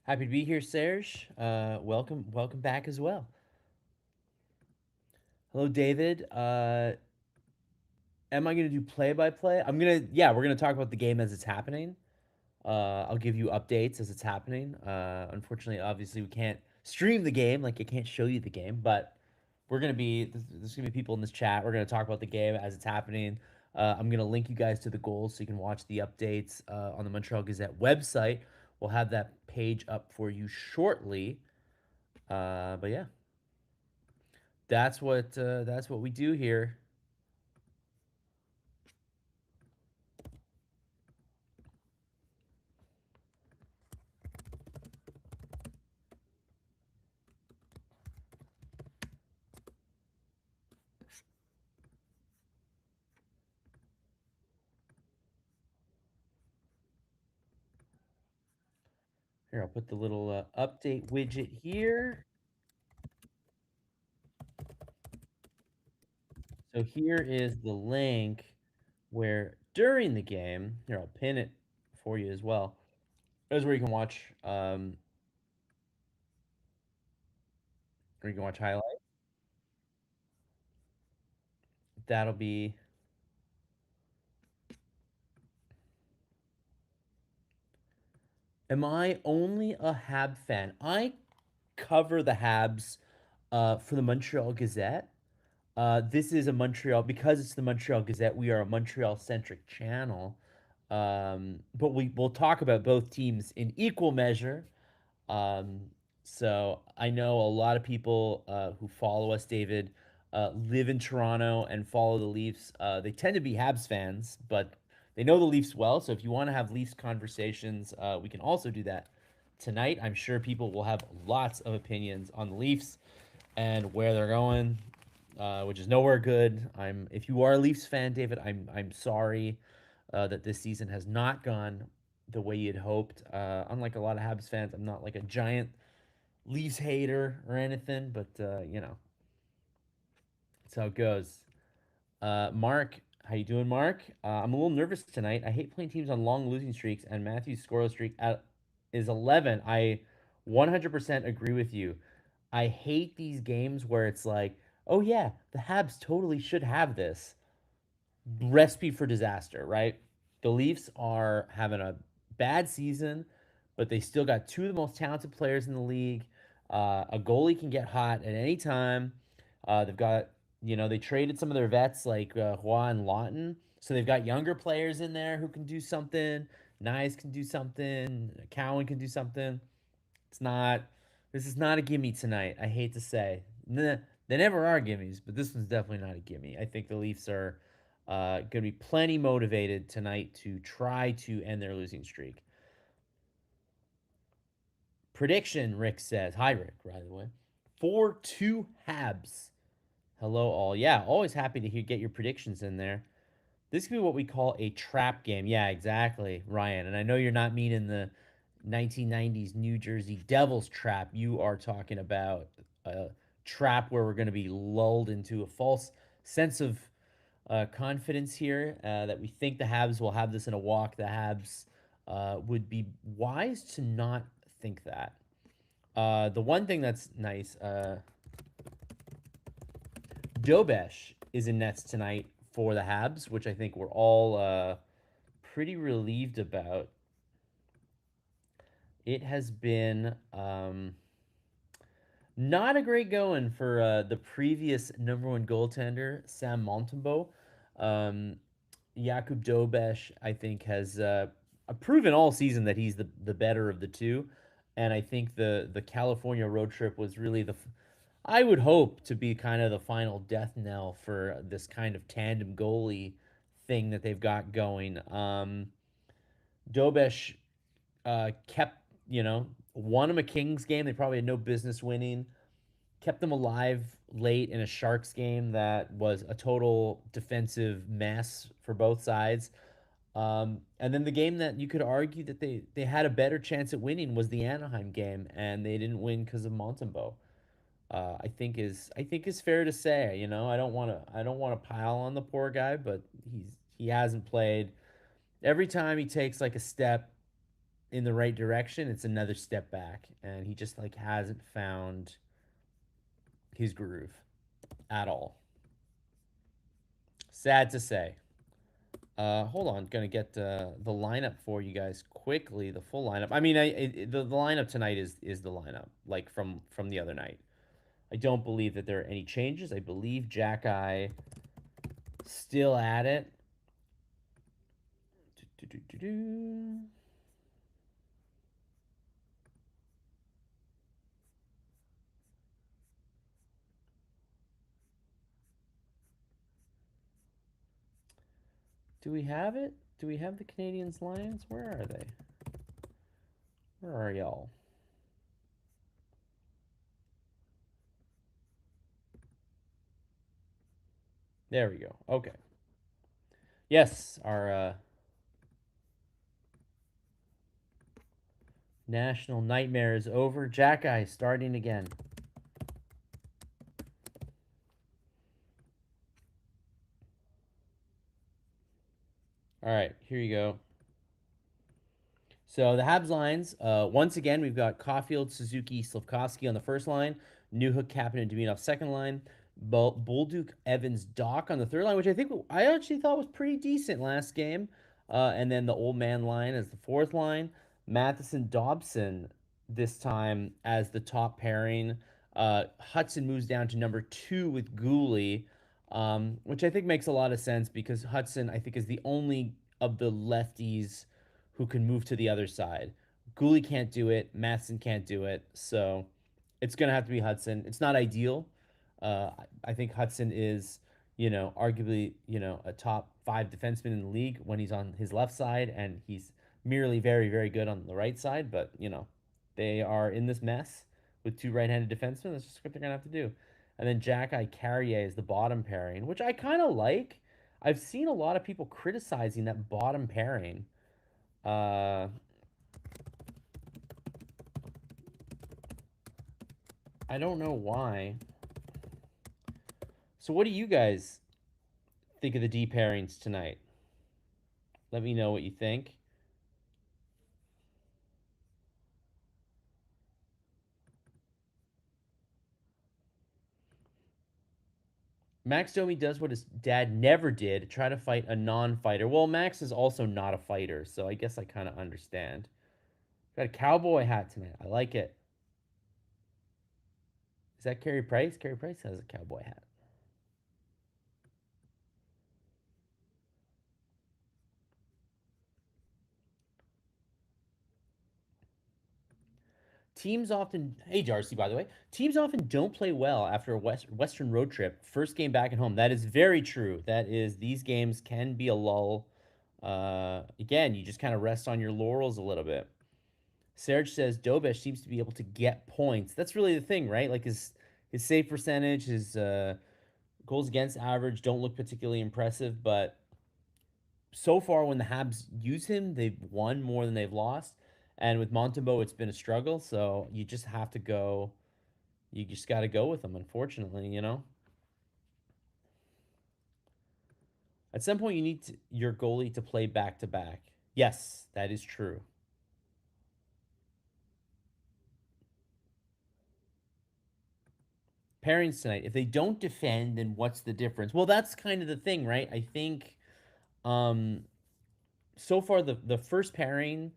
Happy to be here, Serge. Welcome back as well. Hello, David. Am I gonna do play by play? Yeah, we're gonna talk about the game as it's happening. I'll give you updates as it's happening. Unfortunately, obviously, we can't stream the game, like I can't show you the game, but there's gonna be people in this chat. We're gonna talk about the game as it's happening. I'm gonna link you guys to the goals so you can watch the updates on the Montreal Gazette website. We'll have that page up for you shortly. But yeah, that's what we do here. Here, I'll put the little update widget here. So here is the link where during the game, here I'll pin it for you as well. There's where you can watch, where you can watch highlights. That'll be. Am I only a Hab fan? I cover the Habs for the Montreal Gazette. This is a Montreal because it's the Montreal Gazette. We are a Montreal centric channel, but we'll talk about both teams in equal measure. Um, so I know a lot of people who follow us, David, live in Toronto and follow the Leafs. They tend to be Habs fans, but they know the Leafs well. So if you want to have Leafs conversations, we can also do that tonight. I'm sure people will have lots of opinions on the Leafs and where they're going, which is nowhere good. If you are a Leafs fan, David, I'm sorry that this season has not gone the way you'd hoped. Unlike a lot of Habs fans, I'm not like a giant Leafs hater or anything, but that's how it goes. Mark, how you doing, Mark? I'm a little nervous tonight. I hate playing teams on long losing streaks, and Matthew's scoreless streak is 11. I 100% agree with you. I hate these games where it's like, oh yeah, the Habs totally should have this. Recipe for disaster, right? The Leafs are having a bad season, but they still got two of the most talented players in the league. A goalie can get hot at any time. They've got, they traded some of their vets like Hua and Lawton. So they've got younger players in there who can do something. Nyes can do something. Cowan can do something. It's not, this is not a gimme tonight. I hate to say. They never are gimmies, but this one's definitely not a gimme. I think the Leafs are going to be plenty motivated tonight to try to end their losing streak. Prediction, Rick says. Hi, Rick, by the way. 4-2 Habs. Hello, all. Yeah, always happy to get your predictions in there. This could be what we call a trap game. Yeah, exactly, Ryan. And I know you're not meaning the 1990s New Jersey Devils trap. You are talking about a trap where we're going to be lulled into a false sense of confidence here that we think the Habs will have this in a walk. The Habs would be wise to not think that. The one thing that's nice, Dobesh is in nets tonight for the Habs, which I think we're all pretty relieved about. It has been not a great going for the previous number one goaltender, Sam Montembeault. Um, Jakub Dobesh, I think, has proven all season that he's the better of the two. And I think the California road trip was really I would hope to be kind of the final death knell for this kind of tandem goalie thing that they've got going. Dobesh kept, won him a Kings game they probably had no business winning, kept them alive late in a Sharks game that was a total defensive mess for both sides. And then the game that you could argue that they had a better chance at winning was the Anaheim game, and they didn't win because of Montembeault. I think is fair to say. I don't want to pile on the poor guy, but he hasn't played. Every time he takes like a step, in the right direction, it's another step back, and he just like hasn't found his groove at all. Sad to say. Hold on, gonna get the lineup for you guys quickly. The full lineup. I mean, the lineup tonight is the lineup like from the other night. I don't believe that there are any changes. I believe Jack Eye still at it. Do we have it? Do we have the Canadiens Lions? Where are they? Where are y'all? There we go. Okay. Yes, our national nightmare is over. Jack Eye starting again. All right, here you go. So the Habs lines, once again, we've got Caulfield, Suzuki, Slavkovsky on the first line, Newhook, Kapanen, and Demidov second line, Bolduc, Evans, Doc on the third line, which I actually thought was pretty decent last game. And then the old man line as the fourth line, Matheson, Dobson this time as the top pairing. Hutson moves down to number two with Gooley, which I think makes a lot of sense because Hutson, I think, is the only of the lefties who can move to the other side. Gooley can't do it. Matheson can't do it. So it's going to have to be Hutson. It's not ideal. I think Hutson is, arguably, a top five defenseman in the league when he's on his left side, and he's merely very, very good on the right side. But, they are in this mess with two right handed defensemen. That's just what they're going to have to do. And then Jack Eye Carrier is the bottom pairing, which I kind of like. I've seen a lot of people criticizing that bottom pairing. Uh, I don't know why. So, what do you guys think of the D pairings tonight? Let me know what you think. Max Domi does what his dad never did, try to fight a non-fighter. Well, Max is also not a fighter, so I guess I kind of understand. Got a cowboy hat tonight. I like it. Is that Carey Price? Carey Price has a cowboy hat. Teams often, hey Darcy, by the way, teams often don't play well after a Western road trip. First game back at home. That is very true. That is, these games can be a lull. Again, you just kind of rest on your laurels a little bit. Serge says Dobesh seems to be able to get points. That's really the thing, right? Like his save percentage, his goals against average don't look particularly impressive, but so far when the Habs use him, they've won more than they've lost. And with Montembeau, it's been a struggle. So you just have to go. You just got to go with them. Unfortunately. At some point, you need your goalie to play back to back. Yes, that is true. Pairings tonight. If they don't defend, then what's the difference? Well, that's kind of the thing, right? I think um so far the first pairing,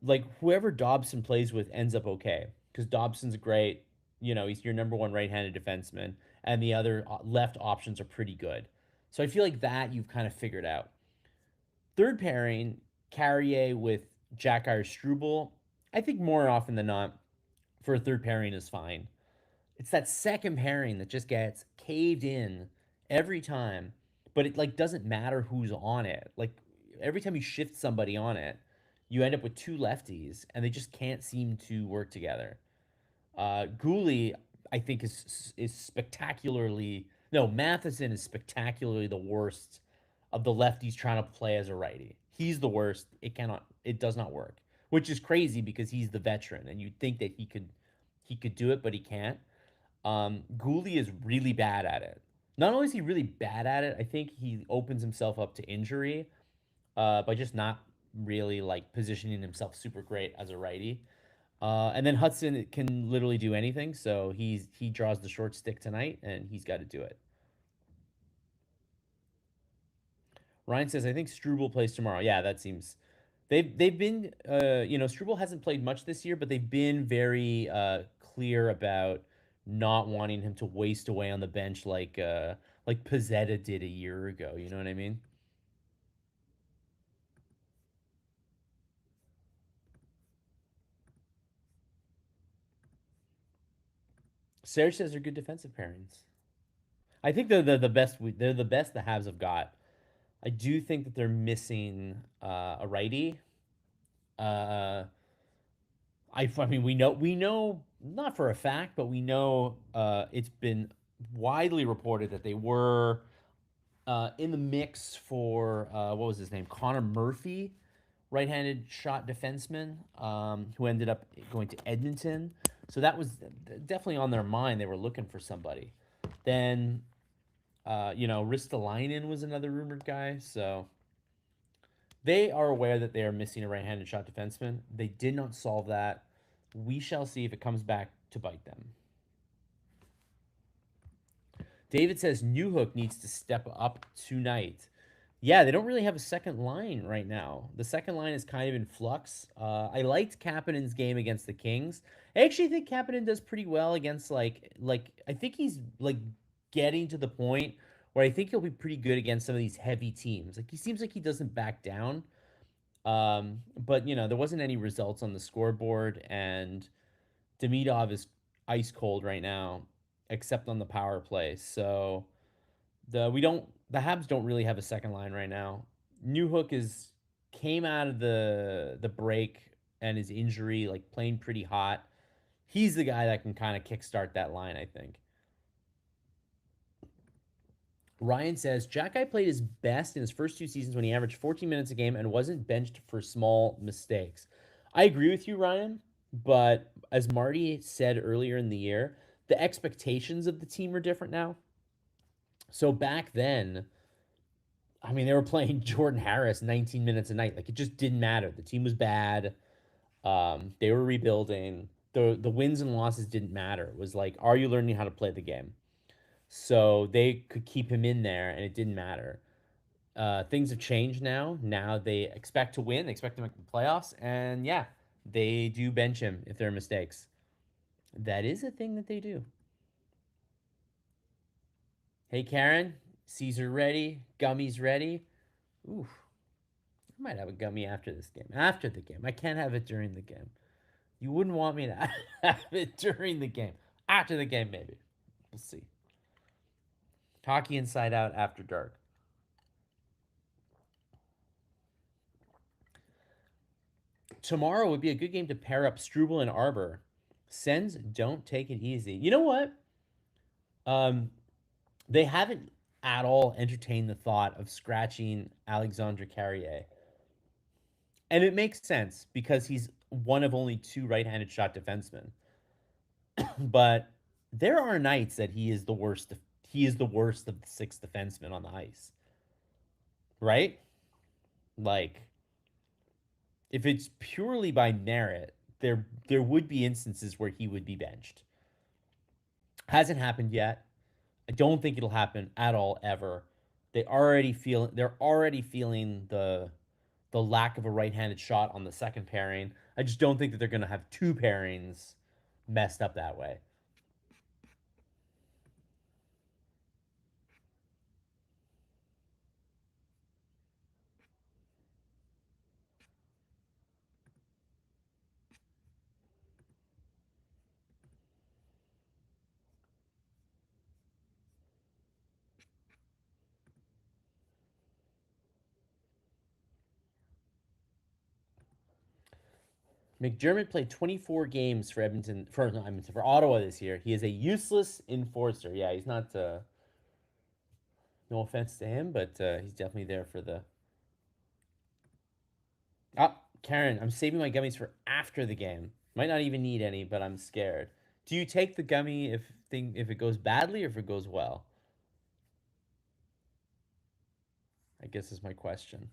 like whoever Dobson plays with ends up okay because Dobson's great. He's your number one right-handed defenseman, and the other left options are pretty good. So I feel like that you've kind of figured out. Third pairing, Carrier with Jack Struble. I think more often than not, for a third pairing is fine. It's that second pairing that just gets caved in every time, but it like doesn't matter who's on it. Like every time you shift somebody on it, you end up with two lefties, and they just can't seem to work together. Gooley, I think, is spectacularly no Matheson is spectacularly the worst of the lefties trying to play as a righty. He's the worst. It does not work, which is crazy because he's the veteran, and you'd think that he could do it, but he can't. Gooley is really bad at it. Not only is he really bad at it, I think he opens himself up to injury by just not really like positioning himself super great as a righty. And then Hutson can literally do anything, so he draws the short stick tonight, and he's got to do it. Ryan says, I think Struble plays tomorrow. Yeah, that seems. They've been Struble hasn't played much this year, but they've been very clear about not wanting him to waste away on the bench like Pizzetta did a year ago. You know what I mean? Serge says they're good defensive pairings. I think they're the best. They're the best the Habs have got. I do think that they're missing a righty. Uh, I mean we know not for a fact, but we know it's been widely reported that they were in the mix for what was his name, Connor Murphy, right-handed shot defenseman, who ended up going to Edmonton. So that was definitely on their mind. They were looking for somebody. Then Ristolainen was another rumored guy. So they are aware that they are missing a right-handed shot defenseman. They did not solve that. We shall see if it comes back to bite them. David says Newhook needs to step up tonight. Yeah, they don't really have a second line right now. The second line is kind of in flux. I liked Kapanen's game against the Kings. I actually think Kapanen does pretty well against like I think he's like getting to the point where I think he'll be pretty good against some of these heavy teams. Like he seems like he doesn't back down. But there wasn't any results on the scoreboard, and Demidov is ice cold right now, except on the power play. So the Habs don't really have a second line right now. Newhook is came out of the break and his injury like playing pretty hot. He's the guy that can kind of kickstart that line, I think. Ryan says Jack Guy played his best in his first two seasons when he averaged 14 minutes a game and wasn't benched for small mistakes. I agree with you, Ryan, but as Marty said earlier in the year, the expectations of the team are different now. So back then, I mean, they were playing Jordan Harris 19 minutes a night. Like it just didn't matter. The team was bad. They were rebuilding. The wins and losses didn't matter. It was like, are you learning how to play the game? So they could keep him in there, and it didn't matter. Things have changed now. Now they expect to win. They expect to make the playoffs, and yeah, they do bench him if there are mistakes. That is a thing that they do. Hey, Karen, Caesar ready? Gummies ready? Ooh, I might have a gummy after this game. After the game. I can't have it during the game. You wouldn't want me to have it during the game. After the game, maybe. We'll see. Hockey Inside Out after dark. Tomorrow would be a good game to pair up Struble and Arbor. Sens don't take it easy. You know what? Um, they haven't at all entertained the thought of scratching Alexandre Carrier. And it makes sense because he's one of only two right-handed shot defensemen. But there are nights that he is the worst. He is the worst of the six defensemen on the ice, right? Like, if it's purely by merit, there would be instances where he would be benched. Hasn't happened yet. I don't think it'll happen at all ever. They're already feeling the lack of a right-handed shot on the second pairing. I just don't think that they're going to have two pairings messed up that way. McDermott played 24 games for Edmonton for no, Edmonton, for Ottawa this year. He is a useless enforcer. Yeah, he's not. No offense to him, but he's definitely there for the. Ah, Karen, I'm saving my gummies for after the game. Might not even need any, but I'm scared. Do you take the gummy if it goes badly or if it goes well? I guess is my question.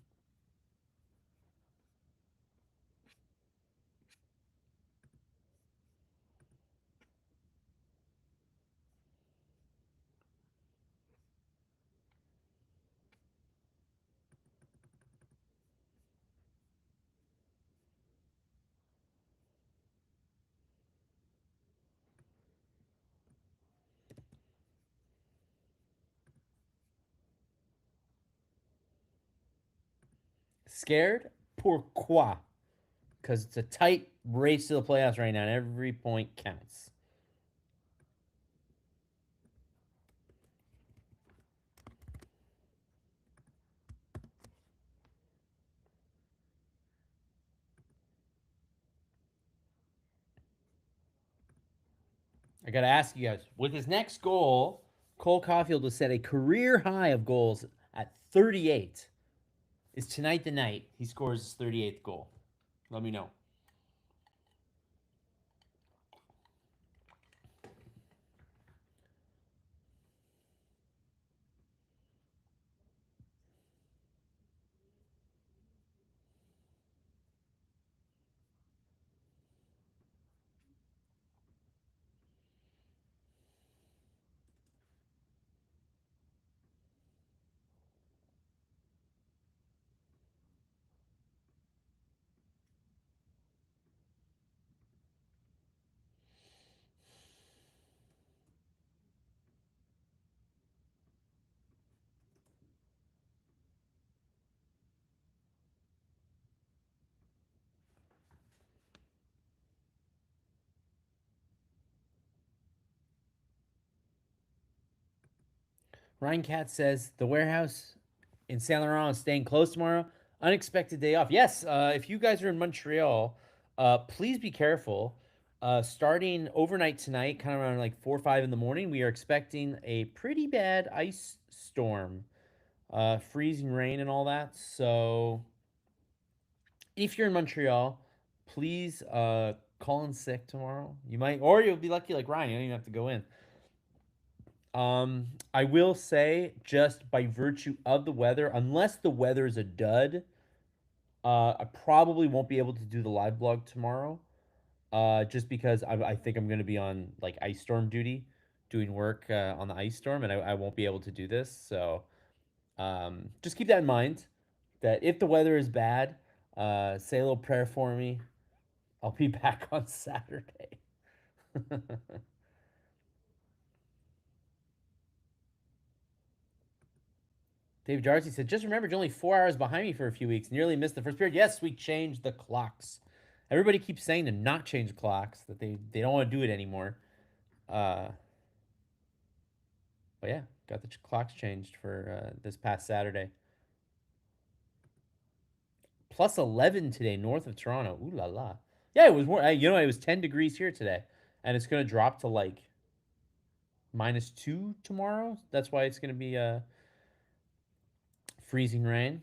Scared? Pourquoi? Because it's a tight race to the playoffs right now, and every point counts. I got to ask you guys, with his next goal, Cole Caulfield will set a career high of goals at 38. Is tonight the night he scores his 38th goal? Let me know. Ryan Katz says the warehouse in Saint Laurent is staying closed tomorrow. Unexpected day off. Yes, if you guys are in Montreal, please be careful. Starting overnight tonight, kind of around like 4 or 5 in the morning, we are expecting a pretty bad ice storm, freezing rain and all that. So if you're in Montreal, please call in sick tomorrow. You might, or you'll be lucky like Ryan. You don't even have to go in. I will say, just by virtue of the weather, unless the weather is a dud, I probably won't be able to do the live blog tomorrow. Just because I think I'm going to be on like ice storm duty, doing work on the ice storm, and I won't be able to do this. So just keep that in mind. That if the weather is bad, say a little prayer for me. I'll be back on Saturday. Dave Darcy said, just remember, you're only 4 hours behind me for a few weeks. Nearly missed the first period. Yes, we changed the clocks. Everybody keeps saying to not change the clocks, that they don't want to do it anymore. Uh, but yeah, got the clocks changed for this past Saturday. Plus 11 today, north of Toronto. Ooh la la. Yeah, it was more. It was 10 degrees here today, and it's gonna drop to like -2 tomorrow. That's why it's gonna be freezing rain.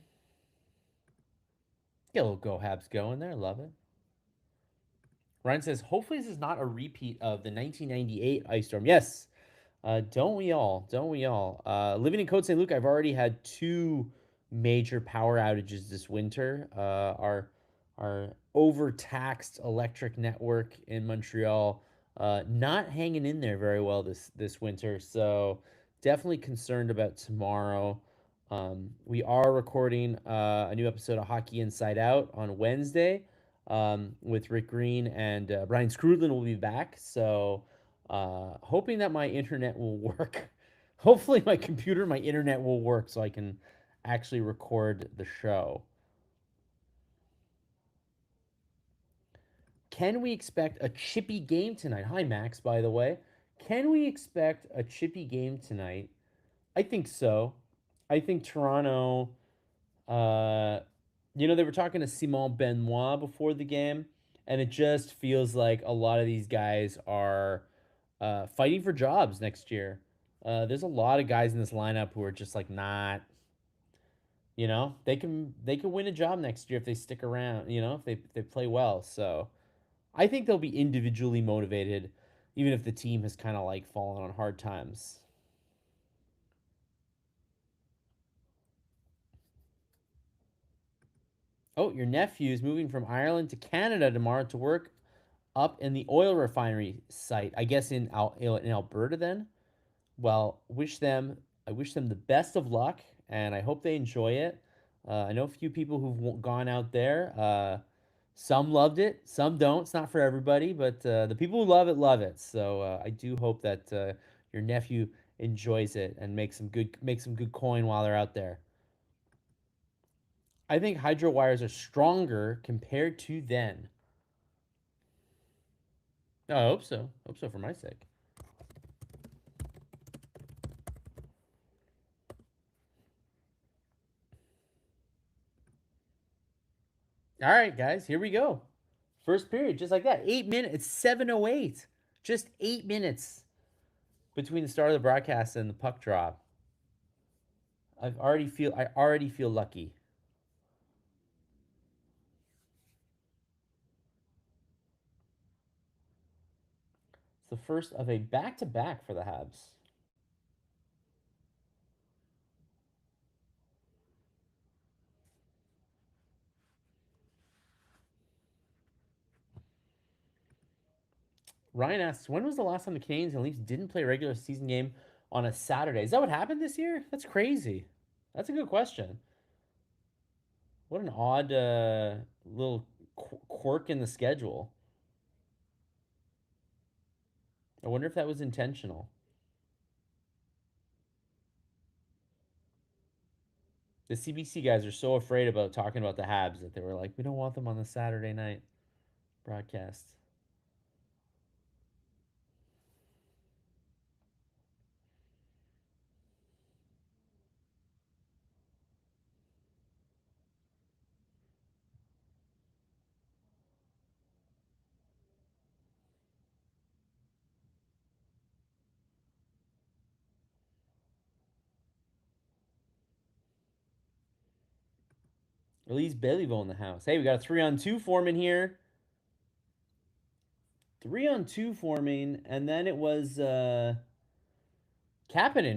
Get a little go Habs going there. Love it. Ryan says, hopefully this is not a repeat of the 1998 ice storm. Yes, don't we all? Don't we all? Living in Côte Saint Luc, I've already had two major power outages this winter. Our overtaxed electric network in Montreal not hanging in there very well this winter. So definitely concerned about tomorrow. We are recording a new episode of Hockey Inside Out on Wednesday with Rick Green, and Brian Scrudlin will be back. So hoping that my internet will work. Hopefully, my computer, my internet will work so I can actually record the show. Can we expect a chippy game tonight? Hi, Max, by the way. Can we expect a chippy game tonight? I think so. I think Toronto. Uh, they were talking to Simon Benoit before the game, and it just feels like a lot of these guys are fighting for jobs next year. There's a lot of guys in this lineup who are just like not. They can win a job next year if they stick around. If they play well. So I think they'll be individually motivated, even if the team has kind of like fallen on hard times. Oh, your nephew is moving from Ireland to Canada tomorrow to work up in the oil refinery site. I guess in Alberta then. Well, I wish them the best of luck, and I hope they enjoy it. I know a few people who've gone out there. Some loved it, some don't. It's not for everybody, but the people who love it. So I do hope that your nephew enjoys it and make some good coin while they're out there. I think hydro wires are stronger compared to then. Oh, I hope so. Hope so for my sake. All right, guys, here we go. First period, just like that. 8 minutes. It's 7:08. Just 8 minutes between the start of the broadcast and the puck drop. I already feel lucky. It's the first of a back-to-back for the Habs. Ryan asks, when was the last time the Canadiens and Leafs didn't play a regular season game on a Saturday? Is that what happened this year? That's crazy. That's a good question. What an odd little quirk in the schedule. I wonder if that was intentional. The CBC guys are so afraid about talking about the Habs that they were like, we don't want them on the Saturday night broadcast. Elise Baileyville in the house. Hey, we got a 3-on-2 forming here. 3-on-2 forming, and then it was Kapanen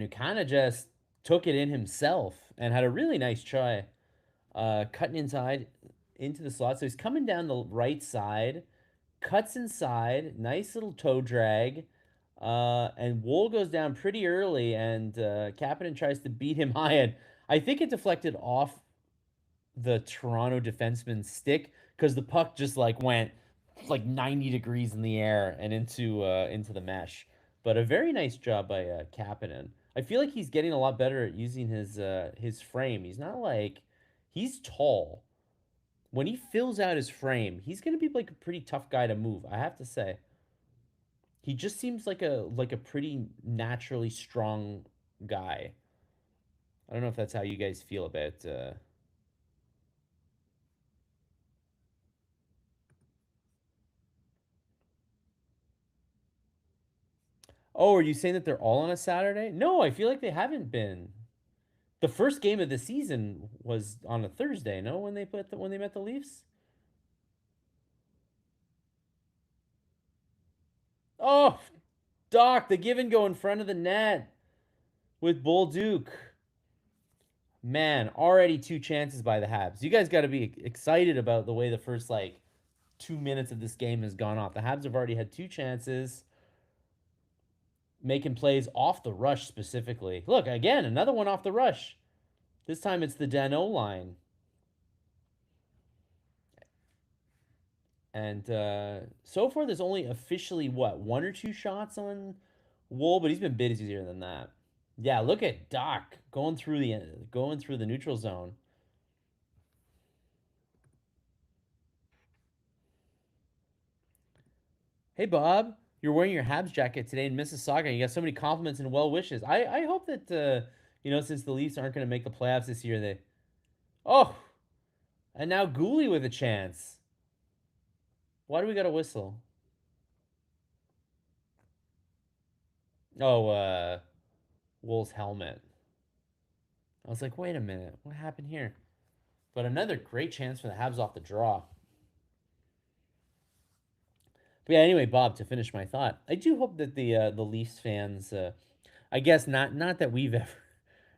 who kind of just took it in himself and had a really nice try cutting inside into the slot. So he's coming down the right side, cuts inside, nice little toe drag. And Wool goes down pretty early, and Kapanen tries to beat him high. And I think it deflected off the Toronto defenseman's stick because the puck just like went like 90 degrees in the air and into the mesh. But a very nice job by Kapanen. I feel like he's getting a lot better at using his frame. He's not like he's tall. When he fills out his frame, he's gonna be like a pretty tough guy to move. I have to say. He just seems like a pretty naturally strong guy. I don't know if that's how you guys feel about. Oh, are you saying that they're all on a Saturday? No, I feel like they haven't been. The first game of the season was on a Thursday. No, when they met the Leafs. Oh, Doc, the give and go in front of the net with Bull Duke. Man, already two chances by the Habs. You guys got to be excited about the way the first like 2 minutes of this game has gone off. The Habs have already had two chances, making plays off the rush specifically. Look, again, another one off the rush. This time it's the Dano line. And so far, there's only officially what, one or two shots on Wool, but he's been busier than that. Yeah, look at Doc going through the neutral zone. Hey Bob, you're wearing your Habs jacket today in Mississauga. You got so many compliments and well wishes. I hope that since the Leafs aren't going to make the playoffs this year, they oh, and now Gooley with a chance. Why do we got to whistle? Oh, Wool's helmet. I was like, wait a minute, what happened here? But another great chance for the Habs off the draw. But yeah, anyway, Bob, to finish my thought, I do hope that the Leafs fans, I guess not that we've ever,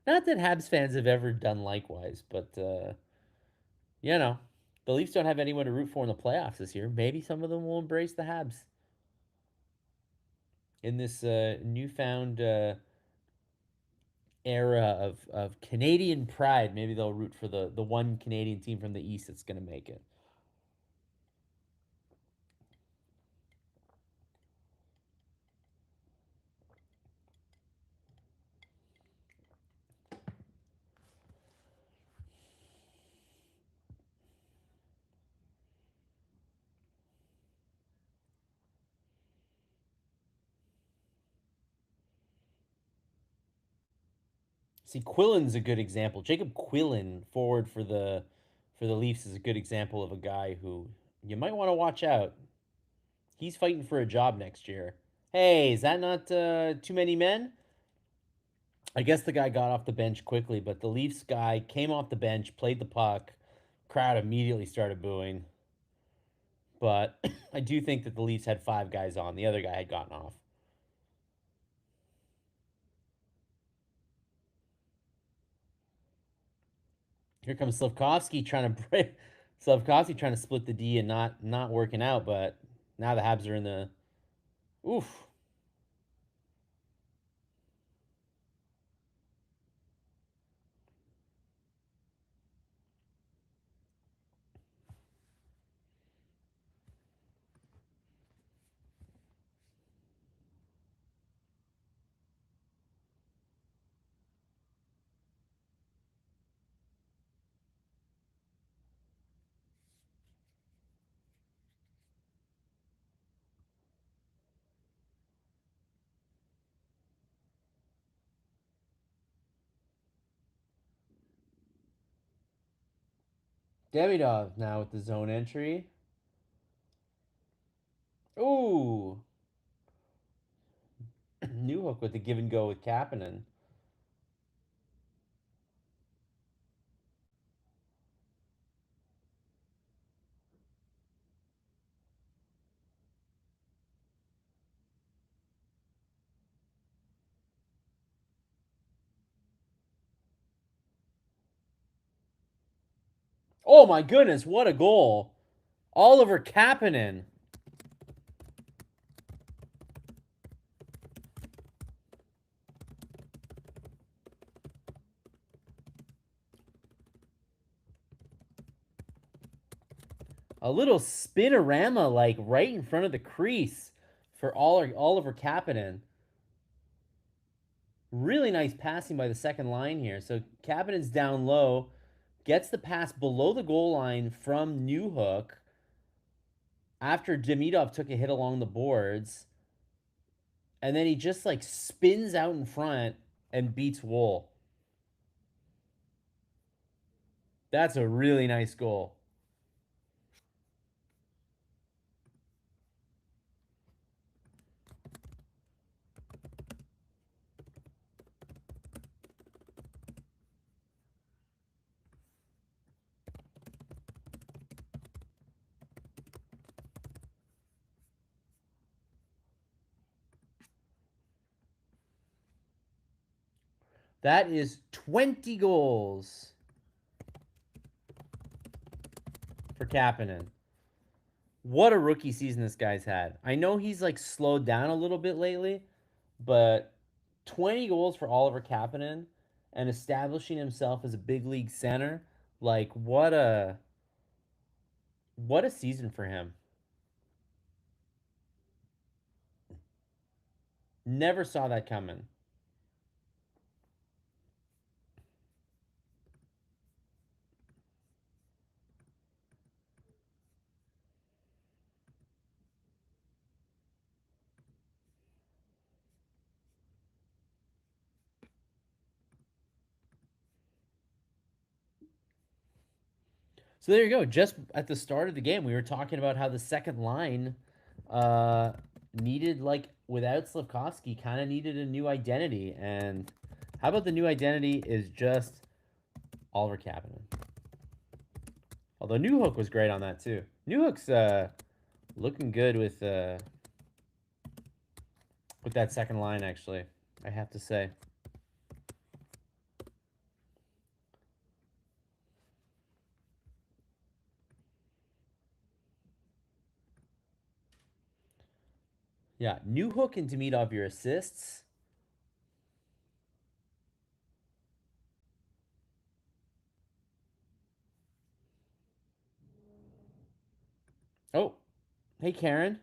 not that Habs fans have ever done likewise, but you know, the Leafs don't have anyone to root for in the playoffs this year. Maybe some of them will embrace the Habs in this newfound era of Canadian pride. Maybe they'll root for the one Canadian team from the East that's going to make it. See, Quillen's a good example. Jacob Quillen, forward for the Leafs, is a good example of a guy who you might want to watch out. He's fighting for a job next year. Hey, is that not too many men? I guess the guy got off the bench quickly, but the Leafs guy came off the bench, played the puck. Crowd immediately started booing. But I do think that the Leafs had five guys on. The other guy had gotten off. Here comes Slavkovsky trying to break. Slavkovsky trying to split the D and not working out. But now the Habs are in the oof. Demidov now with the zone entry. Ooh, Newhook with the give and go with Kapanen. Oh my goodness, what a goal! Oliver Kapanen. A little spinorama, like right in front of the crease for Oliver Kapanen. Really nice passing by the second line here. So Kapanen's down low, gets the pass below the goal line from Newhook after Demidov took a hit along the boards. And then he just like spins out in front and beats Wool. That's a really nice goal. That is 20 goals for Kapanen. What a rookie season this guy's had. I know he's like slowed down a little bit lately, but 20 goals for Oliver Kapanen and establishing himself as a big league center. Like what a season for him. Never saw that coming. So there you go. Just at the start of the game, we were talking about how the second line uh, needed, like, without Slavkovsky, kind of needed a new identity. And how about the new identity is just Oliver Kapanen? Although Newhook was great on that too. Newhook's looking good with that second line. Actually, I have to say. Yeah, Newhook and Demidov your assists. Oh, hey Karen,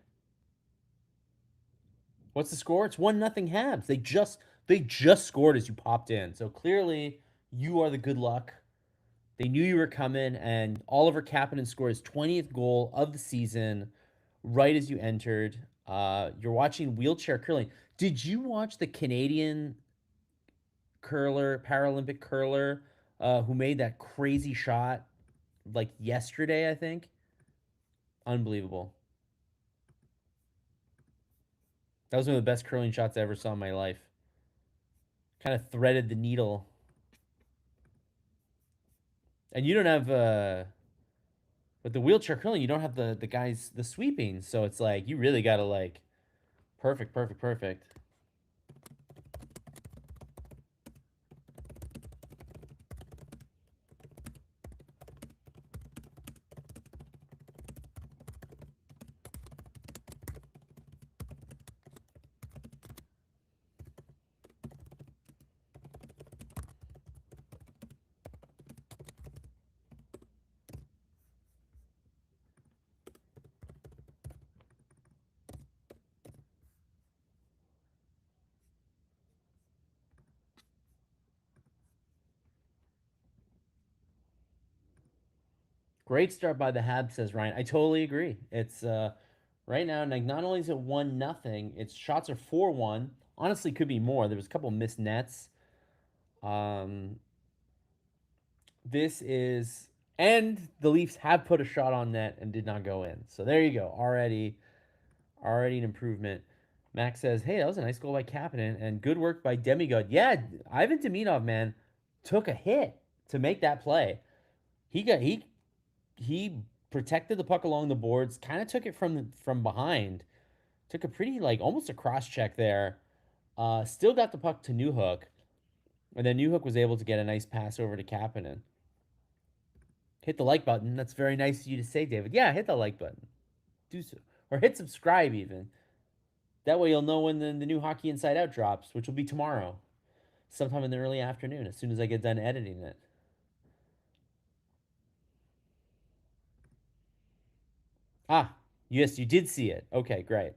what's the score? It's 1-0 Habs. They just scored as you popped in. So clearly you are the good luck. They knew you were coming, and Oliver Kapanen scored his 20th goal of the season right as you entered. You're watching wheelchair curling. Did you watch the Canadian curler, Paralympic curler, who made that crazy shot like yesterday, I think. Unbelievable. That was one of the best curling shots I ever saw in my life. Kind of threaded the needle. And you don't have with the wheelchair curling, you don't have the guys the sweeping, so it's like you really gotta like perfect, perfect, perfect. Great start by the Habs, says Ryan. I totally agree. It's right now, like not only is it 1-0, its shots are 4-1. Honestly, could be more. There was a couple missed nets. Um, this is and the Leafs have put a shot on net and did not go in. So there you go. Already an improvement. Max says, "Hey, that was a nice goal by Kapanen and good work by Demigod." Yeah, Ivan Demidov, man, took a hit to make that play. He protected the puck along the boards, kind of took it from behind. Took a pretty like almost a cross check there. Still got the puck to Newhook, and then Newhook was able to get a nice pass over to Kapanen. Hit the like button. That's very nice of you to say, David. Yeah, hit the like button. Do so. Or hit subscribe even. That way you'll know when the new Hockey Inside Out drops, which will be tomorrow, sometime in the early afternoon, as soon as I get done editing it. Ah, yes, you did see it. Okay, great.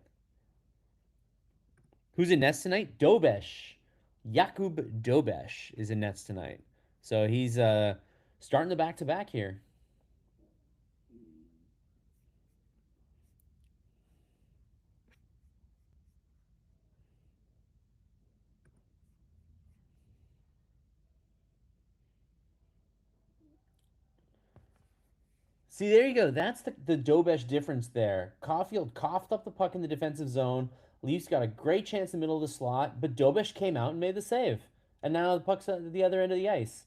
Who's in nets tonight? Dobesh. Jakub Dobesh is in nets tonight. So he's starting the back to back here. See, there you go. That's the Dobesh difference there. Caulfield coughed up the puck in the defensive zone. Leafs got a great chance in the middle of the slot, but Dobesh came out and made the save. And now the puck's at the other end of the ice.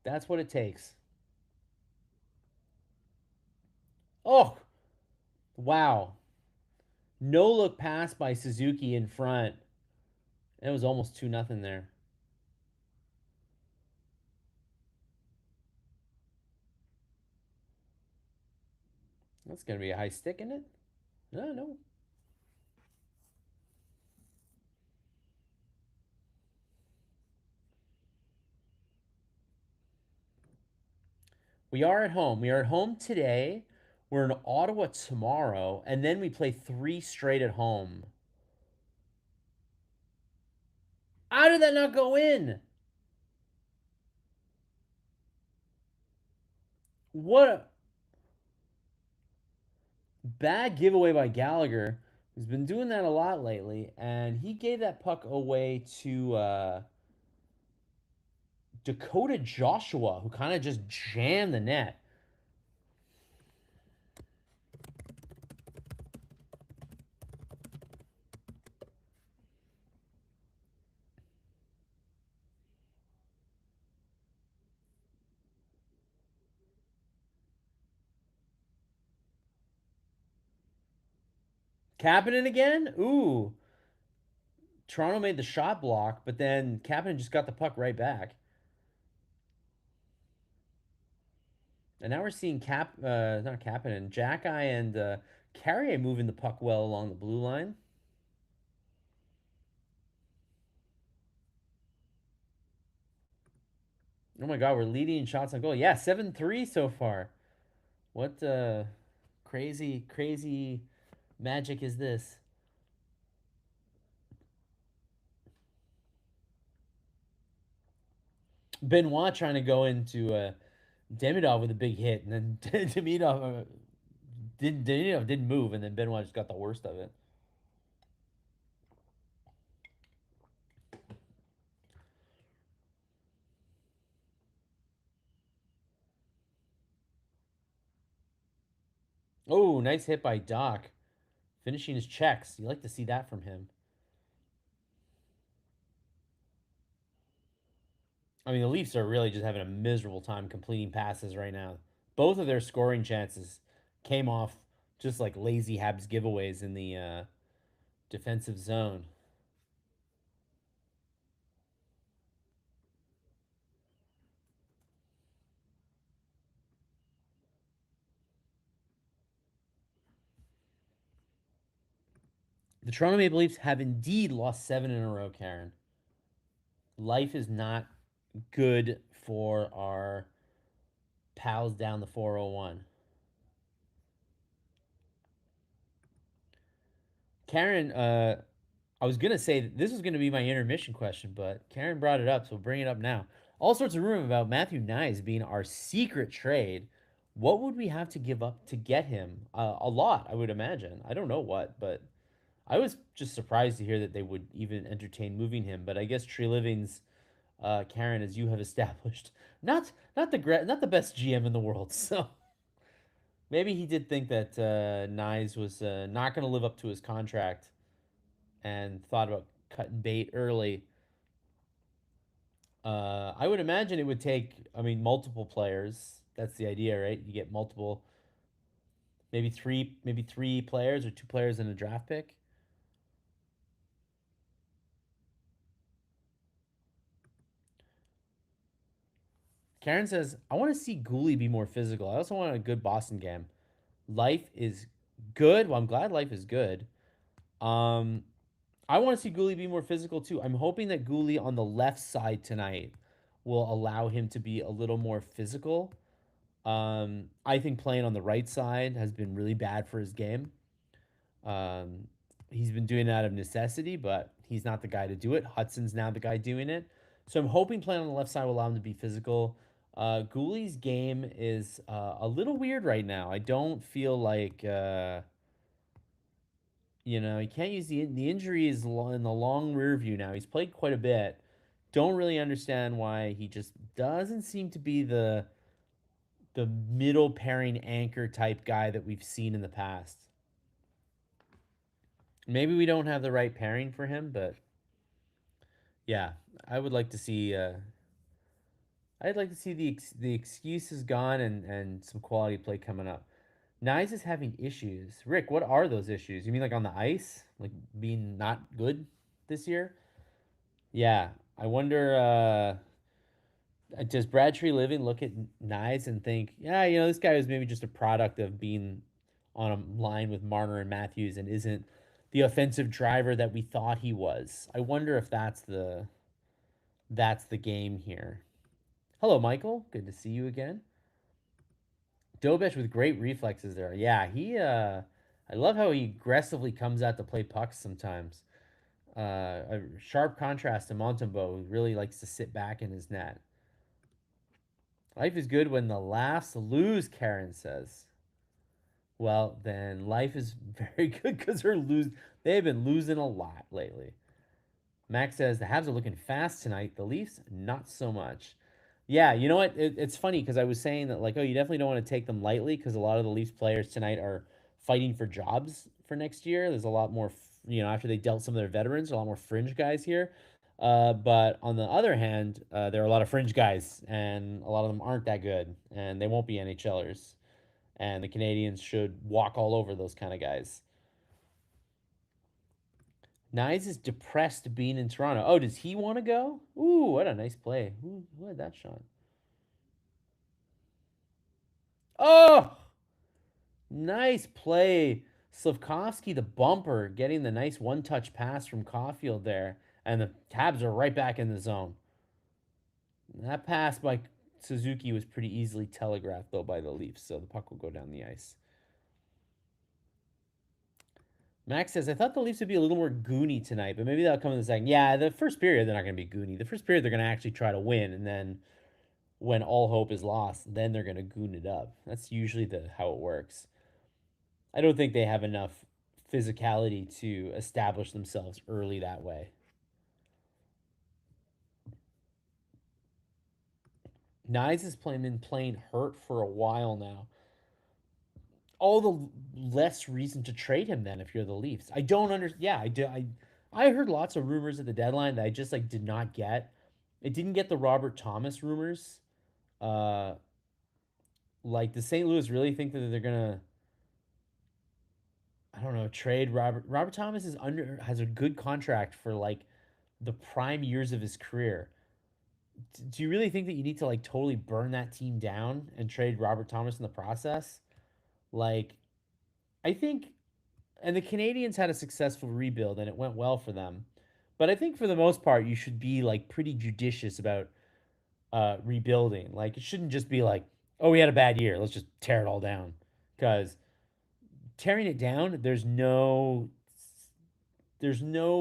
That's what it takes. Oh, wow. No look pass by Suzuki in front. It was almost 2-0 there. That's going to be a high stick, isn't it? No, no. We are at home. We are at home today. We're in Ottawa tomorrow, and then we play three straight at home. How did that not go in? What a bad giveaway by Gallagher, who's been doing that a lot lately, and he gave that puck away to Dakota Joshua, who kind of just jammed the net. Kapanen again? Ooh. Toronto made the shot block, but then Kapanen just got the puck right back. And now we're seeing not Kapanen, Jackeye and Carrier moving the puck well along the blue line. Oh my God, we're leading in shots on goal. Yeah, 7-3 so far. What crazy magic is this? Benoit trying to go into Demidov with a big hit, and then Demidov didn't move, and then Benoit just got the worst of it. Oh, nice hit by Doc. Finishing his checks. You like to see that from him. I mean, the Leafs are really just having a miserable time completing passes right now. Both of their scoring chances came off just like lazy Habs giveaways in the defensive zone. The Toronto Maple Leafs have indeed lost 7 in a row, Karen. Life is not good for our pals down the 401. Karen, I was gonna say that this was gonna be my intermission question, but Karen brought it up, so we'll bring it up now. All sorts of rumor about Matthew Nyes being our secret trade. What would we have to give up to get him? A lot, I would imagine. I don't know what, but I was just surprised to hear that they would even entertain moving him. But I guess Tree Living's Karen, as you have established, not the best GM in the world. So maybe he did think that Nyes was not going to live up to his contract and thought about cutting bait early. I would imagine it would take, I mean, multiple players. That's the idea, right? You get multiple, maybe three players or two players in a draft pick. Karen says, I want to see Gooley be more physical. I also want a good Boston game. Life is good. Well, I'm glad life is good. Um, I want to see Gooley be more physical too. I'm hoping that Gooley on the left side tonight will allow him to be a little more physical. I think playing on the right side has been really bad for his game. Um, he's been doing it out of necessity, but he's not the guy to do it. Hutson's now the guy doing it. So I'm hoping playing on the left side will allow him to be physical. Gooley's game is a little weird right now. I don't feel like he can't use the injury is in the long rear view now. He's played quite a bit. Don't really understand why he just doesn't seem to be the middle pairing anchor type guy that we've seen in the past. Maybe we don't have the right pairing for him, but yeah, I would like to see. I'd like to see the excuses gone and some quality play coming up. Nyes is having issues. Rick, what are those issues? You mean like on the ice, like being not good this year? Yeah, I wonder. Does Brad Tree Living look at Nyes and think, yeah, this guy was maybe just a product of being on a line with Marner and Matthews and isn't the offensive driver that we thought he was. I wonder if that's the game here. Hello, Michael. Good to see you again. Dobesh with great reflexes there. Yeah, I love how he aggressively comes out to play pucks sometimes. A sharp contrast to Montembeau, who really likes to sit back in his net. Life is good when the laughs lose, Karen says. Well, then life is very good because they've been losing a lot lately. Max says the Habs are looking fast tonight. The Leafs, not so much. Yeah, you know what? It's funny because I was saying that, like, oh, you definitely don't want to take them lightly because a lot of the Leafs players tonight are fighting for jobs for next year. There's a lot more, after they dealt some of their veterans, a lot more fringe guys here. But on the other hand, there are a lot of fringe guys, and a lot of them aren't that good, and they won't be NHLers. And the Canadians should walk all over those kind of guys. Nyes is depressed being in Toronto. Oh, does he want to go? Ooh, what a nice play. Who had that shot? Oh, nice play. Slavkovsky, the bumper, getting the nice one touch pass from Caulfield there. And the Tabs are right back in the zone. That pass by Suzuki was pretty easily telegraphed, though, by the Leafs. So the puck will go down the ice. Max says, I thought the Leafs would be a little more goony tonight, but maybe that'll come in the second. Yeah, the first period, they're not going to be goony. The first period, they're going to actually try to win. And then when all hope is lost, then they're going to goon it up. That's usually how it works. I don't think they have enough physicality to establish themselves early that way. Nyes has been playing hurt for a while now. all the less reason to trade him then if you're the Leafs. I don't understand. Yeah, I do. I heard lots of rumors at the deadline that I just like did not get. It didn't get the Robert Thomas rumors. Uh, like, does St. Louis really think that they're gonna, I don't know, trade Robert Thomas is under has a good contract for like the prime years of his career. Do you really think that you need to like totally burn that team down and trade Robert Thomas in the process? Like, I think, and the Canadians had a successful rebuild and it went well for them. But I think for the most part, you should be like pretty judicious about rebuilding. Like, it shouldn't just be like, oh, we had a bad year, let's just tear it all down. Because tearing it down, there's no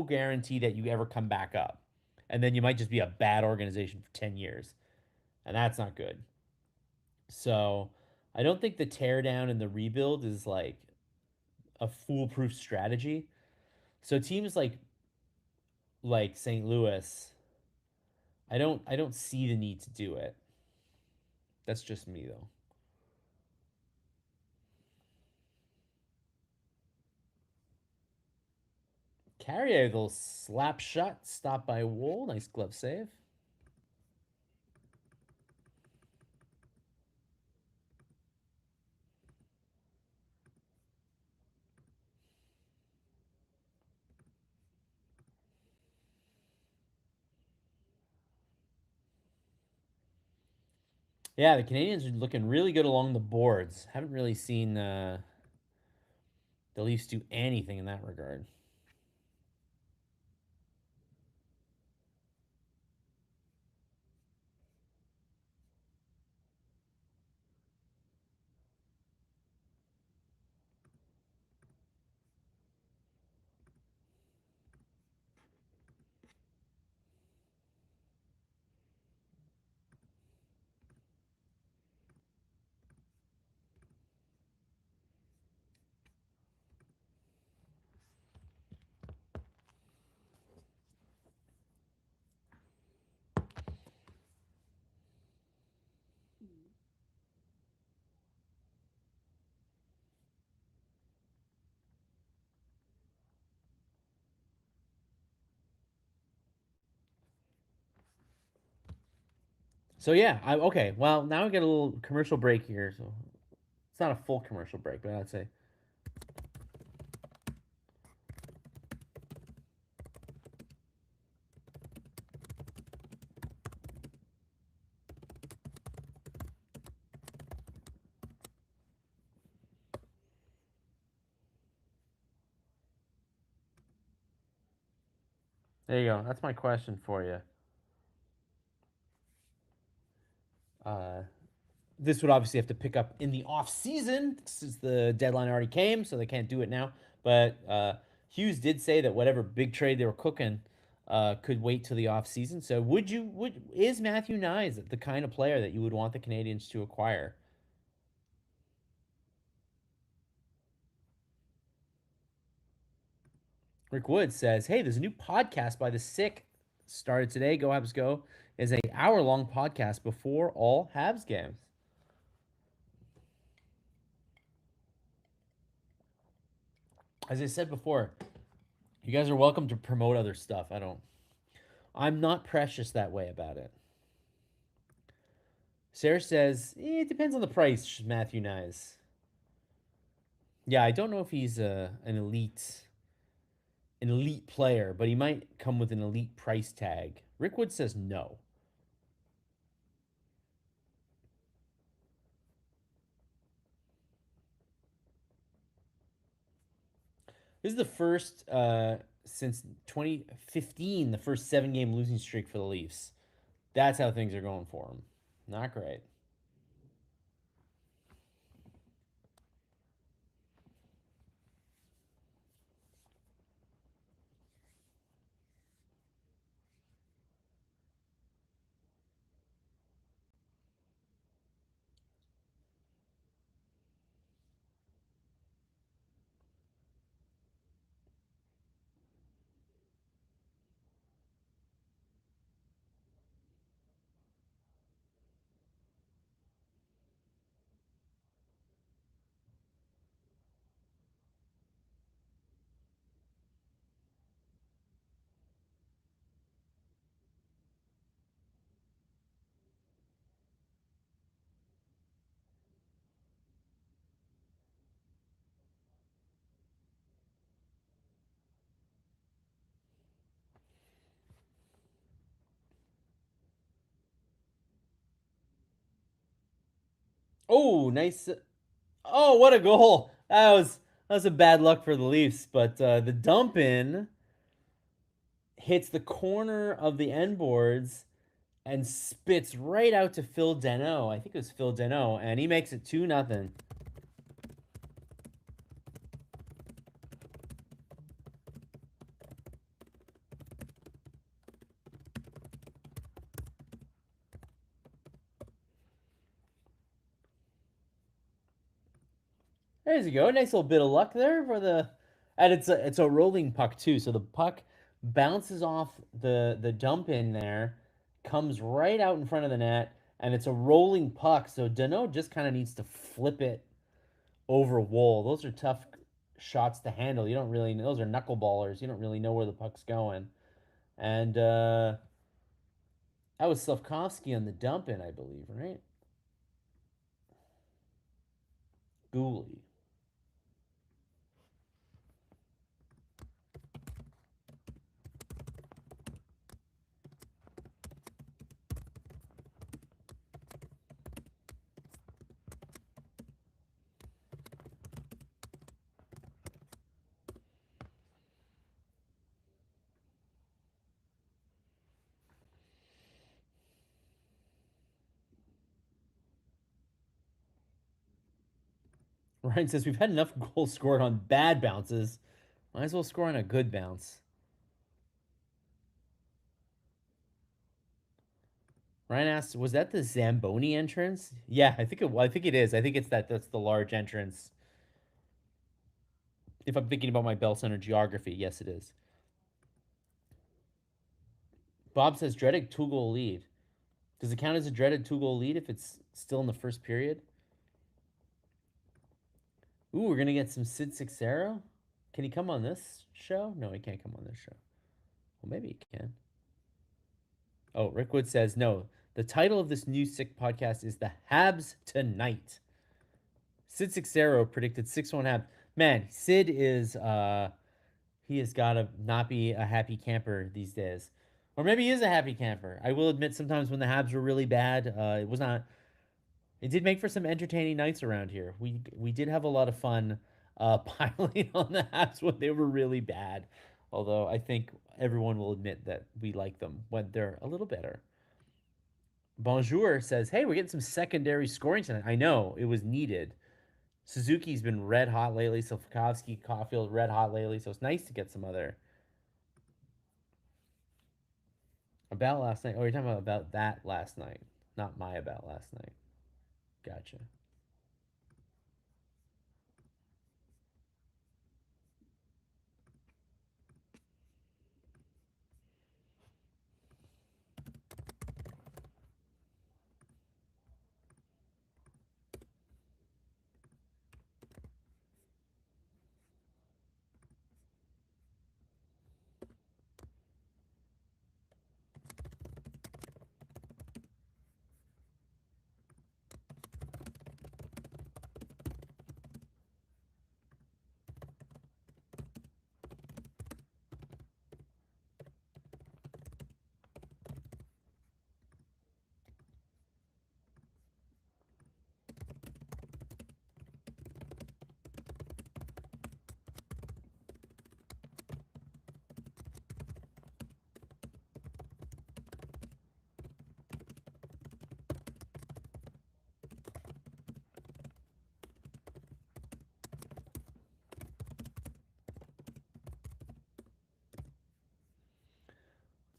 guarantee that you ever come back up, and then you might just be a bad organization for 10 years, and that's not good. So I don't think the tear down and the rebuild is like a foolproof strategy. So teams like St. Louis, I don't see the need to do it. That's just me though. Carrier, little slap shot, stop by Wool, nice glove save. Yeah, the Canadians are looking really good along the boards. Haven't really seen the Leafs do anything in that regard. So yeah, okay. Well, now we get a little commercial break here. So it's not a full commercial break, but I'd say there you go. That's my question for you. Uh, this would obviously have to pick up in the off season since the deadline already came, so they can't do it now. But Hughes did say that whatever big trade they were cooking could wait till the off season. So would is Matthew Nyes the kind of player that you would want the Canadians to acquire? Rick Wood says, "Hey, there's a new podcast by the Sick started today. Go Habs Go is a hour-long podcast before all Habs games." As I said before, you guys are welcome to promote other stuff. I'm not precious that way about it. Sarah says, it depends on the price, Matthew Nyes. Yeah, I don't know if he's an elite player, but he might come with an elite price tag. Rick Wood says no. This is the first since 2015, the first 7-game losing streak for the Leafs. That's how things are going for him. Not great. Oh, nice. Oh, what a goal! That was a bad luck for the Leafs, but the dump in hits the corner of the end boards and spits right out to Phil Dano. I think it was Phil Dano, and he makes it 2-0. There you go. Nice little bit of luck there for the. And it's a rolling puck too, so the puck bounces off the dump in there, comes right out in front of the net, and it's a rolling puck. So Dano just kind of needs to flip it over Wool. Those are tough shots to handle. You don't really. Those are knuckleballers. You don't really know where the puck's going. And that was Slavkovsky on the dump in, I believe, right? Gooley. Ryan says we've had enough goals scored on bad bounces. Might as well score on a good bounce. Ryan asks, "Was that the Zamboni entrance?" Yeah, I think it. I think it is. I think it's that. That's the large entrance. If I'm thinking about my Bell Center geography, yes, it is. Bob says dreaded two-goal lead. Does it count as a dreaded two-goal lead if it's still in the first period? Ooh, we're gonna get some Sid Sixero. Can he come on this show? No, he can't come on this show. Well, maybe he can. Oh, Rick Wood says no. The title of this new sick podcast is The Habs Tonight. Sid Sixero predicted 6-1 Habs. Man, Sid is he has got to not be a happy camper these days. Or maybe he is a happy camper. I will admit sometimes when the Habs were really bad, it was not it did make for some entertaining nights around here. We did have a lot of fun piling on the Habs when they were really bad. Although I think everyone will admit that we like them when they're a little better. Bonjour says, "Hey, we're getting some secondary scoring tonight. I know it was needed. Suzuki's been red hot lately. Slavkovsky, Caulfield, red hot lately. So it's nice to get some other about last night. Oh, you're talking about that last night, not my about last night. Gotcha.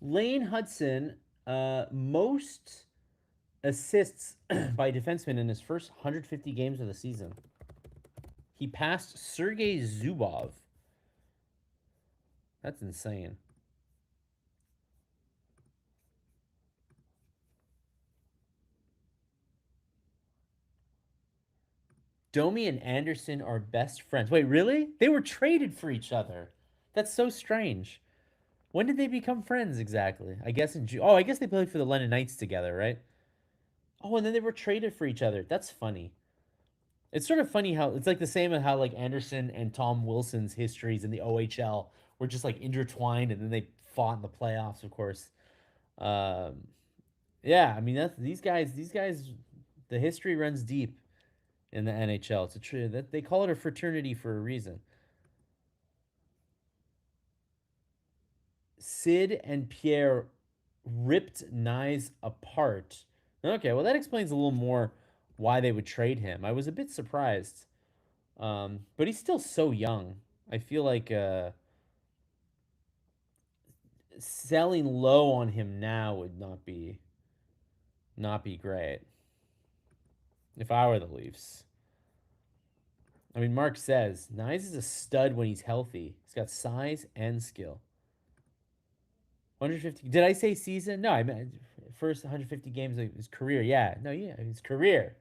Lane Hutson, most assists by defenseman in his first 150 games of the season. He passed Sergei Zubov. That's insane. Domi and Anderson are best friends. Wait, really? They were traded for each other. That's so strange. When did they become friends exactly? I guess in June. Oh, I guess they played for the London Knights together, right? Oh, and then they were traded for each other. That's funny. It's sort of funny how it's like the same as how like Anderson and Tom Wilson's histories in the OHL were just like intertwined, and then they fought in the playoffs, of course. Um, yeah, I mean that's these guys. These guys, the history runs deep. in the NHL. It's a that they call it a fraternity for a reason. Sid and Pierre ripped Nyes apart. Okay, well that explains a little more why they would trade him. I was a bit surprised, but he's still so young. I feel like selling low on him now would not be great if I were the Leafs. I mean, Mark says Nyes is a stud when he's healthy. He's got size and skill. 150. Did I say season? No, I meant first 150 games of his career. Yeah, no, yeah, his career,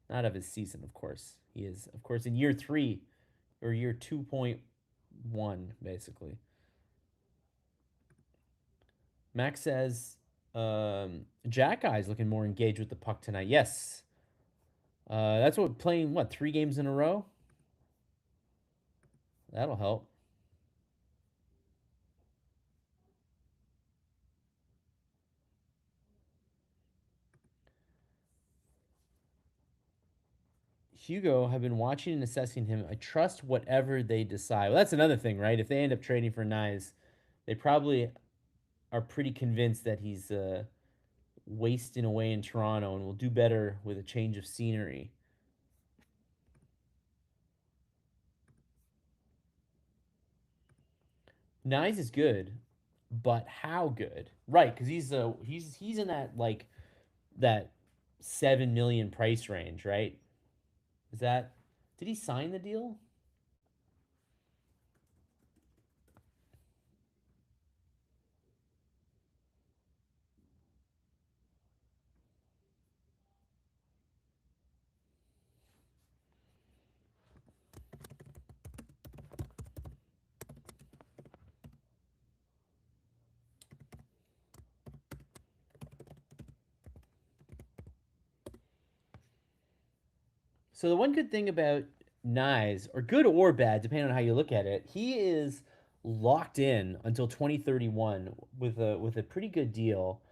not of his season, of course. He is, of course, in year 3 or year 2.1, basically. Max says Jack Eye's looking more engaged with the puck tonight. Yes, that's what playing 3 games in a row. That'll help. Hugo have been watching and assessing him. I trust whatever they decide. Well, that's another thing, right? If they end up trading for Nyes, they probably are pretty convinced that he's wasting away in Toronto and will do better with a change of scenery. Nyes is good, but how good? Right, because he's in that that 7 million price range, right? Is that did he sign the deal? So the one good thing about Nyes, or good or bad, depending on how you look at it, he is locked in until 2031 with a pretty good deal.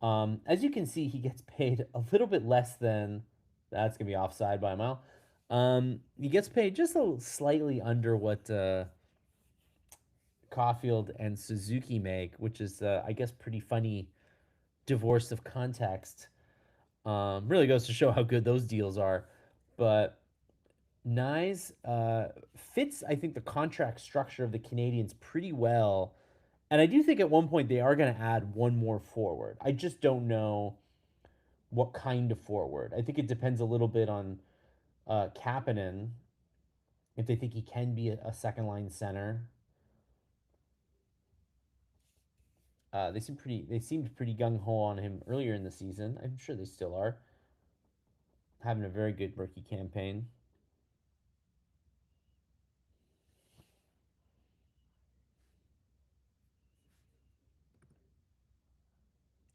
As you can see, he gets paid a little bit less than that's gonna be offside by a mile. He gets paid just slightly under what Caulfield and Suzuki make, which is I guess pretty funny, divorced of context. Really goes to show how good those deals are. But Nyes fits, I think, the contract structure of the Canadians pretty well. And I do think at one point they are going to add one more forward. I just don't know what kind of forward. I think it depends a little bit on Kapanen, if they think he can be a second line center. They seemed pretty gung ho on him earlier in the season. I'm sure they still are, having a very good rookie campaign.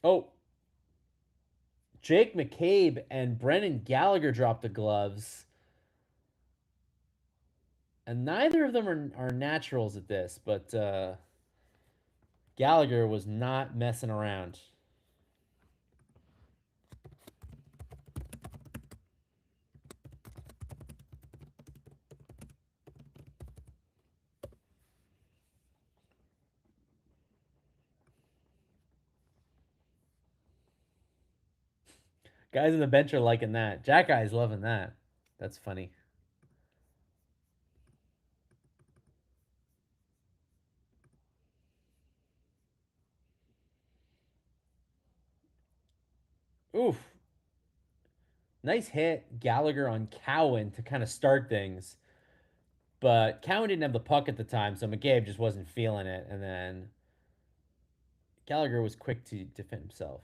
Oh, Jake McCabe and Brennan Gallagher dropped the gloves, and neither of them are naturals at this. But Gallagher was not messing around. Guys on the bench are liking that. Jack Eye's loving that. That's funny. Oof. Nice hit, Gallagher on Cowan to kind of start things. But Cowan didn't have the puck at the time, so McCabe just wasn't feeling it. And then Gallagher was quick to defend himself.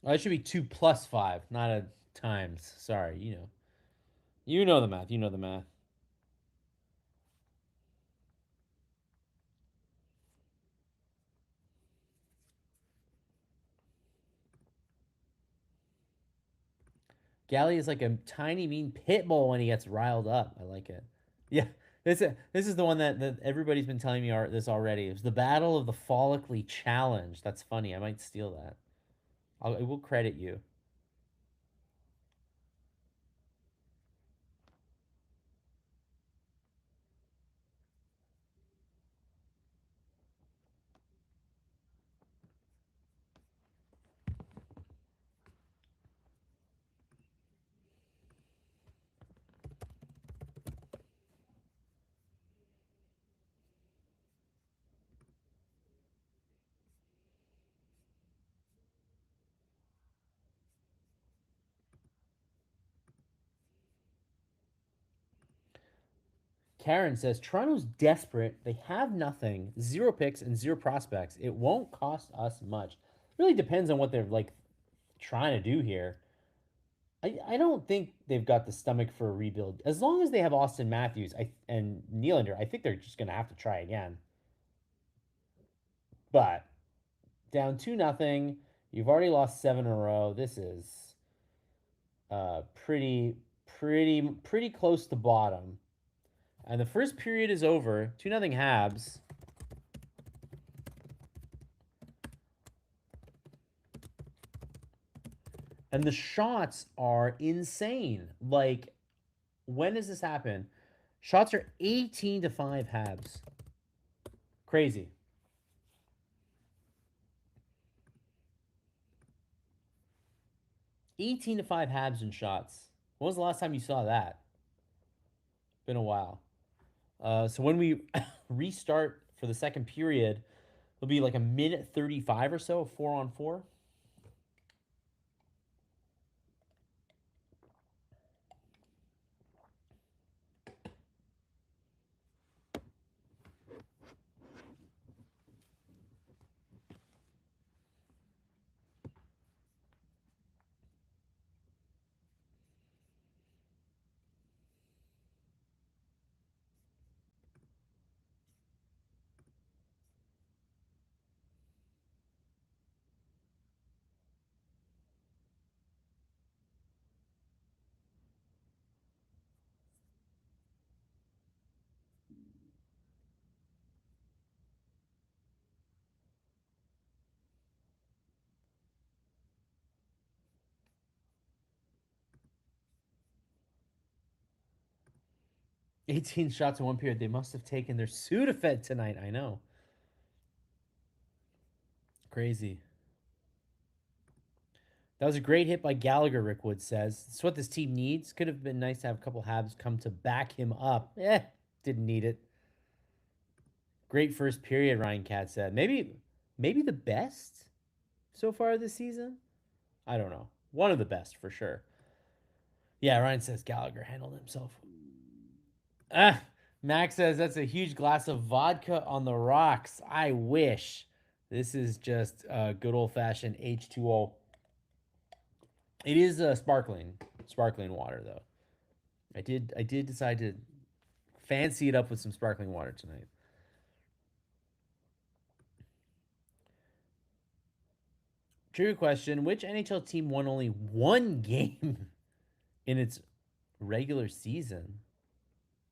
Oh, that should be 2 plus 5, not a times. Sorry, you know. You know the math. You know the math. Galley is like a tiny mean pit bull when he gets riled up. I like it. Yeah, this is the one that everybody's been telling me this already. It was the Battle of the Follically Challenge. That's funny. I might steal that. I will credit you. Karen says Toronto's desperate. They have nothing, zero picks and zero prospects. It won't cost us much. Really depends on what they're like trying to do here. I don't think they've got the stomach for a rebuild. As long as they have Austin Matthews and Nylander, I think they're just going to have to try again. But down 2-0, you've already lost 7 in a row. This is pretty close to bottom. And the first period is over. 2-0 Habs. And the shots are insane. Like, when does this happen? Shots are 18-5 Habs. Crazy. 18-5 Habs in shots. When was the last time you saw that? Been a while. So when we restart for the second period, it'll be like a minute 35 or so, 4-on-4. 18 shots in one period. They must have taken their Sudafed tonight. I know. Crazy. That was a great hit by Gallagher, Rick Wood says. It's what this team needs. Could have been nice to have a couple Habs come to back him up. Didn't need it. Great first period, Ryan Cat said. Maybe the best so far this season? I don't know. One of the best for sure. Yeah, Ryan says Gallagher handled himself. Ah, Max says that's a huge glass of vodka on the rocks. I wish. This is just good old fashioned H2O. It is sparkling water though. I did decide to fancy it up with some sparkling water tonight. True question: which NHL team won only one game in its regular season?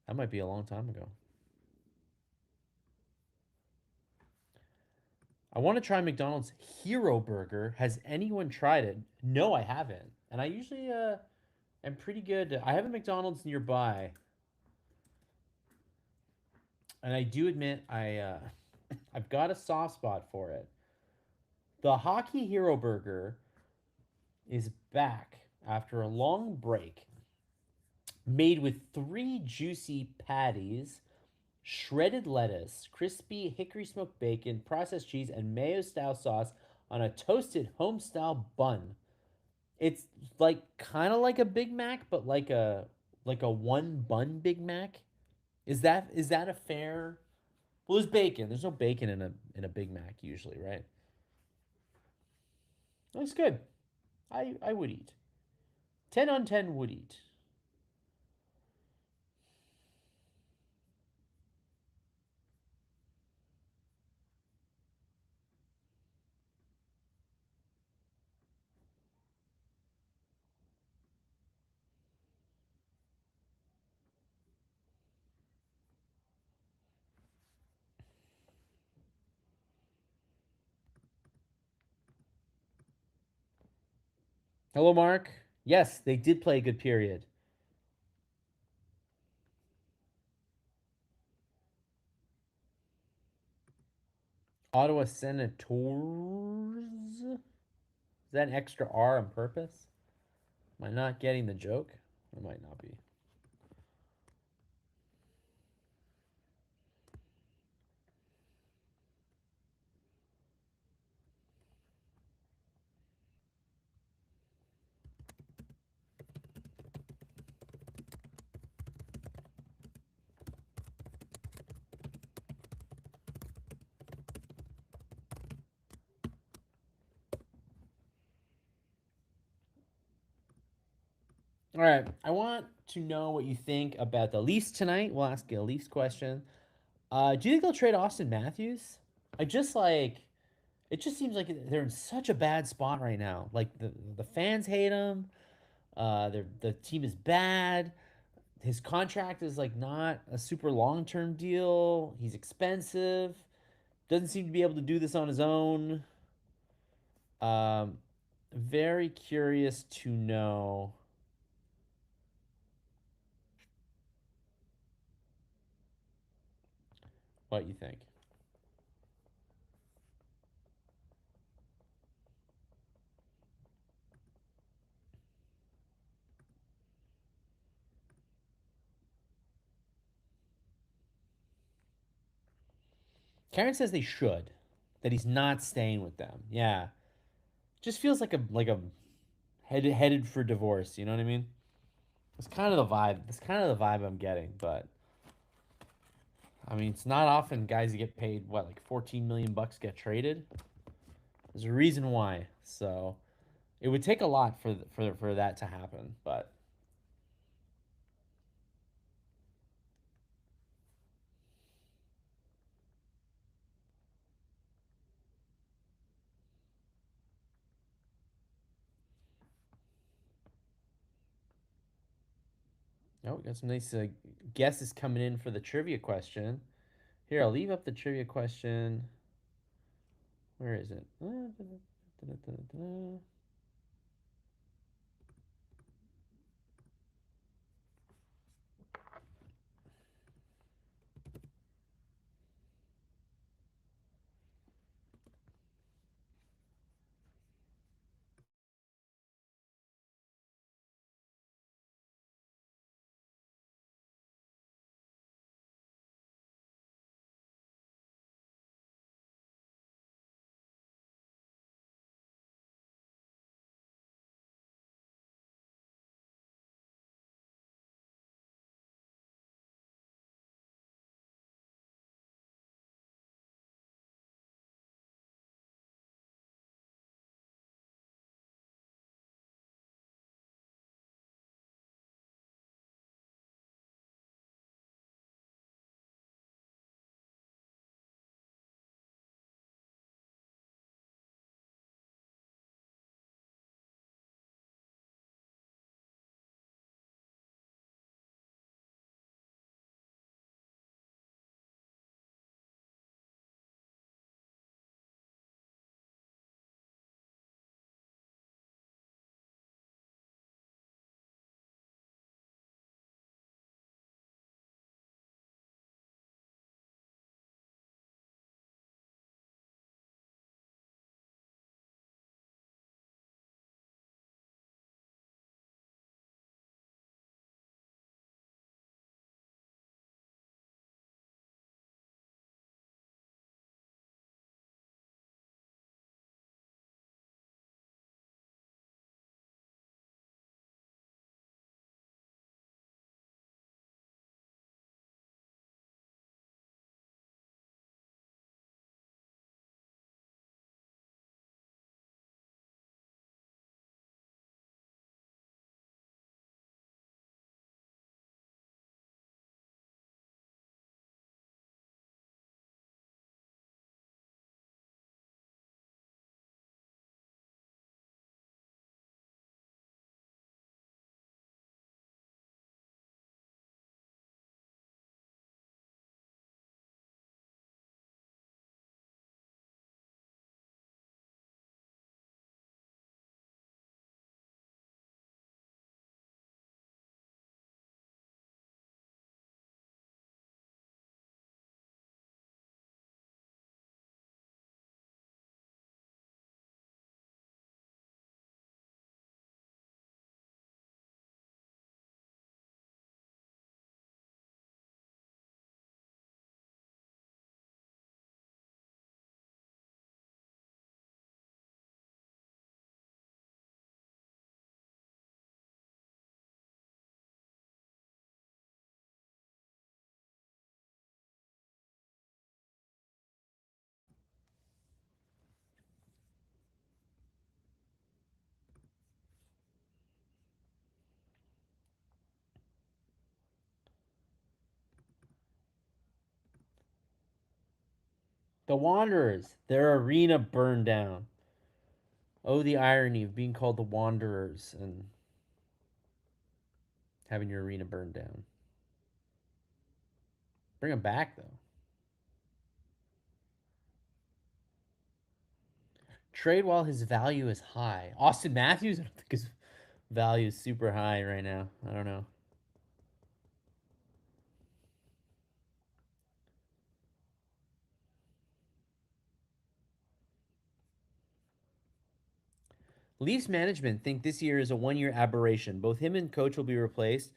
That might be a long time ago. I want to try McDonald's Hero Burger. Has anyone tried it? No, I haven't. And I usually am pretty good. I have a McDonald's nearby, and I do admit I've got a soft spot for it. The Hockey Hero Burger is back after a long break, made with 3 juicy patties, shredded lettuce, crispy hickory smoked bacon, processed cheese, and mayo style sauce on a toasted home style bun. It's like kind of like a Big Mac, but like a one bun Big Mac. Is that a fair? Well, there's bacon. There's no bacon in a Big Mac usually, right? Looks good. I would eat. 10 on 10 would eat. Hello, Mark. Yes, they did play a good period. Ottawa Senators. Is that an extra R on purpose? Am I not getting the joke? It might not be. All right. I want to know what you think about the Leafs tonight. We'll ask you a Leafs question. Do you think they'll trade Austin Matthews? I just like it. Just seems like they're in such a bad spot right now. Like the fans hate him. The team is bad. His contract is like not a super long term deal. He's expensive. Doesn't seem to be able to do this on his own. Um, very curious to know what you think. Karen says they should, that he's not staying with them. Yeah, just feels like a headed for divorce. You know what I mean? It's kind of the vibe. It's kind of the vibe I'm getting. But I mean, it's not often guys that get paid what like 14 million bucks get traded. There's a reason why. So it would take a lot for that to happen. But oh, we got some nice guesses coming in for the trivia question. Here, I'll leave up the trivia question. Where is it? The Wanderers, their arena burned down. Oh, the irony of being called the Wanderers and having your arena burned down. Bring them back, though. Trade while his value is high. Austin Matthews, I don't think his value is super high right now. I don't know. Leafs management think this year is a 1 year aberration. Both him and coach will be replaced.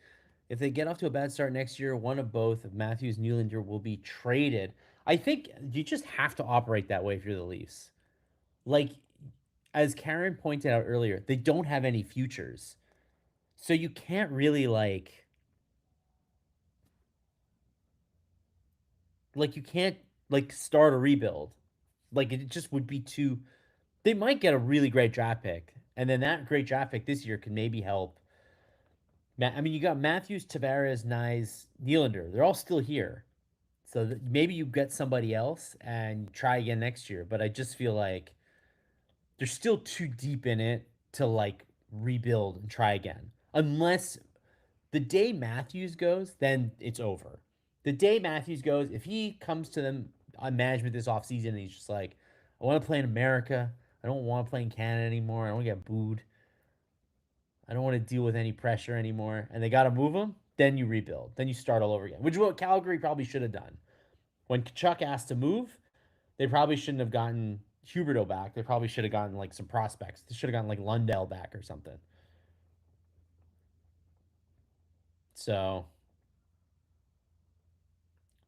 If they get off to a bad start next year, one of both, Matthews, Nylander, will be traded. I think you just have to operate that way if you're the Leafs. Like, as Karen pointed out earlier, they don't have any futures. So you can't really you can't start a rebuild. Like it just would be too. They might get a really great draft pick, and then that great draft pick this year can maybe help. I mean, you got Matthews, Tavares, Nyes, Nylander. They're all still here, so maybe you get somebody else and try again next year. But I just feel like they're still too deep in it to rebuild and try again. Unless the day Matthews goes, then it's over. The day Matthews goes, if he comes to them on management this offseason and he's just like, I want to play in America. I don't want to play in Canada anymore. I don't want to get booed. I don't want to deal with any pressure anymore. And they got to move him. Then you rebuild. Then you start all over again, which is what Calgary probably should have done. When Chuck asked to move, they probably shouldn't have gotten Huberto back. They probably should have gotten some prospects. They should have gotten Lundell back or something. So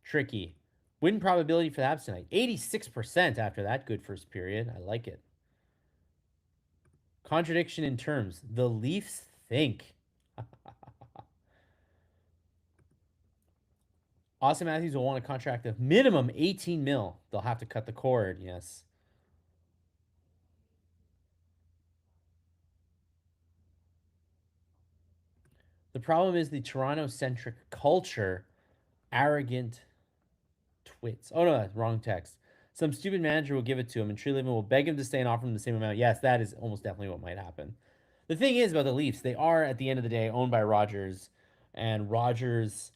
tricky. Win probability for the Habs tonight 86% after that good first period. I like it. Contradiction in terms. The Leafs think. Austin Matthews will want a contract of minimum 18 mil. They'll have to cut the cord, yes. The problem is the Toronto centric culture, arrogant twits. Oh, no, wrong text. Some stupid manager will give it to him, and Tree will beg him to stay and offer him the same amount. Yes, that is almost definitely what might happen. The thing is about the Leafs, they are, at the end of the day, owned by Rogers, and Rogers,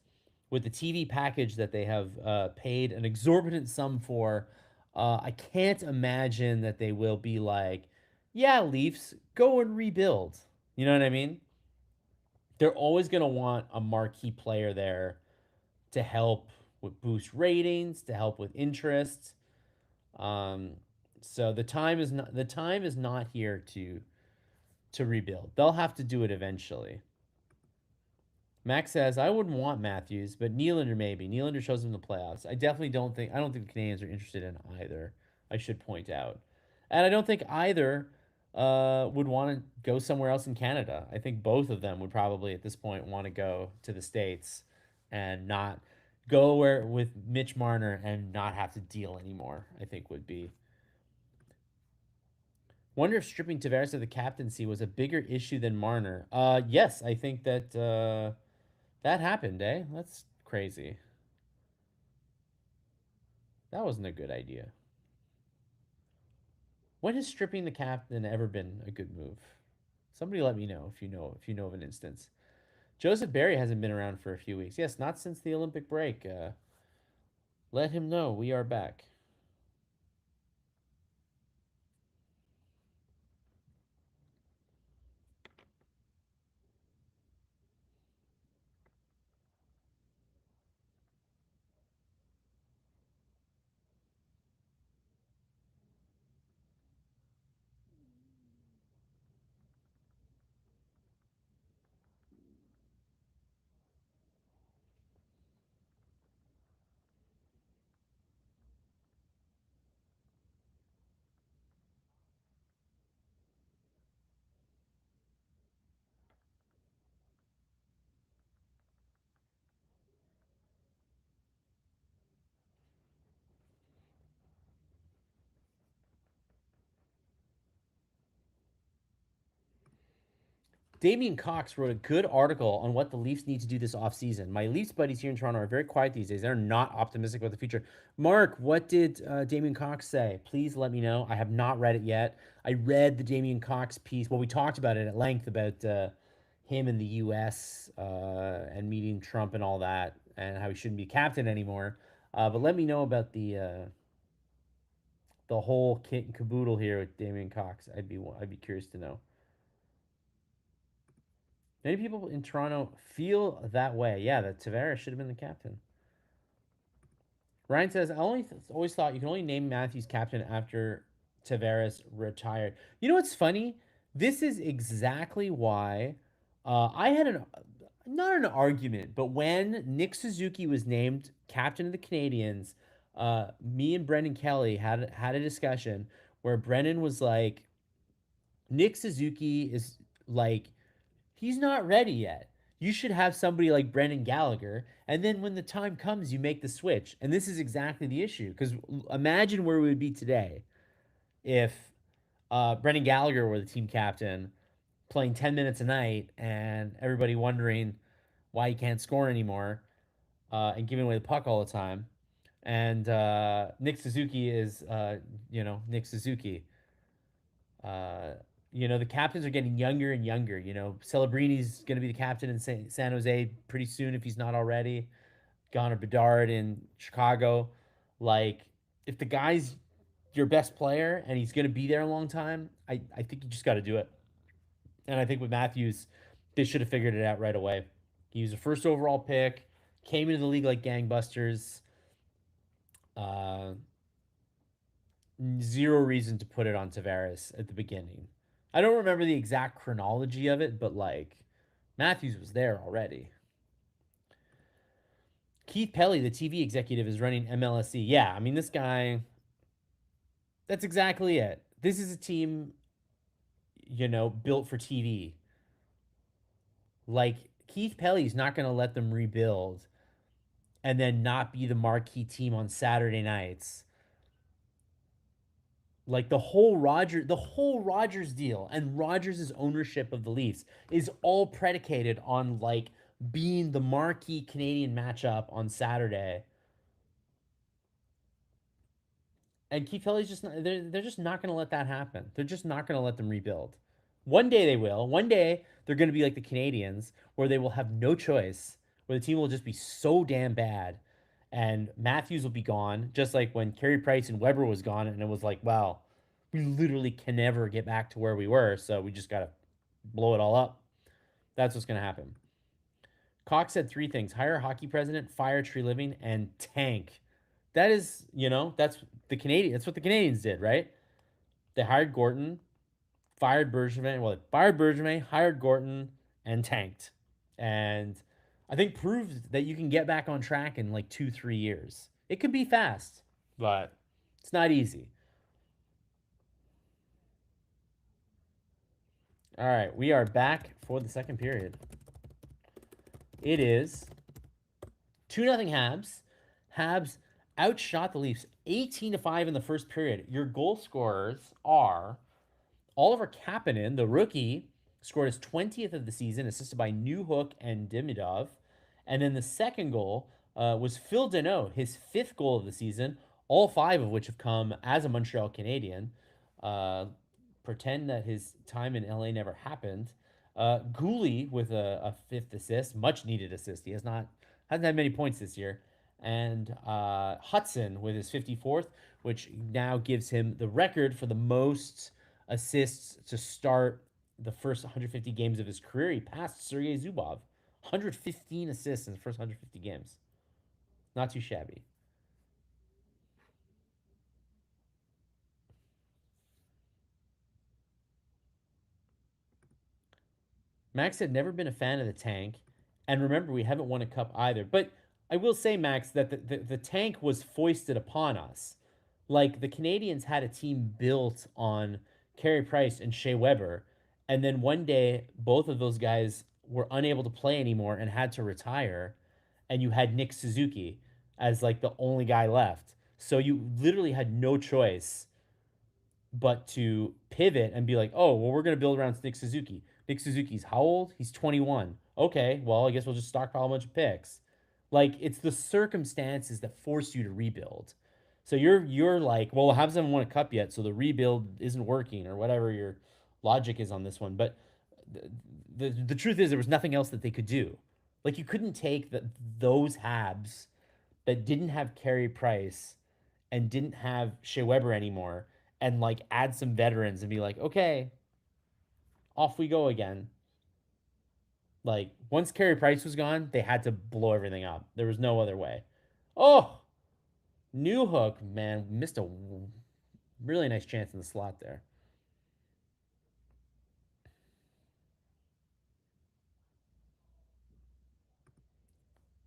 with the TV package that they have paid an exorbitant sum for, I can't imagine that they will be like, yeah, Leafs, go and rebuild. You know what I mean? They're always going to want a marquee player there to help with boost ratings, to help with interest. Um, so the time is not here to rebuild. They'll have to do it eventually. Max says I wouldn't want Matthews, but Nylander maybe. Nylander shows him the playoffs. I don't think the Canadians are interested in either. I should point out, and I don't think either would want to go somewhere else in Canada. I think both of them would probably at this point want to go to the States and not go where with Mitch Marner and not have to deal anymore. I think would be. Wonder if stripping Tavares of the captaincy was a bigger issue than Marner. Yes, I think that that happened. That's crazy. That wasn't a good idea. When has stripping the captain ever been a good move? Somebody let me know if you know of an instance. Joseph Barry hasn't been around for a few weeks. Yes, not since the Olympic break. Let him know we are back. Damian Cox wrote a good article on what the Leafs need to do this offseason. My Leafs buddies here in Toronto are very quiet these days. They're not optimistic about the future. Mark, what did Damian Cox say? Please let me know. I have not read it yet. I read the Damian Cox piece. Well, we talked about it at length about him in the U.S. And meeting Trump and all that, and how he shouldn't be captain anymore. But let me know about the whole kit and caboodle here with Damian Cox. I'd be curious to know. Many people in Toronto feel that way. Yeah, that Tavares should have been the captain. Ryan says, always thought you can only name Matthews captain after Tavares retired. You know what's funny? This is exactly why I had not an argument, but when Nick Suzuki was named captain of the Canadiens, me and Brendan Kelly had a discussion where Brendan was like, Nick Suzuki is like he's not ready yet. You should have somebody like Brendan Gallagher, and then when the time comes, you make the switch. And this is exactly the issue. Because imagine where we would be today if Brendan Gallagher were the team captain, playing 10 minutes a night, and everybody wondering why he can't score anymore and giving away the puck all the time. And Nick Suzuki is, Nick Suzuki. Uh, the captains are getting younger and younger. Celebrini's going to be the captain in San Jose pretty soon if he's not already. Connor Bedard in Chicago. Like, if the guy's your best player and he's going to be there a long time, I think you just got to do it. And I think with Matthews, they should have figured it out right away. He was a first overall pick, came into the league like gangbusters. Uh, Zero reason to put it on Tavares at the beginning. I don't remember the exact chronology of it, but like Matthews was there already. Keith Pelly, the TV executive, is running MLSE. Yeah, I mean, this guy, that's exactly it. This is a team, built for TV. Like, Keith Pelly's not going to let them rebuild and then not be the marquee team on Saturday nights. Like the whole Rogers deal and Rogers' ownership of the Leafs is all predicated on like being the marquee Canadian matchup on Saturday. And Keith Kelly's just not, they're just not going to let that happen. They're just not going to let them rebuild. One day they will. One day they're going to be like the Canadians, where they will have no choice, where the team will just be so damn bad, and Matthews will be gone, just like when Carey Price and Weber was gone, and it was like, wow, we literally can never get back to where we were, so we just got to blow it all up. That's what's going to happen. Cox said three things: hire a hockey president, fire Tree Living, and tank. That is, that's what the Canadians did, right? They hired Gorton, fired Bergevin. Well, they fired Bergevin, hired Gorton, and tanked. And I think proved that you can get back on track in like 2, 3 years. It could be fast, but it's not easy. All right, we are back for the second period. It is 2-0 Habs. Habs outshot the Leafs 18-5 in the first period. Your goal scorers are Oliver Kapanen, the rookie, scored his 20th of the season, assisted by Newhook and Demidov. And then the second goal was Phil Deneau, his fifth goal of the season, all five of which have come as a Montreal Canadian. Uh, Pretend that his time in LA never happened. Gooley with a fifth assist, much needed assist. He hasn't had many points this year. And Hutson with his 54th, which now gives him the record for the most assists to start the first 150 games of his career. He passed Sergei Zubov. 115 assists in the first 150 games. Not too shabby. Max had never been a fan of the tank. And remember, we haven't won a cup either. But I will say, Max, that the tank was foisted upon us. Like, the Canadians had a team built on Carey Price and Shea Weber. And then one day, both of those guys were unable to play anymore and had to retire. And you had Nick Suzuki as, like, the only guy left. So you literally had no choice but to pivot and be like, oh, well, we're going to build around Nick Suzuki. Nick Suzuki's how old? He's 21. Okay, well, I guess we'll just stockpile a bunch of picks. Like it's the circumstances that force you to rebuild. So you're like, well, Habs haven't won a cup yet, so the rebuild isn't working or whatever your logic is on this one. But the truth is there was nothing else that they could do. Like you couldn't take those Habs that didn't have Carey Price and didn't have Shea Weber anymore and like add some veterans and be like, okay, off we go again. Like once Carey Price was gone, they had to blow everything up. There was no other way. Oh, New Hook, man, missed a really nice chance in the slot there.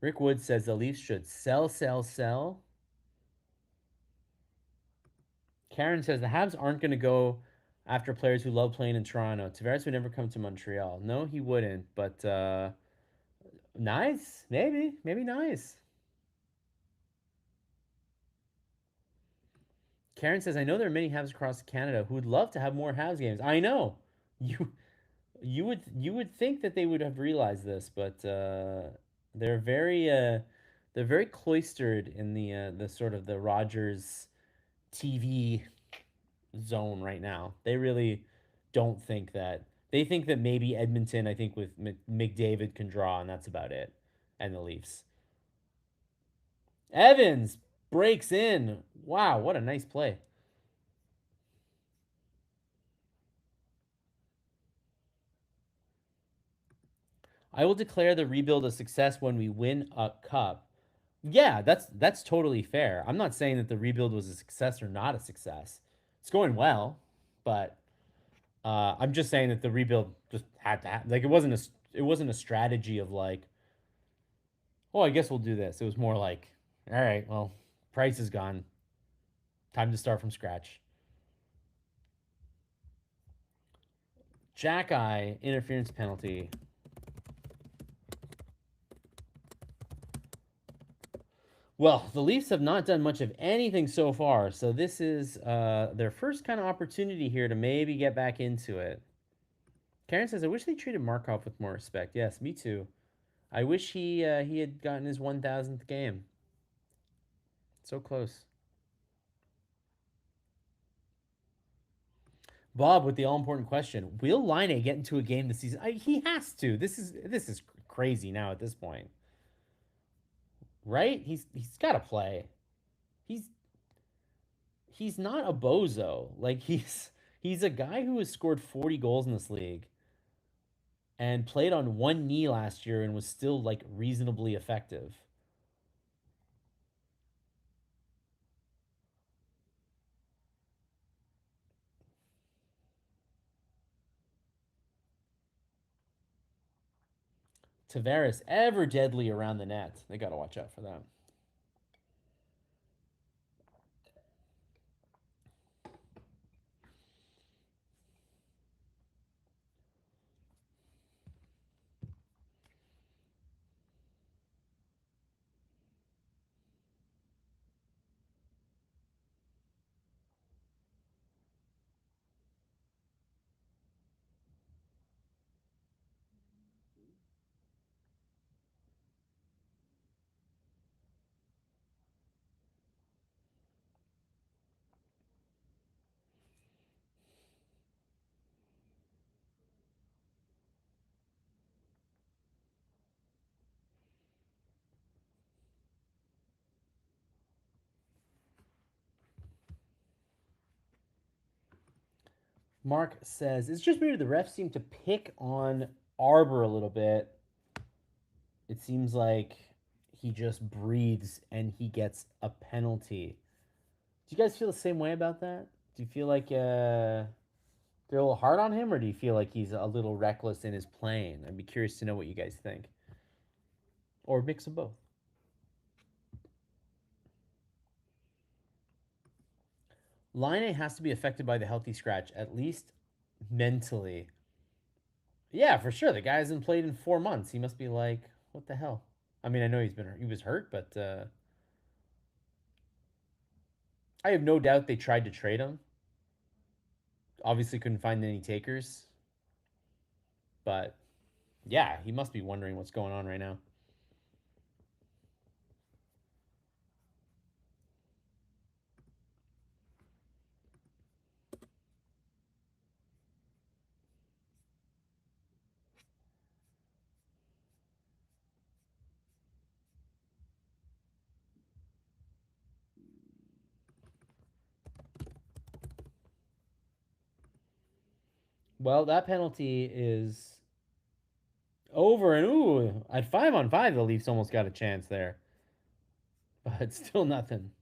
Rick Wood says the Leafs should sell, sell, sell. Karen says the Habs aren't going to go after players who love playing in Toronto. Tavares would never come to Montreal. No, he wouldn't. But nice, maybe nice. Karen says I know there are many Habs across Canada who would love to have more Habs games. I know you you would think that they would have realized this, but they're very they're very cloistered in the sort of the Rogers TV zone right now. They really don't think that they think that maybe Edmonton, I think with McDavid can draw, and that's about it. And the Leafs. Evans breaks in. Wow, what a nice play. I will declare the rebuild a success when we win a cup. Yeah, that's totally fair. I'm not saying that the rebuild was a success or not a success. It's going well, but I'm just saying that the rebuild just had to happen. Like it wasn't a strategy of like, oh, I guess we'll do this. It was more like, all right, well, price is gone. Time to start from scratch. Jack Eye interference penalty. Well, the Leafs have not done much of anything so far, so this is their first kind of opportunity here to maybe get back into it. Karen says, "I wish they treated Markov with more respect." Yes, me too. I wish he had gotten his 1,000th game. So close. Bob with the all important question: will Line get into a game this season? He has to. This is crazy now at this point, right? He's got to play. He's he's not a bozo. Like he's a guy who has scored 40 goals in this league and played on one knee last year and was still like reasonably effective. Tavares ever deadly around the net. They got to watch out for that. Mark says it's just weird. The refs seem to pick on Arbor a little bit. It seems like he just breathes and he gets a penalty. Do you guys feel the same way about that? Do you feel like they're a little hard on him, or do you feel like he's a little reckless in his playing? I'd be curious to know what you guys think, or mix of both. Line has to be affected by the healthy scratch, at least mentally. Yeah, for sure. The guy hasn't played in 4 months. He must be like, what the hell? I mean, I know he was hurt, but I have no doubt they tried to trade him. Obviously, couldn't find any takers. But yeah, he must be wondering what's going on right now. Well, that penalty is over, and ooh, at 5-on-5, the Leafs almost got a chance there, but still nothing.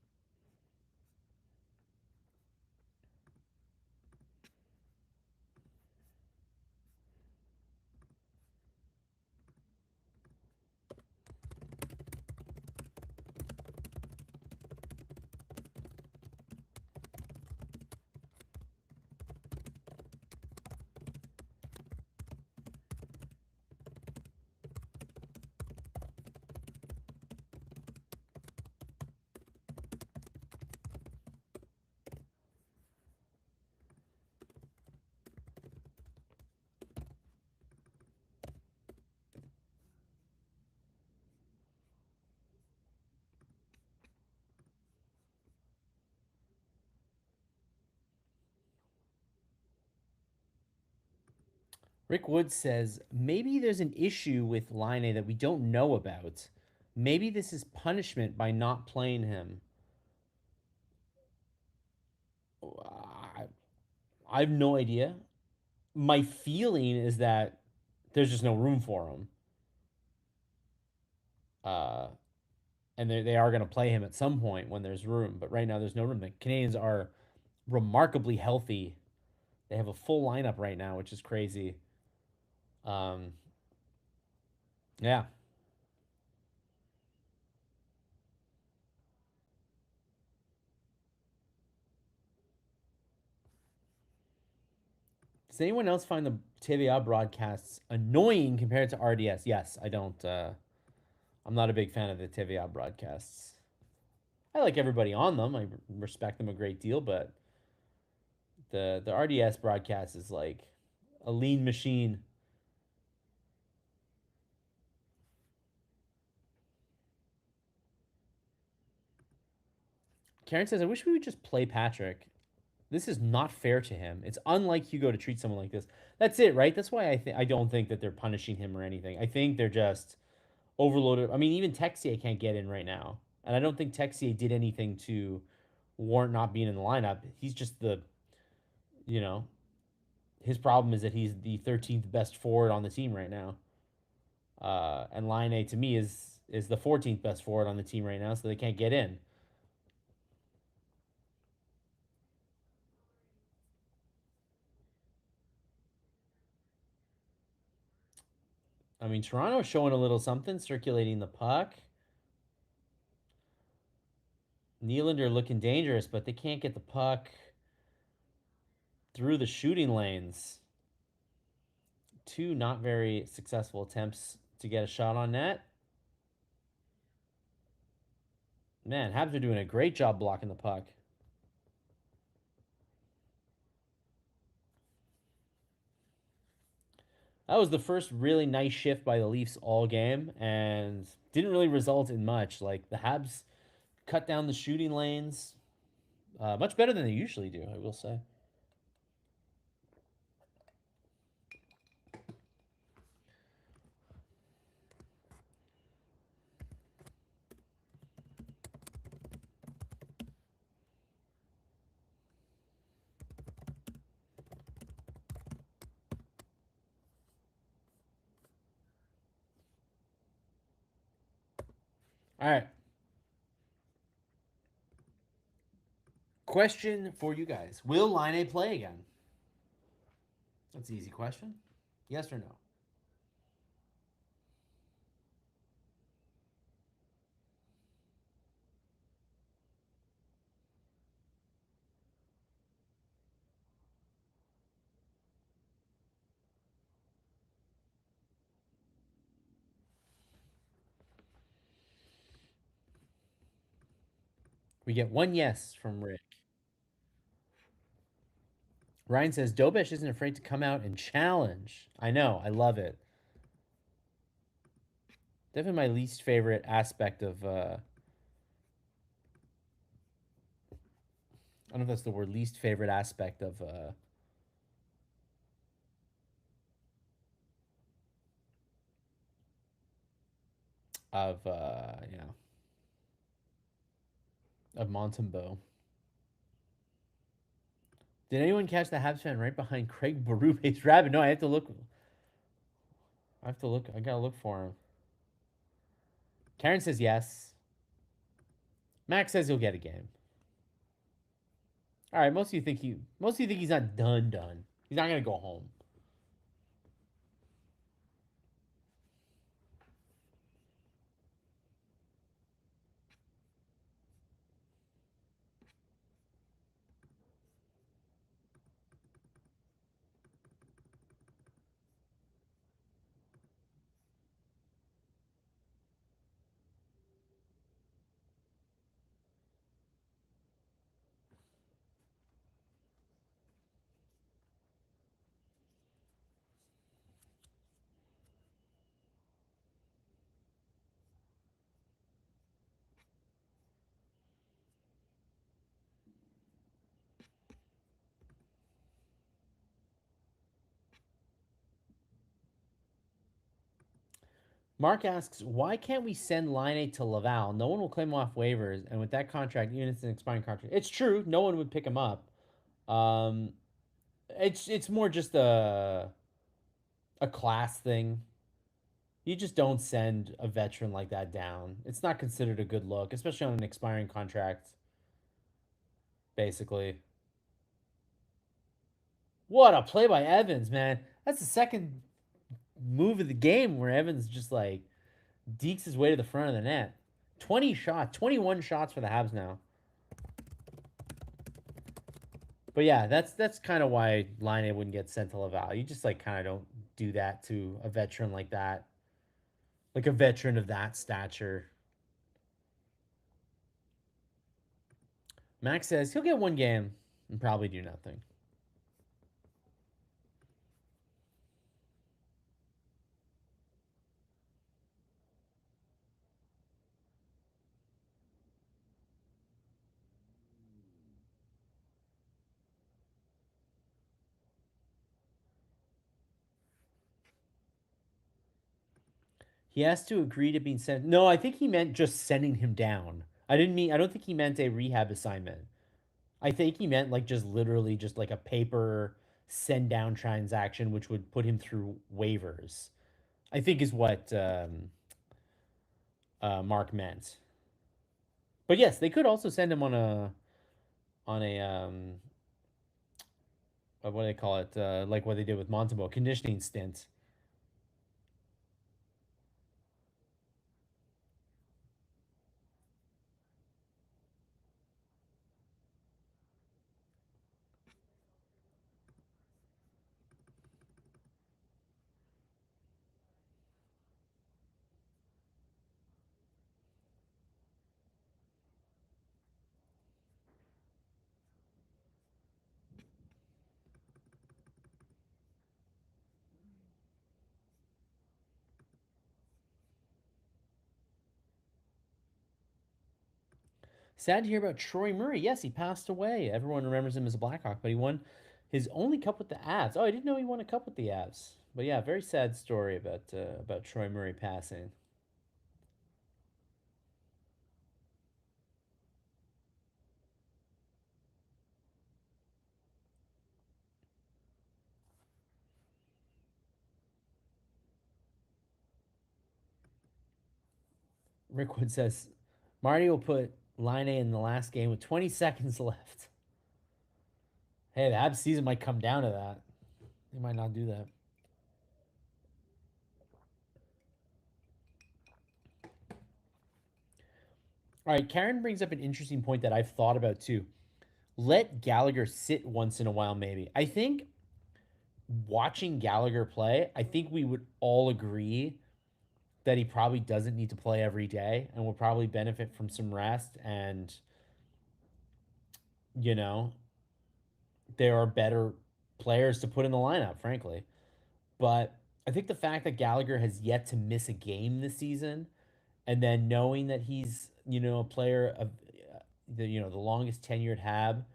Rick Wood says maybe there's an issue with Line that we don't know about. Maybe this is punishment by not playing him. I, I have no idea. My feeling is that there's just no room for him. Uh, and they are going to play him at some point when there's room. But right now, there's no room. The Canadians are remarkably healthy. They have a full lineup right now, which is crazy. Um, yeah. Does anyone else find the TVA broadcasts annoying compared to RDS? Yes, I don't. I'm not a big fan of the TVA broadcasts. I like everybody on them. I respect them a great deal, but the RDS broadcast is like a lean machine. Karen says, "I wish we would just play Patrick. This is not fair to him. It's unlike Hugo to treat someone like this." That's it, right? That's why I don't think that they're punishing him or anything. I think they're just overloaded. I mean, even Texier can't get in right now, and I don't think Texier did anything to warrant not being in the lineup. He's just you know, his problem is that he's the 13th best forward on the team right now. And Line A to me is the 14th best forward on the team right now, so they can't get in. I mean, Toronto's showing a little something, circulating the puck. Nylander looking dangerous, but they can't get the puck through the shooting lanes. Two not very successful attempts to get a shot on net. Man, Habs are doing a great job blocking the puck. That was the first really nice shift by the Leafs all game and didn't really result in much. Like the Habs cut down the shooting lanes much better than they usually do, I will say. All right. Question for you guys. Will Line A play again? That's an easy question. Yes or no? We get one yes from Rick. Ryan says Dobesh isn't afraid to come out and challenge. I know, I love it. Definitely my least favorite aspect of I don't know if that's the word, least favorite aspect yeah, of Montembeau. Did anyone catch the Habs fan right behind Craig Berube's rabbit? No, I have to look. I have to look. I gotta look for him. Karen says yes. Max says he'll get a game. All right, most of you think he's not done. He's not gonna go home. Mark asks, why can't we send Line to Laval? No one will claim him off waivers, and with that contract, even if it's an expiring contract, it's true. No one would pick him up. Um, it's more just a class thing. You just don't send a veteran like that down. It's not considered a good look, especially on an expiring contract. Basically, what a play by Evans, man! That's the second move of the game where Evans just like dekes his way to the front of the net. 21 shots for the Habs now. But yeah, that's kind of why Line wouldn't get sent to Laval. You just like kind of don't do that to a veteran like that, like a veteran of that stature. Max says he'll get one game and probably do nothing. He has to agree to being sent. No, I think he meant just sending him down. I don't think he meant a rehab assignment. I think he meant like just literally just like a paper send down transaction, which would put him through waivers. I think is what Mark meant. But yes, they could also send him on a what do they call it? Like what they did with Montebo, conditioning stint. Sad to hear about Troy Murray. Yes, he passed away. Everyone remembers him as a Blackhawk, but he won his only cup with the Avs. Oh, I didn't know he won a cup with the Avs. But yeah, very sad story about Troy Murray passing. Rickwood says Marty will put Line in the last game with 20 seconds left. Hey, the Avs season might come down to that. They might not do that. All right, Karen brings up an interesting point that I've thought about too. Let Gallagher sit once in a while, maybe. I think watching Gallagher play, I think we would all agree that he probably doesn't need to play every day and will probably benefit from some rest. And, you know, there are better. players to put in the lineup, frankly. But I think the fact that Gallagher has yet to miss a game this season, and then knowing that he's a player of the longest tenured Hab,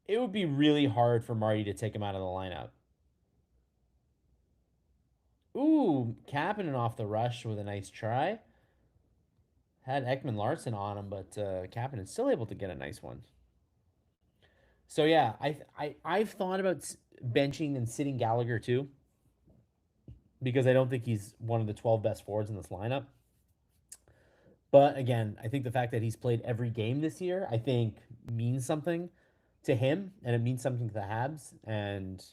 it would be really hard for Marty to take him out of the lineup. Ooh, Kapanen off the rush with a nice try. Had Ekman Larson on him, but Kapanen's still able to get a nice one. So yeah, I've thought about benching and sitting Gallagher too, because I don't think he's one of the 12 best forwards in this lineup. But again, I think the fact that he's played every game this year, I think means something to him, and it means something to the Habs. And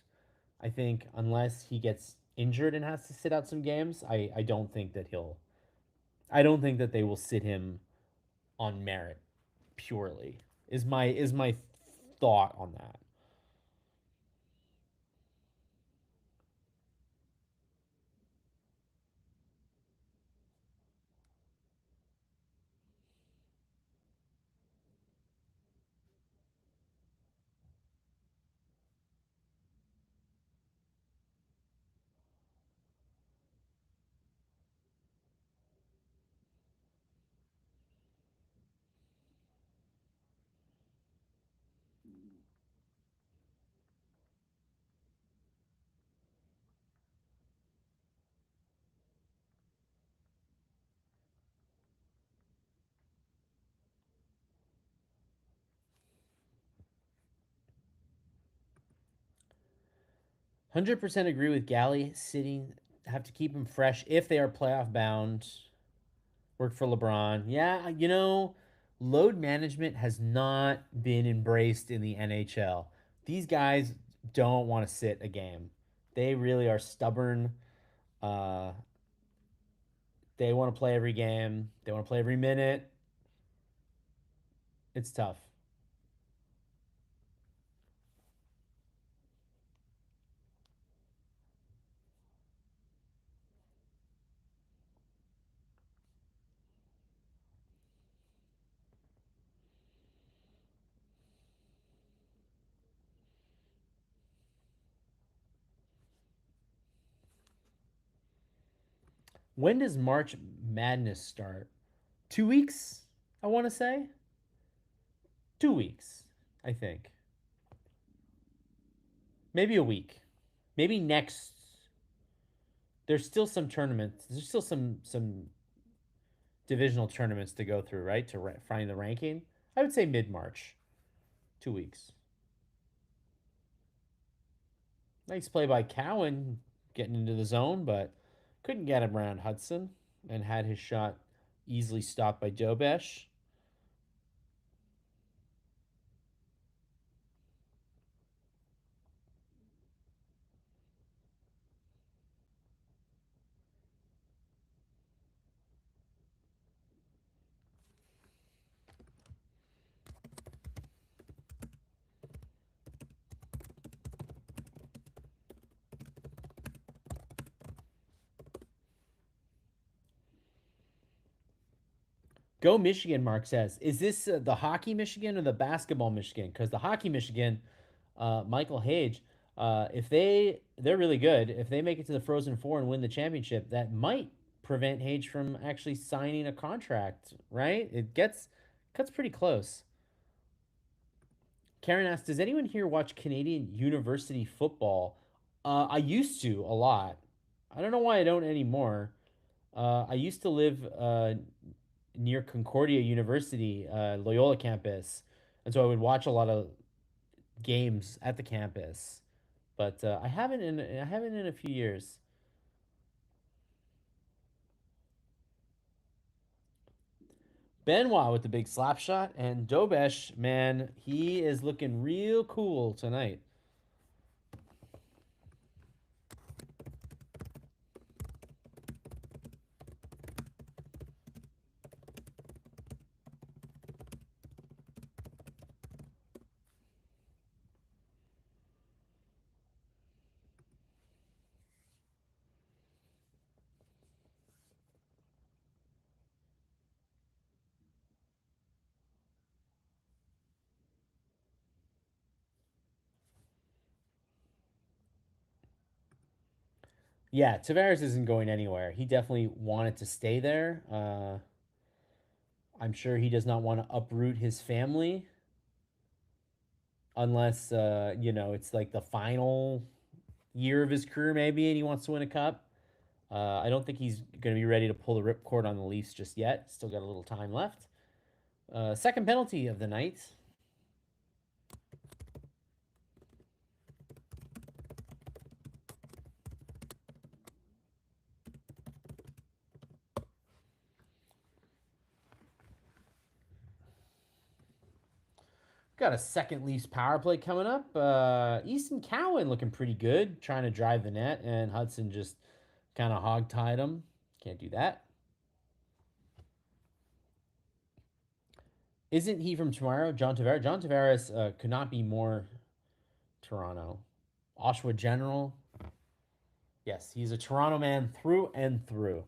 I think unless he gets injured and has to sit out some games, I don't think that he'll. I don't think that they will sit him on merit purely. Is my thought on that. $100% agree with Galley sitting. Have to keep him fresh if they are playoff bound. Worked for LeBron. Yeah, load management has not been embraced in the NHL. These guys don't want to sit a game. They really are stubborn. Uh, they want to play every game. They want to play every minute. It's tough. When does March Madness start? 2 weeks, I want to say. 2 weeks, I think. Maybe a week. Maybe next. There's still some tournaments. There's still some divisional tournaments to go through, right? To find the ranking. I would say mid March, 2 weeks. Nice play by Cowan getting into the zone, but couldn't get him around Hutson and had his shot easily stopped by Dobesh. Go Michigan, Mark says. Is this the hockey Michigan or the basketball Michigan? Because the hockey Michigan, Michael Hage, if they're really good. If they make it to the Frozen Four and win the championship, that might prevent Hage from actually signing a contract. Right? It cuts pretty close. Karen asks, does anyone here watch Canadian university football? I used to a lot. I don't know why I don't anymore. I used to live near Concordia University, Loyola campus, and so I would watch a lot of games at the campus. But I haven't in a few years. Benoit with the big slap shot, and Dobesh, man, he is looking real cool tonight. Yeah, Tavares isn't going anywhere. He definitely wanted to stay there. I'm sure he does not want to uproot his family unless it's like the final year of his career maybe and he wants to win a cup. I don't think he's going to be ready to pull the ripcord on the Leafs just yet. Still got a little time left. Second penalty of the night. Got a second Leafs power play coming up. Easton Cowan looking pretty good, trying to drive the net, and Hutson just kind of hog tied him. Can't do that. Isn't he from tomorrow? John Tavares. John Tavares could not be more Toronto. Oshawa General. Yes, he's a Toronto man through and through,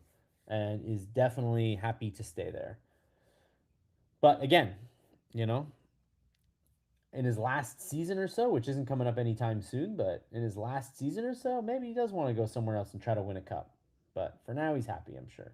and is definitely happy to stay there. But again, you know, in his last season or so, which isn't coming up anytime soon, but in his last season or so, maybe he does want to go somewhere else and try to win a cup. But for now, he's happy, I'm sure.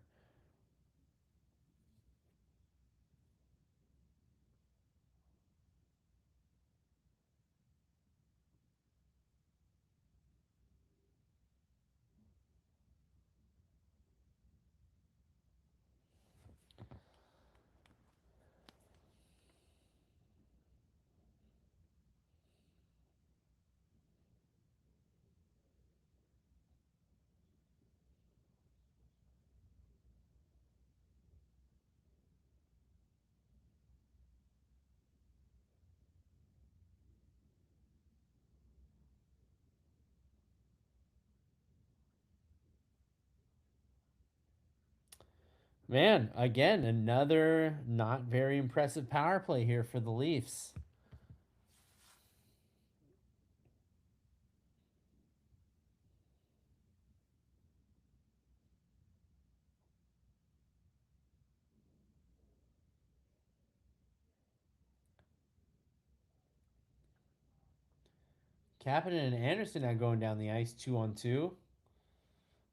Man, again, another not very impressive power play here for the Leafs. Kapanen and Anderson now going down the ice 2-on-2,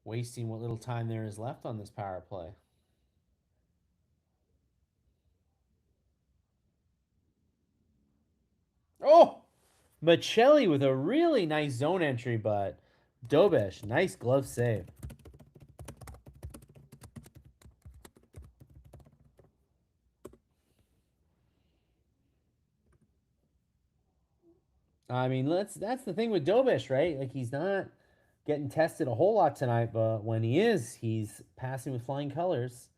wasting what little time there is left on this power play. Oh, Michelli with a really nice zone entry, but Dobesh, nice glove save. I mean, that's the thing with Dobish, right? Like he's not getting tested a whole lot tonight, but when he is, he's passing with flying colors.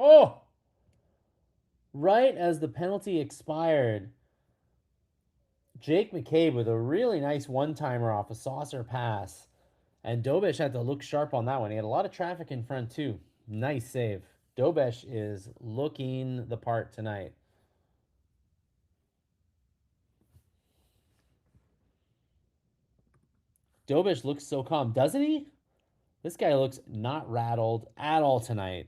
Oh, right as the penalty expired, Jake McCabe with a really nice one-timer off a saucer pass, and Dobish had to look sharp on that one. He had a lot of traffic in front too. Nice save. Dobesh is looking the part tonight. Dobish looks so calm, doesn't he? This guy looks not rattled at all tonight.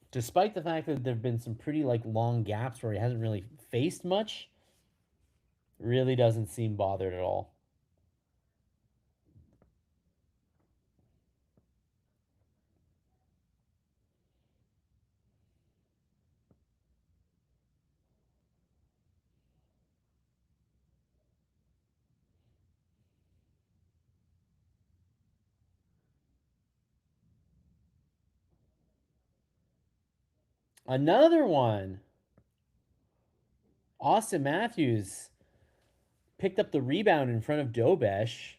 Despite the fact that there've been some pretty like long gaps where he hasn't really faced much, really doesn't seem bothered at all. Another one. Austin Matthews picked up the rebound in front of Dobesh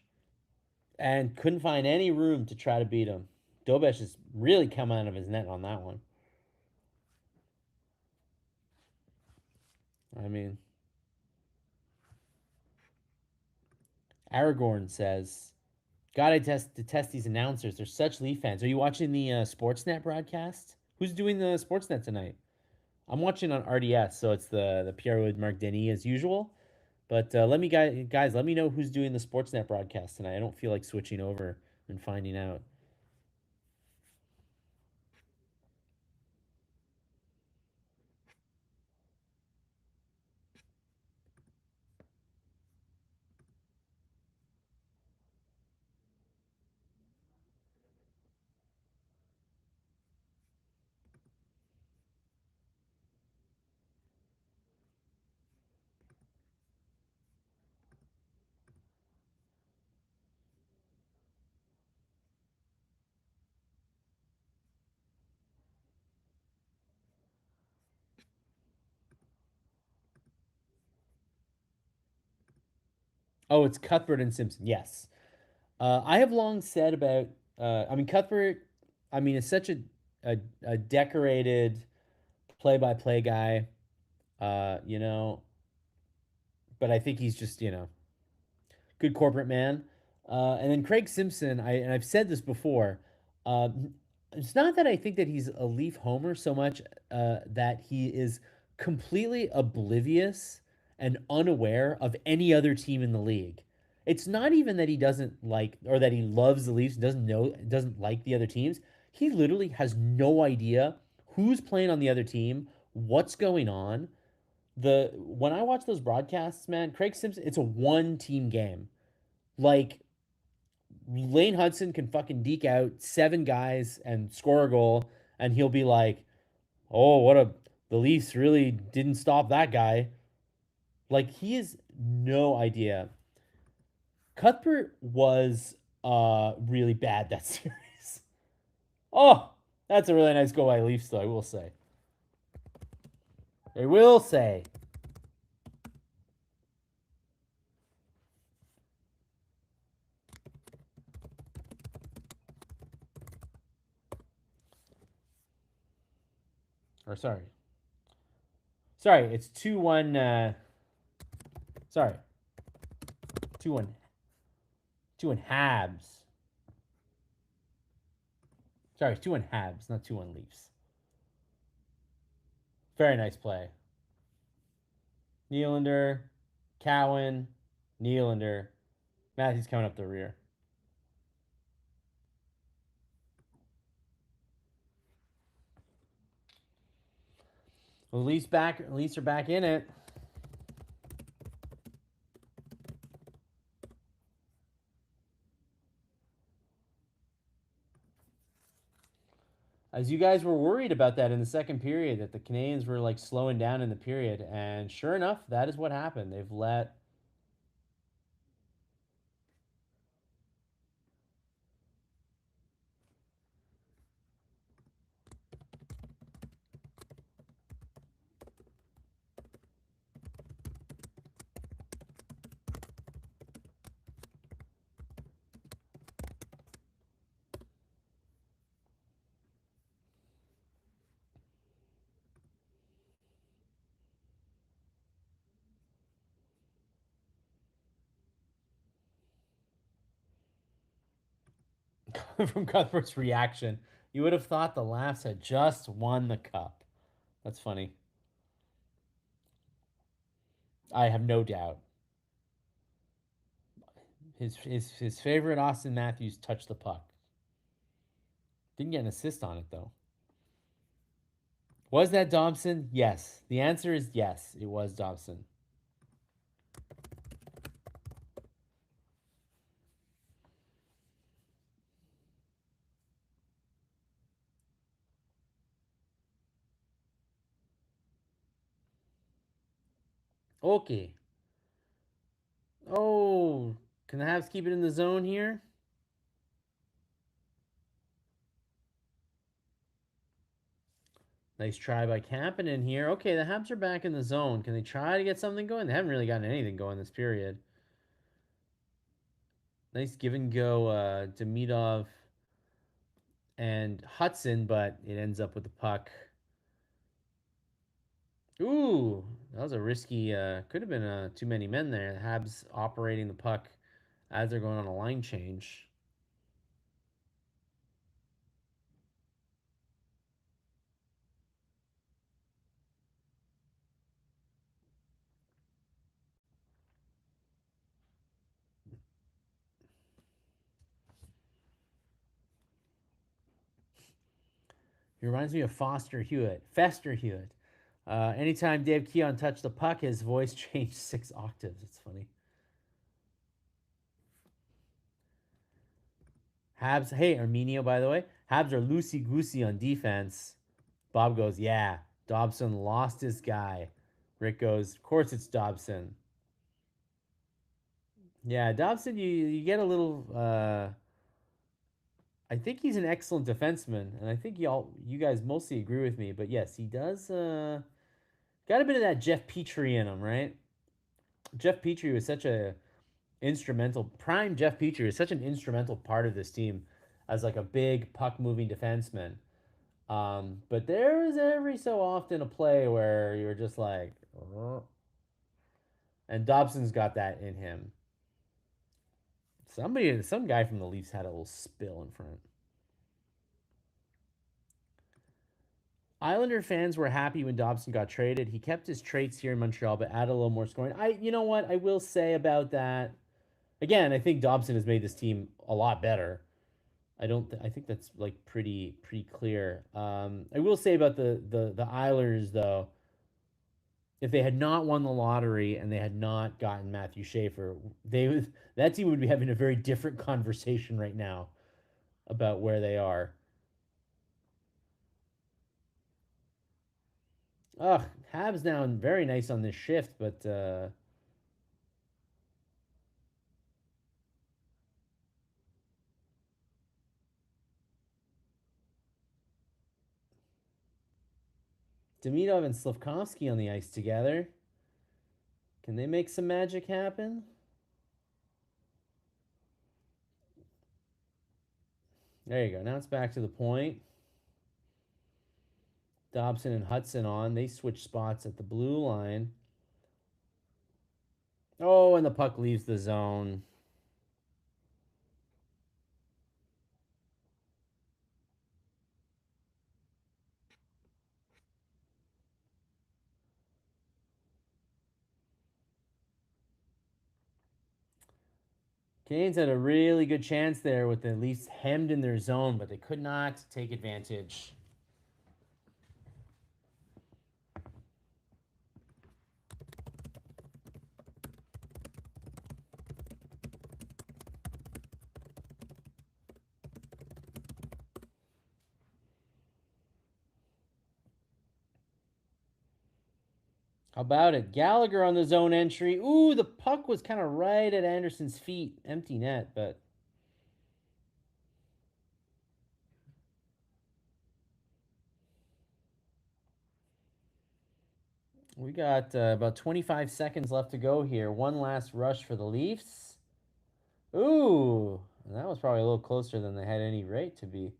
and couldn't find any room to try to beat him. Dobesh is really come out of his net on that one. I mean, Aragorn says, Gotta test these announcers. They're such Leaf fans. Are you watching the Sportsnet broadcast? Who's doing the Sportsnet tonight? I'm watching on RDS, so it's the Pierre with Mark Denis as usual. But let me guys, let me know who's doing the Sportsnet broadcast tonight. I don't feel like switching over and finding out. Oh, it's Cuthbert and Simpson. Yes, I have long said about. I mean, Cuthbert. I mean, is such a decorated play-by-play guy. You know, but I think he's just good corporate man. And then Craig Simpson, I've said this before. Uh, it's not that I think that he's a Leaf homer so much that he is completely oblivious and unaware of any other team in the league. It's not even that he doesn't like or that he loves the Leafs, doesn't like the other teams. He literally has no idea who's playing on the other team, what's going on. The When I watch those broadcasts, man, Craig Simpson, it's a one team game. Like Lane Hudson can fucking deke out seven guys and score a goal, and he'll be like, "Oh, what a the Leafs really didn't stop that guy." Like he has no idea. Cuthbert was really bad that series. Oh, that's a really nice goal by Leafs, though. I will say. I will say. Or sorry, it's 2-1. Sorry, 2-1, 2-1 Habs. Sorry, 2-1 Habs, not 2-1 Leafs. Very nice play. Nylander, Cowan, Nylander. Matthews coming up the rear. Well, Leafs back. Leafs are back in it. As you guys were worried about that in the second period, that the Canadians were like slowing down in the period, and sure enough, that is what happened. They've let from Cuthbert's reaction. You would have thought the Laughs had just won the cup. That's funny. I have no doubt. His favorite Austin Matthews touched the puck. Didn't get an assist on it though. Was that Dobson? Yes. The answer is yes. It was Dobson. Okay. Oh, can the Habs keep it in the zone here? Nice try by Kapanen here. Okay, the Habs are back in the zone. Can they try to get something going? They haven't really gotten anything going this period. Nice give and go, Demidov and Hutson, but it ends up with the puck. Ooh, that was a risky. Could have been too many men there. The Habs operating the puck as they're going on a line change. He reminds me of Foster Hewitt. Fester Hewitt. Anytime Dave Keon touched the puck, his voice changed 6 octaves. It's funny. Habs, hey, Arminio, by the way. Habs are loosey goosey on defense. Bob goes, yeah, Dobson lost his guy. Rick goes, of course it's Dobson. Yeah, Dobson, you get a little. I think he's an excellent defenseman, and I think you guys mostly agree with me. But yes, he does. Got a bit of that Jeff Petrie in him, right? Jeff Petrie was such a instrumental prime. Jeff Petrie was such an instrumental part of this team as like a big puck moving defenseman. But there is every so often a play where you're just like, "Oh." And Dobson's got that in him. Some guy from the Leafs had a little spill in front. Islander fans were happy when Dobson got traded. He kept his traits here in Montreal, but added a little more scoring. You know what I will say about that. Again, I think Dobson has made this team a lot better. I think that's like pretty clear. I will say about the Islanders though, if they had not won the lottery and they had not gotten Matthew Schaefer, that team would be having a very different conversation right now about where they are. Ugh, Habs down very nice on this shift, but Demidov and Slavkovsky on the ice together. Can they make some magic happen? There you go. Now it's back to the point. Dobson and Hutson on. They switch spots at the blue line. Oh, and the puck leaves the zone. Canes had a really good chance there with the Leafs hemmed in their zone, but they could not take advantage. How about it? Gallagher on the zone entry. Ooh, the puck was kind of right at Anderson's feet. Empty net, but we got about 25 seconds left to go here. One last rush for the Leafs. Ooh, that was probably a little closer than they had any right to be.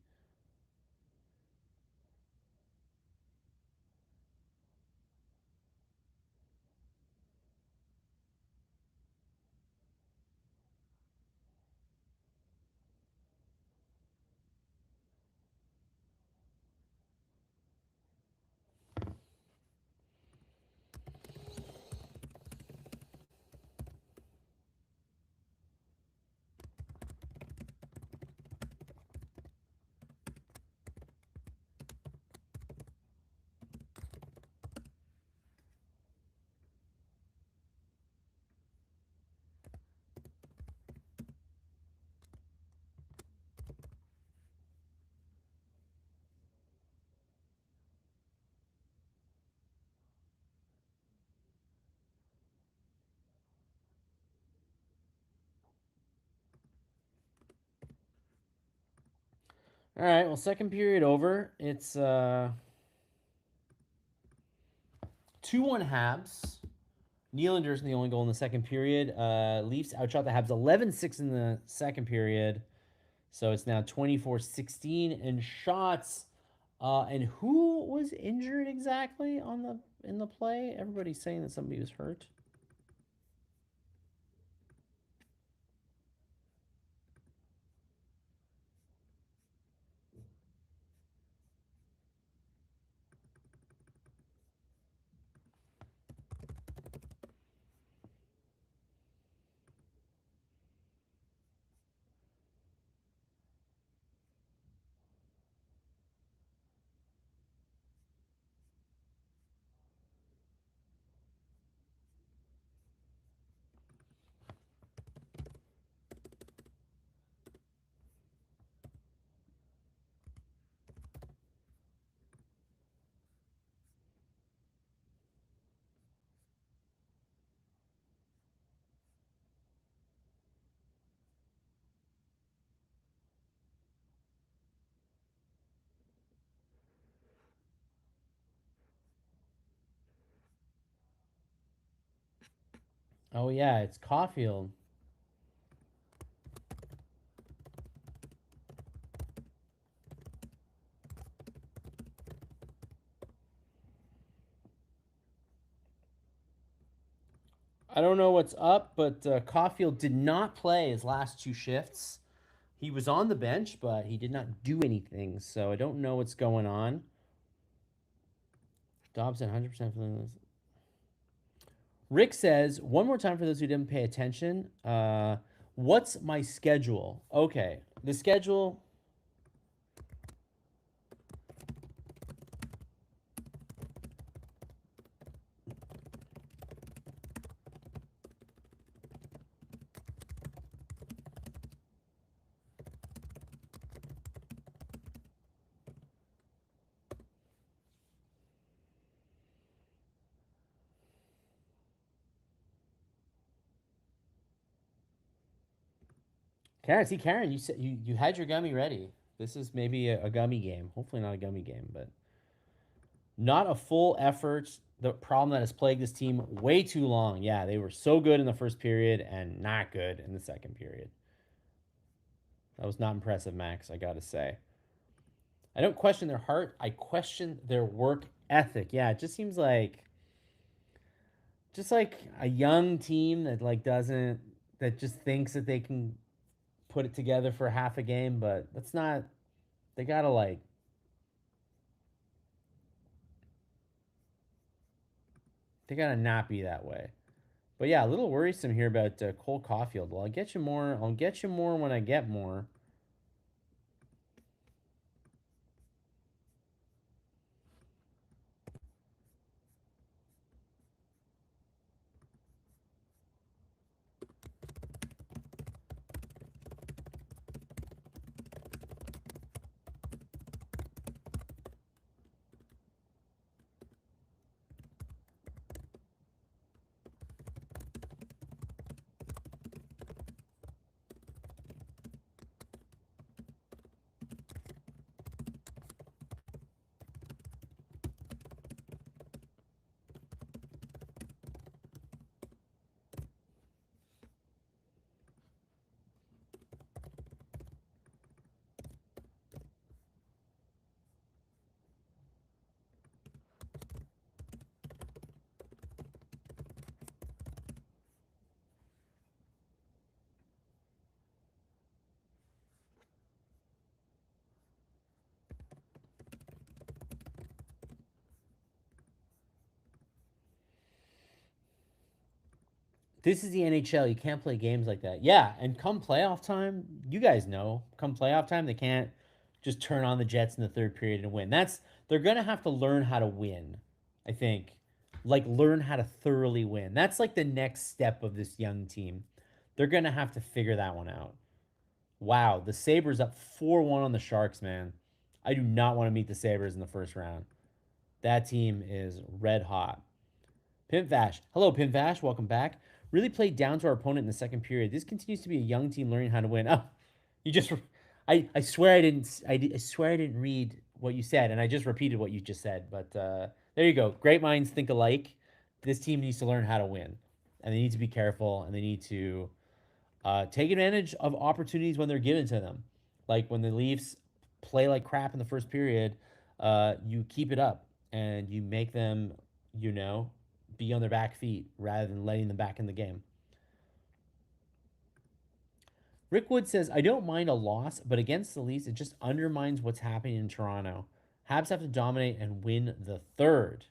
All right, well, second period over. It's 2-1 Habs. Nylander's the only goal in the second period. Leafs outshot the Habs 11-6 in the second period. So it's now 24-16 in shots. And who was injured exactly in the play? Everybody's saying that somebody was hurt. Oh yeah, it's Caulfield. I don't know what's up, but Caulfield did not play his last two shifts. He was on the bench, but he did not do anything. So I don't know what's going on. Dobson 100% for this. Rick says, one more time for those who didn't pay attention. What's my schedule? Okay, the schedule. Karen, see, Karen, you said you had your gummy ready. This is maybe a gummy game. Hopefully not a gummy game, but not a full effort. The problem that has plagued this team way too long. Yeah, they were so good in the first period and not good in the second period. That was not impressive, Max, I gotta say. I don't question their heart. I question their work ethic. Yeah, it just seems like just like a young team that like doesn't that just thinks that they can put it together for half a game, but that's not. They gotta like they gotta not be that way. But yeah, a little worrisome here about Cole Caulfield. Well, I'll get you more. I'll get you more when I get more. This is the NHL. You can't play games like that. Yeah, and come playoff time, you guys know. Come playoff time, they can't just turn on the Jets in the third period and win. That's they're gonna have to learn how to win. I think, like learn how to thoroughly win. That's like the next step of this young team. They're gonna have to figure that one out. Wow, the Sabres up 4-1 on the Sharks, man. I do not want to meet the Sabres in the first round. That team is red hot. Pimp Vash. Hello, Pimp Vash. Welcome back. Really played down to our opponent in the second period. This continues to be a young team learning how to win. Oh, you just, I swear I didn't, I swear I didn't read what you said, and I just repeated what you just said. But there you go. Great minds think alike. This team needs to learn how to win, and they need to be careful, and they need to take advantage of opportunities when they're given to them. Like when the Leafs play like crap in the first period, you keep it up and you make them, you know, be on their back feet rather than letting them back in the game. Rick Wood says, I don't mind a loss, but against the Leafs, it just undermines what's happening in Toronto. Habs have to dominate and win the third.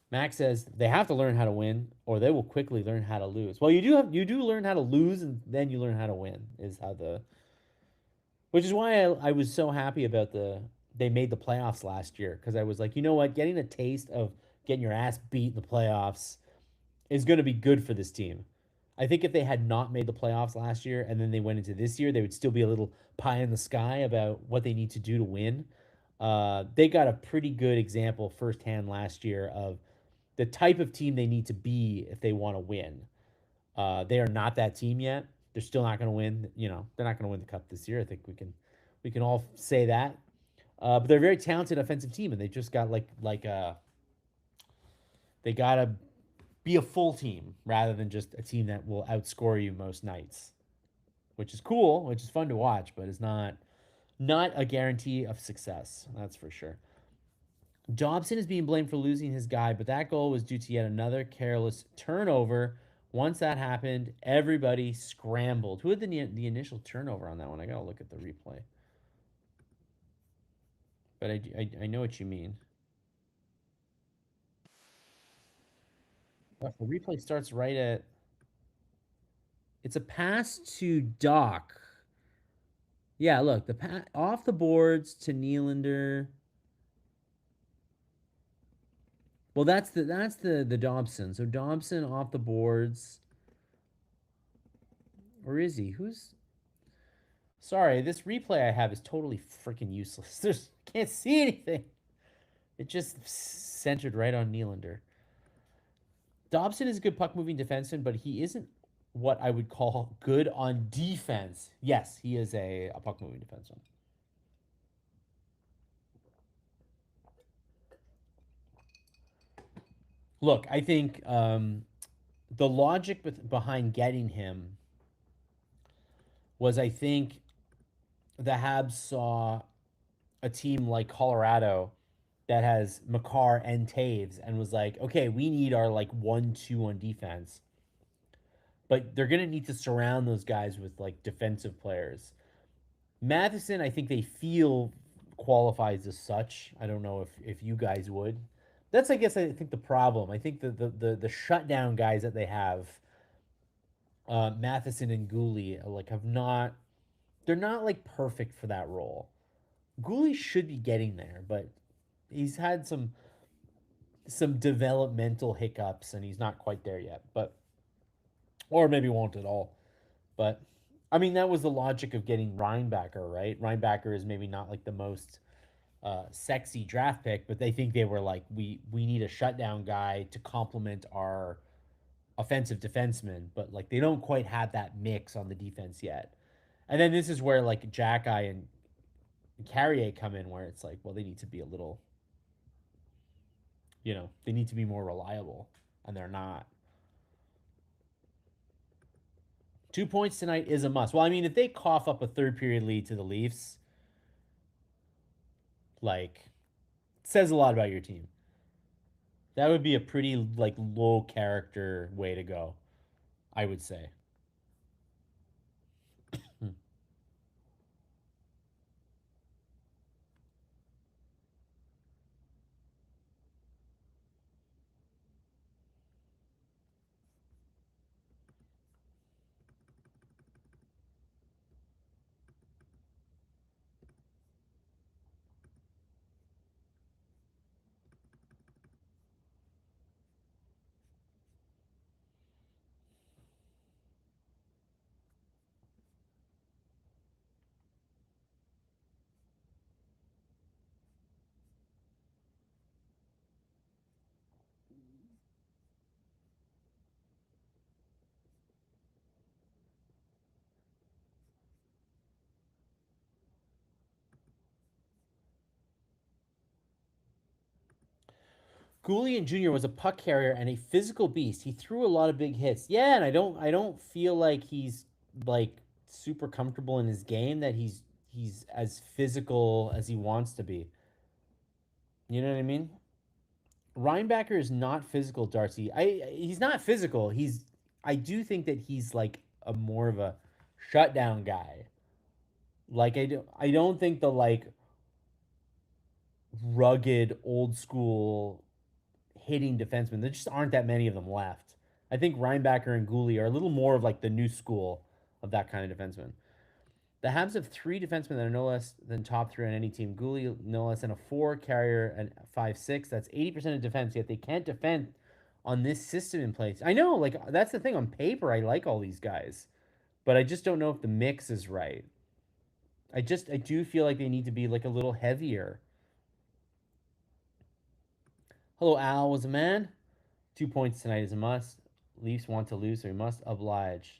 Max says they have to learn how to win, or they will quickly learn how to lose. Well, you do learn how to lose, and then you learn how to win. Is how the which is why I was so happy about they made the playoffs last year because I was like, you know what, getting a taste of getting your ass beat in the playoffs is going to be good for this team. I think if they had not made the playoffs last year and then they went into this year, they would still be a little pie in the sky about what they need to do to win. They got a pretty good example firsthand last year of the type of team they need to be if they want to win. They are not that team yet. They're still not going to win. You know, they're not going to win the cup this year. I think we can all say that. But they're a very talented offensive team, and they just got they got to be a full team rather than just a team that will outscore you most nights, which is cool, which is fun to watch, but is not a guarantee of success. That's for sure. Dobson is being blamed for losing his guy, but that goal was due to yet another careless turnover. Once that happened, everybody scrambled. Who had the initial turnover on that one? I gotta look at the replay, but I know what you mean. The replay starts right at. It's a pass to Doc. Yeah, look, off the boards to Nylander. Well, that's the Dobson. So Dobson off the boards. Or is he? Who's Sorry, this replay I have is totally freaking useless. There's can't see anything. It just centered right on Nylander. Dobson is a good puck moving defenseman, but he isn't what I would call good on defense. Yes, he is a puck moving defenseman. Look, I think the logic behind getting him was I think the Habs saw a team like Colorado that has Makar and Taves and was like, okay, we need our like 1-2 on defense. But they're gonna need to surround those guys with like defensive players. Matheson, I think they feel qualifies as such. I don't know if you guys would. That's I guess I think the problem. I think the shutdown guys that they have, Matheson and Gooley, like have not they're not like perfect for that role. Gooley should be getting there, but he's had some developmental hiccups and he's not quite there yet. But or maybe won't at all. But I mean that was the logic of getting Reinbacher, right? Reinbacher is maybe not like the most sexy draft pick, but they think they were like we need a shutdown guy to complement our offensive defenseman, but like they don't quite have that mix on the defense yet. And then this is where like Jackeye and Carrier come in, where it's like, well, they need to be a little, they need to be more reliable, and they're not. 2 points tonight is a must. Well, I mean, if they cough up a third period lead to the Leafs, like, it says a lot about your team. That would be a pretty like low character way to go, I would say. Goulian Jr. was a puck carrier and a physical beast. He threw a lot of big hits. Yeah, and I don't feel like he's like super comfortable in his game that he's as physical as he wants to be. You know what I mean? Reinbacker is not physical, Darcy. He's not physical. I do think that he's like a more of a shutdown guy. Like I don't think the like rugged old school hitting defensemen. There just aren't that many of them left. I think Reinbacker and Gooley are a little more of like the new school of that kind of defenseman. The Habs have three defensemen that are no less than top three on any team. Gooley no less than a four, Carrier and 5'6". That's 80% of defense. Yet they can't defend on this system in place. I know, like that's the thing. On paper, I like all these guys, but I just don't know if the mix is right. I do feel like they need to be like a little heavier. Hello, Al was a man. 2 points tonight is a must. Leafs want to lose, so we must oblige.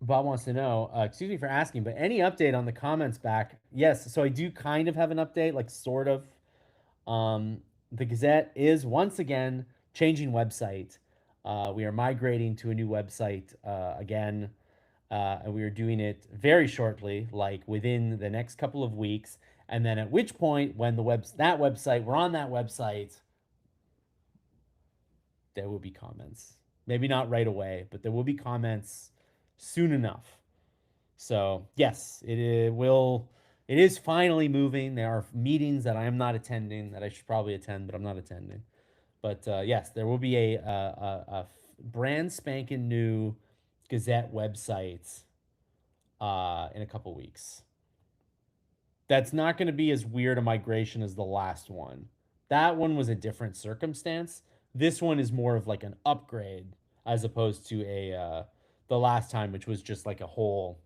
Bob wants to know, excuse me for asking, but any update on the comments back? Yes, so I do kind of have an update, like sort of. The Gazette is once again changing website. We are migrating to a new website again, and we are doing it very shortly, like within the next couple of weeks. And then at which point, when we're on that website, there will be comments. Maybe not right away, but there will be comments soon enough. So yes, will. It is finally moving. There are meetings that I am not attending that I should probably attend, but I'm not attending. But yes, there will be a brand spanking new Gazette website in a couple weeks. That's not going to be as weird a migration as the last one. That one was a different circumstance. This one is more of like an upgrade as opposed to a the last time, which was just like a whole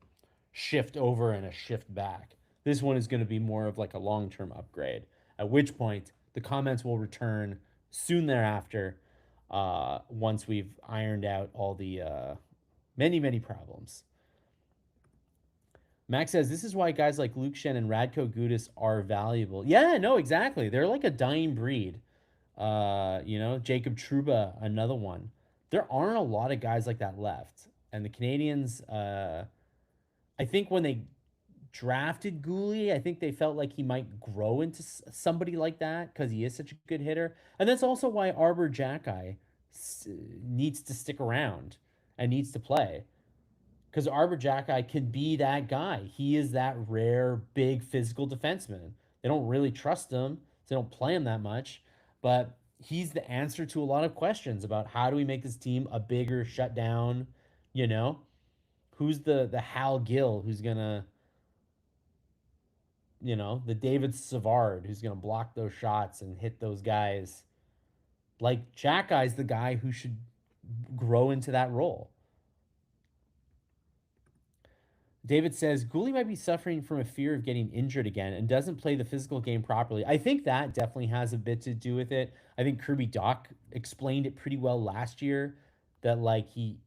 shift over and a shift back. This one is going to be more of like a long term upgrade. At which point the comments will return soon thereafter. Once we've ironed out all the many problems. Max says this is why guys like Luke Shen and Radko Gudis are valuable. Yeah, no, exactly. They're like a dying breed. Jacob Truba, another one. There aren't a lot of guys like that left. And the Canadians, I think when they drafted Gooley, I think they felt like he might grow into somebody like that because he is such a good hitter. And that's also why Arbor Jacki needs to stick around and needs to play because Arbor Jacki can be that guy. He is that rare, big physical defenseman. They don't really trust him, so they don't play him that much. But he's the answer to a lot of questions about how do we make this team a bigger shutdown. You know, who's the Hal Gill who's gonna, the David Savard who's gonna block those shots and hit those guys. Like Jack Guy's the guy who should grow into that role. David says Gooley might be suffering from a fear of getting injured again and doesn't play the physical game properly. I think that definitely has a bit to do with it. I think Kirby Doc explained it pretty well last year that like he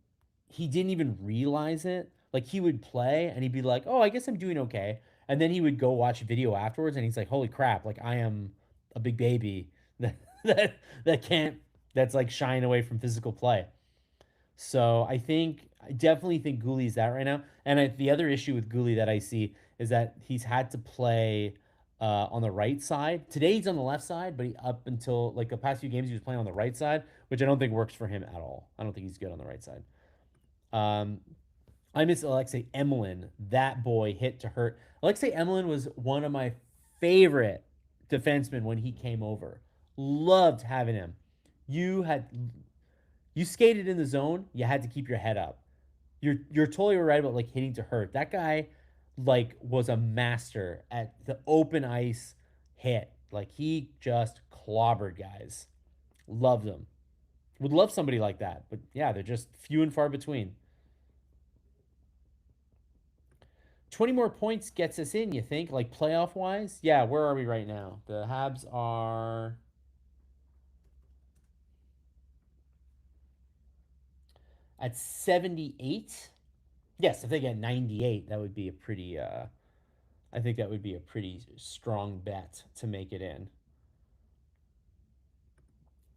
didn't even realize it. Like he would play and he'd be like, "Oh, I guess I'm doing okay." And then he would go watch video afterwards and he's like, "Holy crap, like I am a big baby that that can't that's like shying away from physical play." So I definitely think Gooley's that right now. And the other issue with Gooley that I see is that he's had to play on the right side. Today he's on the left side, but up until like the past few games he was playing on the right side, which I don't think works for him at all. I don't think he's good on the right side. Um, I miss Alexei Emelin. That boy hit to hurt. Alexei Emelin was one of my favorite defensemen when he came over. Loved having him. You had you skated in the zone, you had to keep your head up. You're totally right about like hitting to hurt. That guy like was a master at the open ice hit. Like he just clobbered guys. Loved him. Would love somebody like that. But yeah, they're just few and far between. 20 more points gets us in, you think? Like playoff wise? Yeah, where are we right now? The Habs are at 78. Yes, if they get 98, that would be a pretty I think that would be a pretty strong bet to make it in.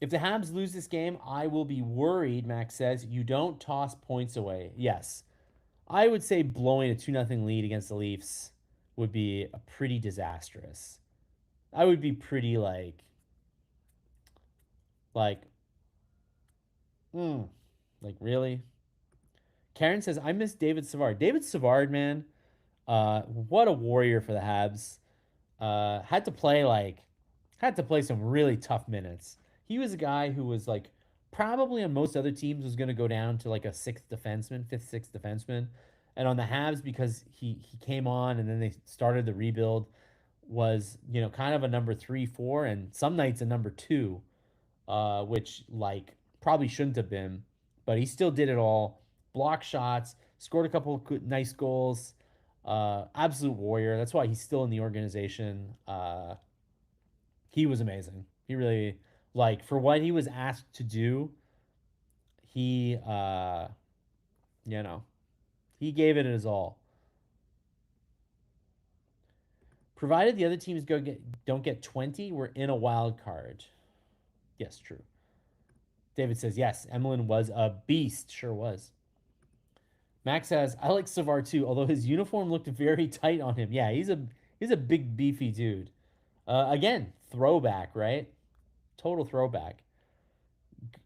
If the Habs lose this game, I will be worried, Max says. You don't toss points away. Yes. I would say blowing a 2-0 lead against the Leafs would be a pretty disastrous. I would be pretty like, mm, like really? Karen says, I miss David Savard. David Savard, man, what a warrior for the Habs. Had to play some really tough minutes. He was a guy who was like probably on most other teams was going to go down to like a sixth defenseman, fifth, sixth defenseman, and on the Habs because he came on and then they started the rebuild was kind of a number 3, 4, and some nights a number 2, which like probably shouldn't have been, but he still did it all. Block shots, scored a couple of nice goals. Absolute warrior. That's why he's still in the organization. He was amazing. He really like for what he was asked to do. He you know he gave it his all. Provided the other teams don't get 20, we're in a wild card. Yes, true. David says, yes, Emlyn was a beast. Sure was. Max says, I like Savar too, although his uniform looked very tight on him. Yeah, he's a big beefy dude. Again, throwback, right? Total throwback.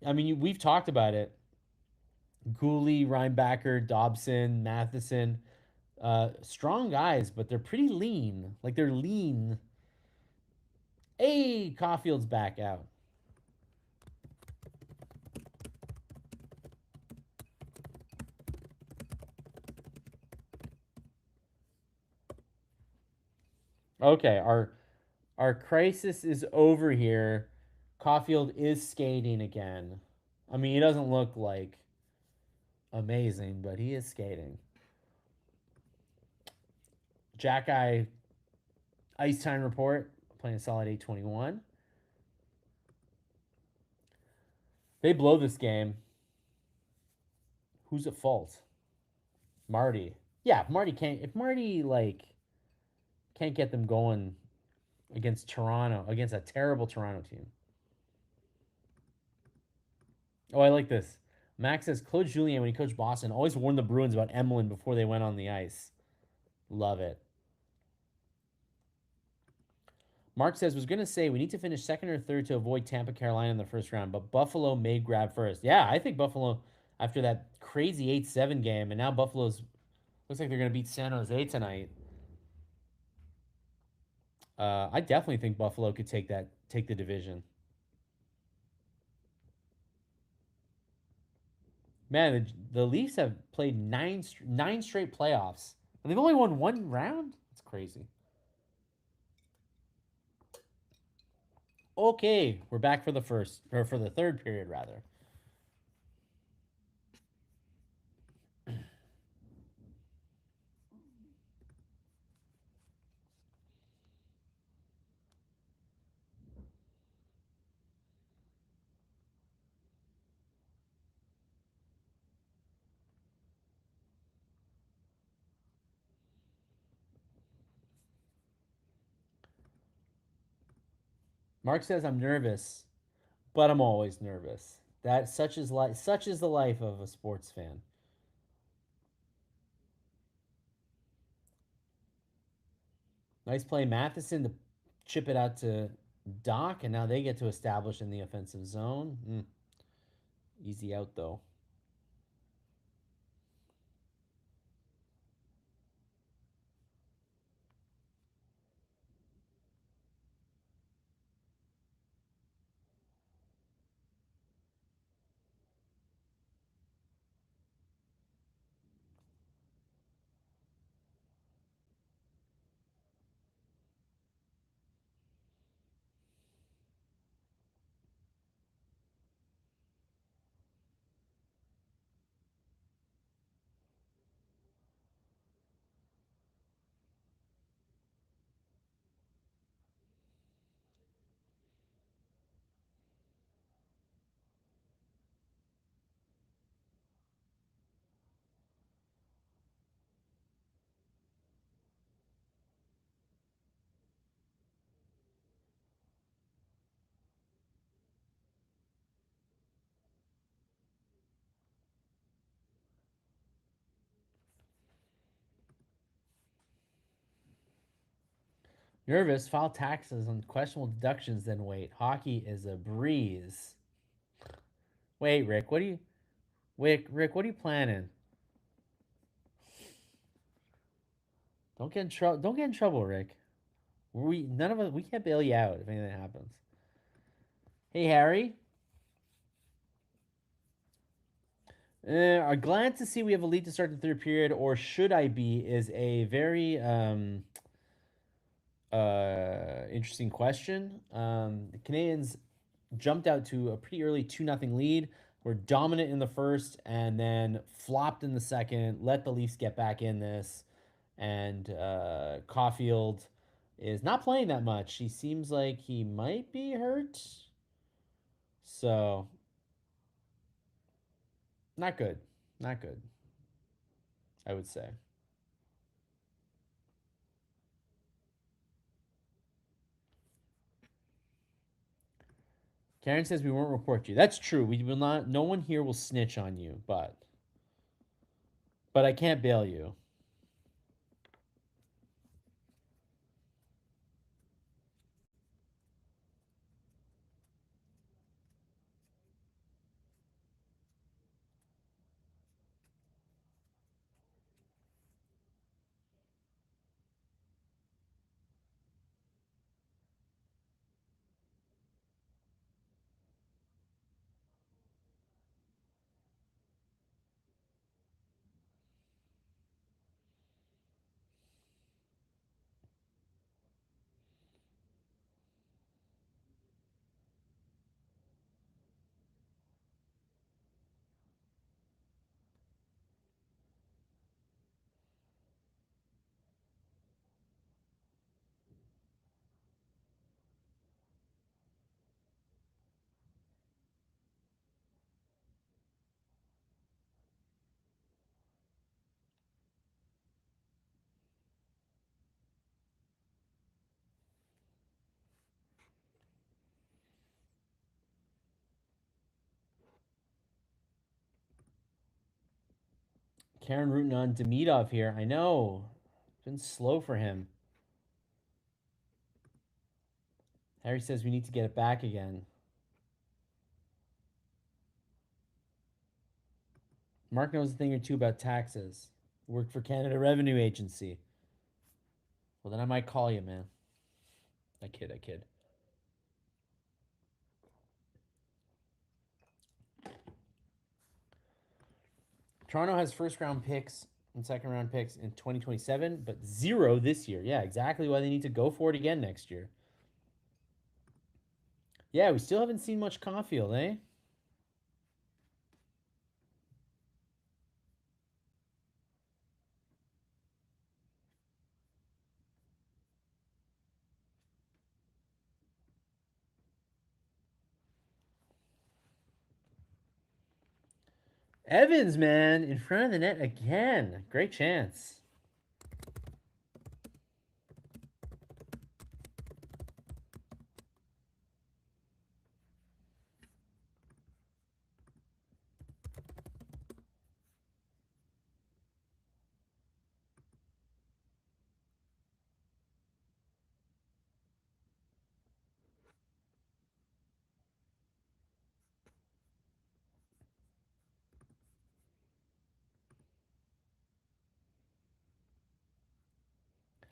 I mean, we've talked about it. Gooley, Reinbacker, Dobson, Matheson, strong guys, but they're pretty lean. Like they're lean. Hey, Caulfield's back out. Okay, our crisis is over here. Caulfield is skating again. I mean, he doesn't look like amazing, but he is skating. Jack Eye Ice Time Report playing a solid 821. They blow this game. Who's at fault? Marty. Yeah, if Marty can't if Marty can't get them going against Toronto, against a terrible Toronto team. Oh, I like this. Max says Claude Julien, when he coached Boston, always warned the Bruins about Emlyn before they went on the ice. Love it. Mark says, was going to say we need to finish second or third to avoid Tampa, Carolina in the first round, but Buffalo may grab first. Yeah, I think Buffalo, after that crazy 8-7 game, and now Buffalo's looks like they're going to beat San Jose tonight. I definitely think Buffalo could take the division. Man, the Leafs have played nine straight playoffs, and they've only won one round. It's crazy. Okay, we're back for the first or for the third period rather. Mark says I'm nervous, but I'm always nervous. That such is the life of a sports fan. Nice play, Matheson to chip it out to Doc, and now they get to establish in the offensive zone. Easy out though. Nervous, file taxes on questionable deductions, then wait. Hockey is a breeze. Wait, Rick, what do you Rick, what are you planning? Don't get in trouble, Rick. We none of us we can't bail you out if anything happens. Hey Harry. Glad to see we have a lead to start the third period, or should I be, is a very interesting question. The Canadians jumped out to a pretty early 2-0 lead. Were dominant in the first and then flopped in the second. Let the Leafs get back in this. And Caulfield is not playing that much. He seems like he might be hurt. So, not good. Not good, I would say. Karen says we won't report you. That's true. We will not. No one here will snitch on you, but I can't bail you. Karen rooting on Demidov here. I know. It's been slow for him. Harry says we need to get it back again. Mark knows a thing or two about taxes. Worked for Canada Revenue Agency. Well, then I might call you, man. I kid, I kid. Toronto has first round picks and second round picks in 2027, but zero this year. Yeah, exactly why they need to go for it again next year. Yeah, we still haven't seen much Caulfield, eh? Evans, man, in front of the net again. Great chance.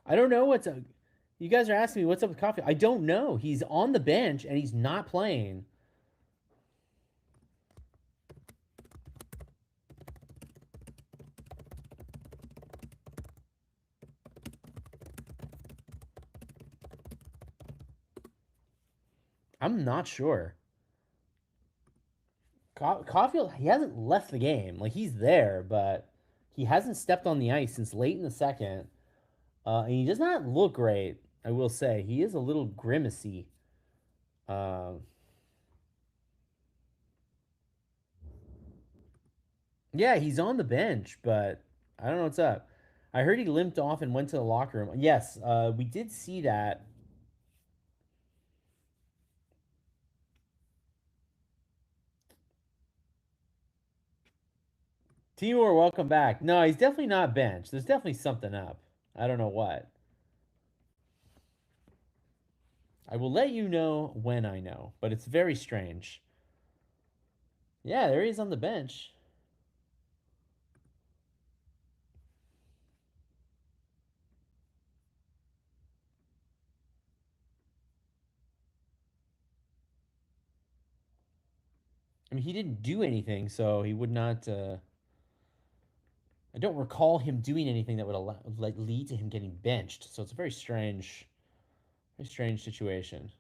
I don't know what's up. You guys are asking me what's up with Caulfield. I don't know. He's on the bench and he's not playing. I'm not sure. Caulfield, he hasn't left the game. Like, he's there, but he hasn't stepped on the ice since late in the second. And he does not look great, I will say. He is a little grimacy. Uh, yeah, he's on the bench, but I don't know what's up. I heard he limped off and went to the locker room. Yes, we did see that. Timur, welcome back. No, he's definitely not benched. There's definitely something up. I don't know what. I will let you know when I know, but it's very strange. Yeah, there he is on the bench. I mean, he didn't do anything, so he would not. I don't recall him doing anything that would like lead to him getting benched. So it's a very strange situation.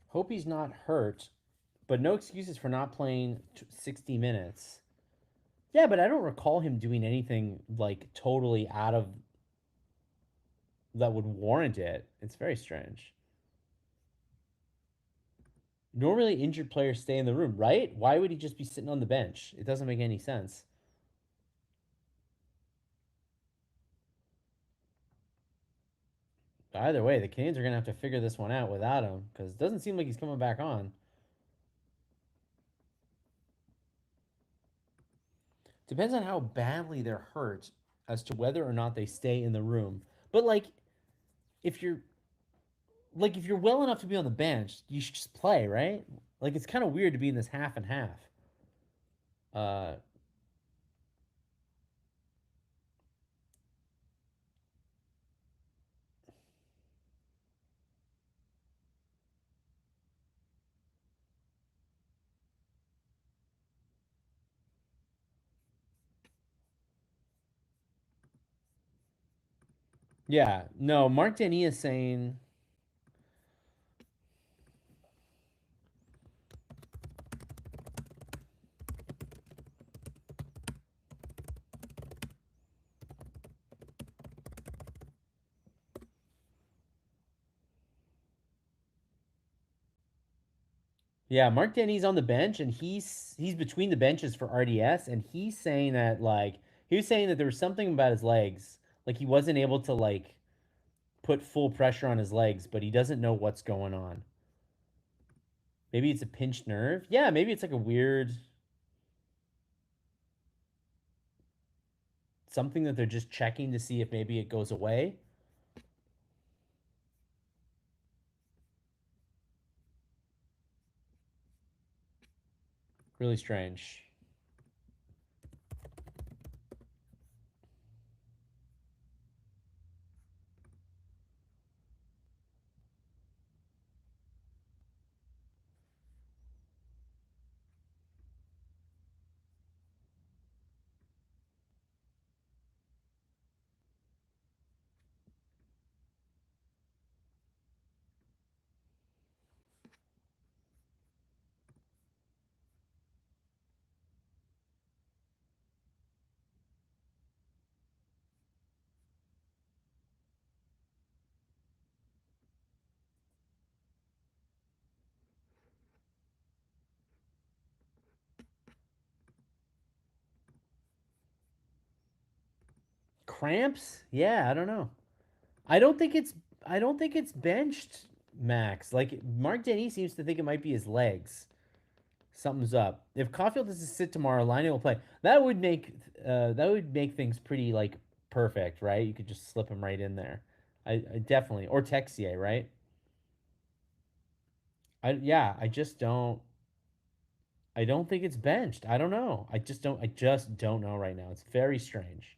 Hope he's not hurt, but no excuses for not playing 60 minutes. Yeah, but I don't recall him doing anything like totally out of that would warrant it. It's very strange. Normally, injured players stay in the room, right? Why would he just be sitting on the bench? It doesn't make any sense. Either way, the Canadiens are going to have to figure this one out without him because it doesn't seem like he's coming back on. Depends on how badly they're hurt as to whether or not they stay in the room. But if you're if you're well enough to be on the bench, you should just play, right? Like it's kind of weird to be in this half and half. Uh, yeah, no, Mark Denny is saying. Yeah, Mark Denny's on the bench and he's between the benches for RDS and he's saying that he was saying that there was something about his legs, like he wasn't able to put full pressure on his legs, but he doesn't know what's going on. Maybe it's a pinched nerve. Yeah, maybe it's like a weird something that they're just checking to see if maybe it goes away. Really strange. Cramps? Yeah, I don't know. I don't think it's I don't think it's benched, Max. Like Mark Denny seems to think it might be his legs. Something's up. If Caulfield doesn't sit tomorrow, Line will play. That would make things pretty perfect, right? You could just slip him right in there. I definitely or Texier, right? I just don't. I don't think it's benched. I don't know. I just don't. I just don't know right now. It's very strange.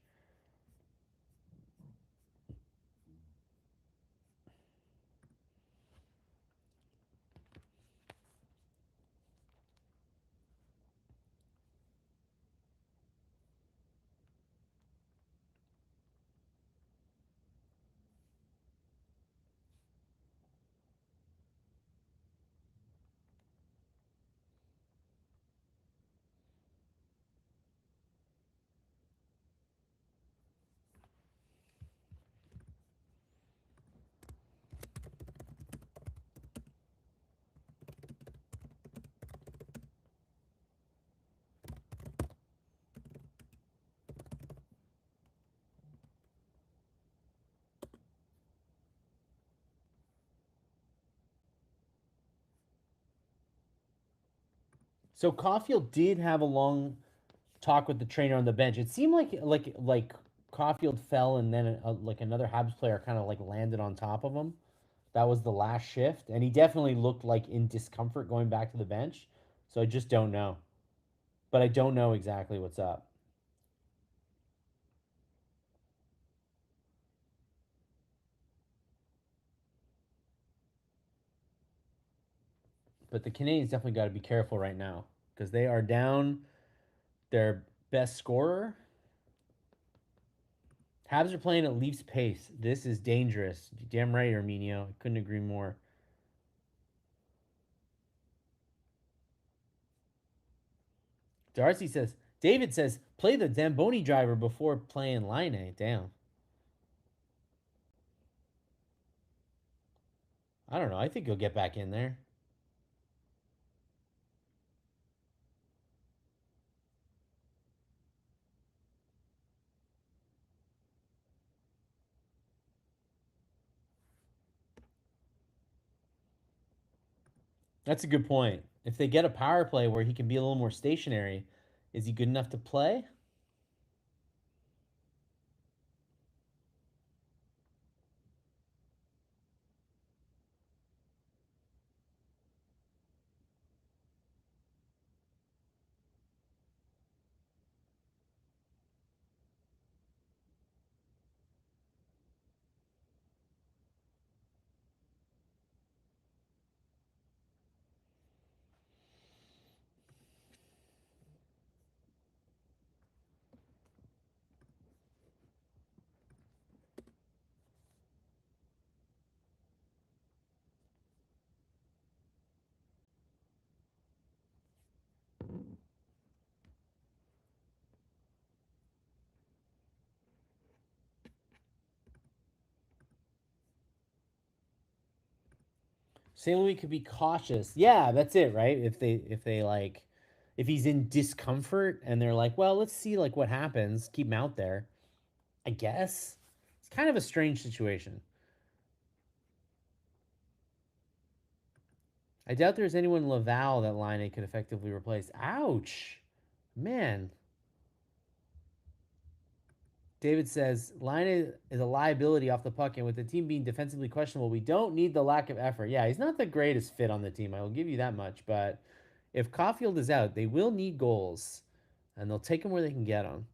So Caulfield did have a long talk with the trainer on the bench. It seemed like Caulfield fell and then like another Habs player kind of like landed on top of him. That was the last shift, and he definitely looked like in discomfort going back to the bench. So I just don't know, but I don't know exactly what's up. But the Canadians definitely got to be careful right now because they are down their best scorer. Habs are playing at Leafs pace. This is dangerous. Damn right, Arminio. I couldn't agree more. Darcy says, David says, play the Zamboni driver before playing Line. Damn. I don't know. I think he'll get back in there. That's a good point. If they get a power play where he can be a little more stationary, is he good enough to play? St. Louis could be cautious. Yeah, that's it, right? If they like if he's in discomfort and they're like, well, let's see like what happens, keep him out there. I guess. It's kind of a strange situation. I doubt there's anyone in Laval that Line could effectively replace. Ouch. Man. David says Line is a liability off the puck, and with the team being defensively questionable, we don't need the lack of effort. Yeah, he's not the greatest fit on the team. I will give you that much. But if Caulfield is out, they will need goals, and they'll take them where they can get them.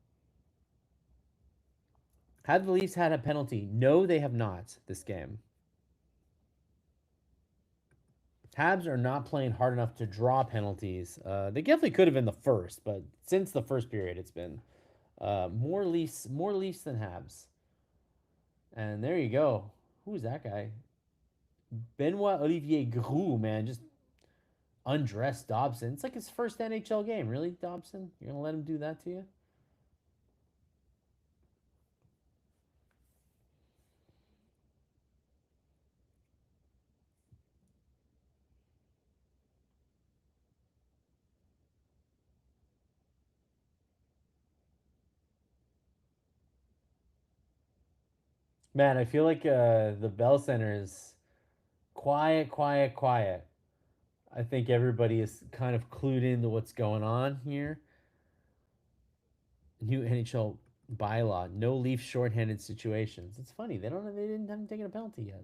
Have the Leafs had a penalty? No, they have not this game. Habs are not playing hard enough to draw penalties. They definitely could have in the first, but since the first period, it's been more Leafs than Habs. And there you go. Who's that guy? Benoit Olivier Groux, man, just undressed Dobson. It's like his first NHL game. Really, Dobson? You're gonna let him do that to you? Man, I feel like the Bell Center is quiet, quiet, quiet. I think everybody is kind of clued into what's going on here. New NHL bylaw: no Leaf shorthanded situations. It's funny they didn't haven't taken a penalty yet.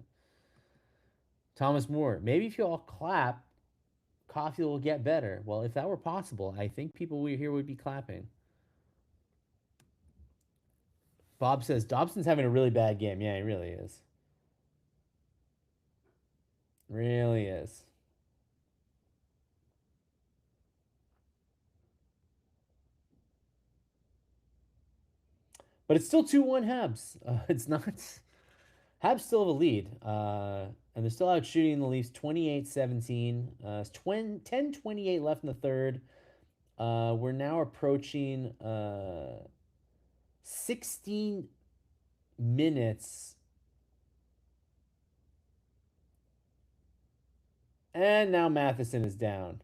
Thomas Moore: maybe if you all clap, coffee will get better. Well, if that were possible, I think people here would be clapping. Bob says Dobson's having a really bad game. Yeah, he really is. Really is. But it's still 2-1 Habs. It's not. Habs still have a lead. And they're still out shooting the Leafs 28-17. 10-28 left in the third. We're now approaching 16 minutes. And now Matheson is down.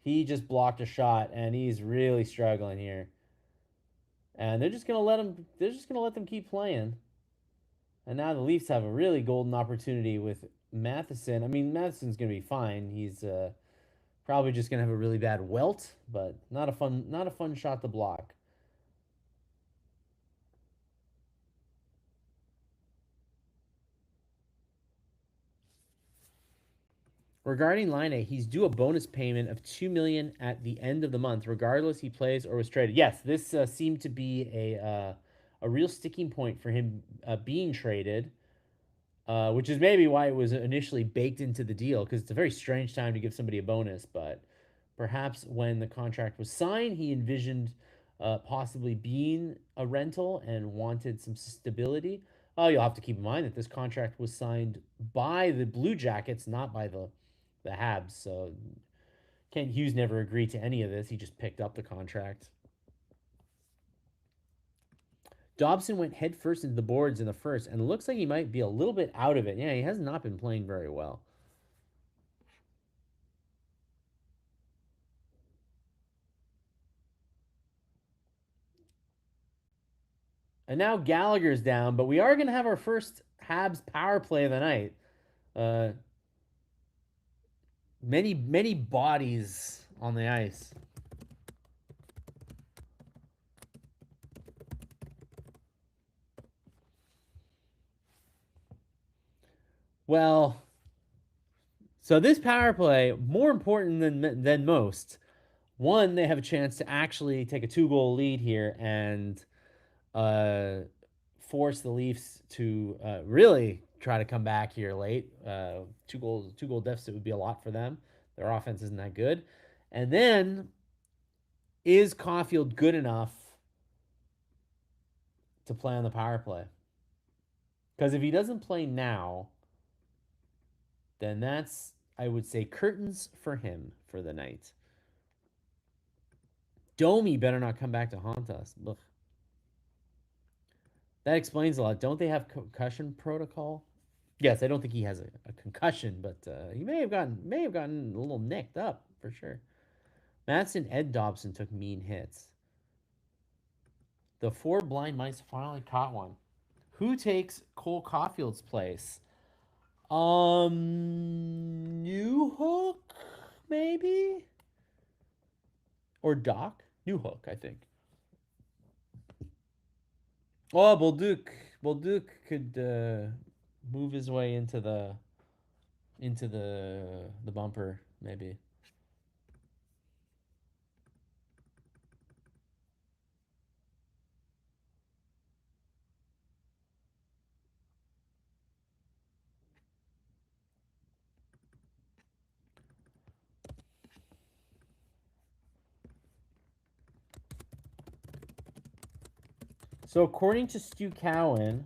He just blocked a shot and he's really struggling here. And they're just gonna let them keep playing. And now the Leafs have a really golden opportunity with Matheson. I mean, Matheson's gonna be fine. He's Probably just gonna have a really bad welt, but not a fun shot to block. Regarding Line, he's due a bonus payment of $2 million at the end of the month, regardless he plays or was traded. Yes, this seemed to be a real sticking point for him being traded, which is maybe why it was initially baked into the deal because it's a very strange time to give somebody a bonus. But perhaps when the contract was signed, he envisioned possibly being a rental and wanted some stability. Oh, you'll have to keep in mind that this contract was signed by the Blue Jackets, not by the Habs. So Kent Hughes never agreed to any of this. He just picked up the contract. Dobson went headfirst into the boards in the first, and looks like he might be a little bit out of it. Yeah, he has not been playing very well. And now Gallagher's down, but we are going to have our first Habs power play of the night. Uh, many bodies on the ice. Well, so this power play more important than most. One, they have a chance to actually take a 2 goal lead here and uh, force the Leafs to really try to come back here late. 2 goal deficit would be a lot for them. Their offense isn't that good. And then, is Caulfield good enough to play on the power play? Because if he doesn't play now, then that's, I would say, curtains for him for the night. Domi better not come back to haunt us. Ugh. That explains a lot. Don't they have concussion protocol? Yes, I don't think he has a concussion, but he may have gotten a little nicked up for sure. Madsen Ed Dobson took mean hits. The four blind mice finally caught one. Who takes Cole Caulfield's place? New Hook, maybe? Or Doc? New Hook, I think. Oh, Bolduc could move his way into the bumper, maybe. So according to Stu Cowan,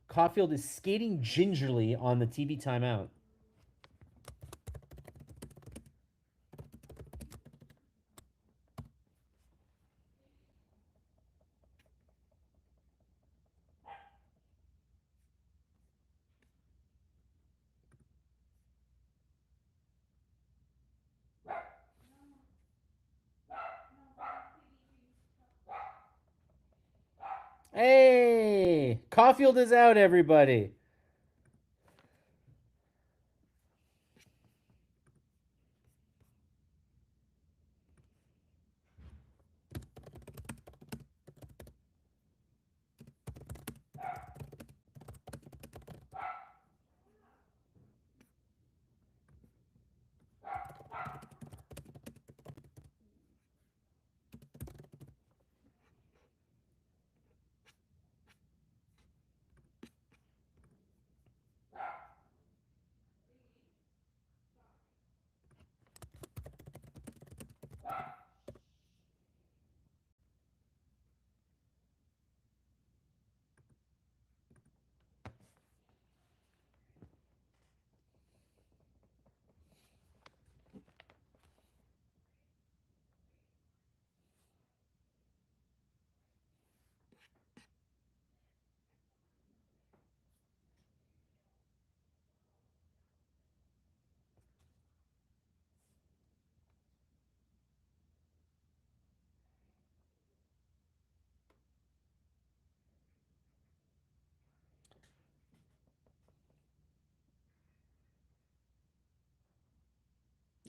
Caulfield is skating gingerly on the TV timeout. Hey, Caulfield is out, everybody.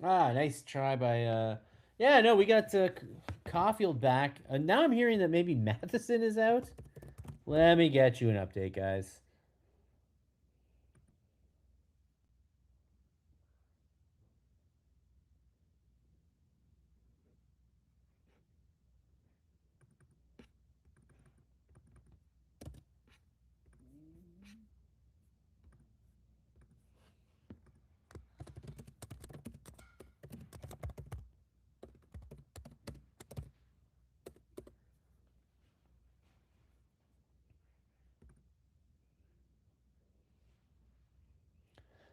Ah, nice try by yeah, no, we got Caulfield back. Now I'm hearing that maybe Matheson is out. Let me get you an update, guys.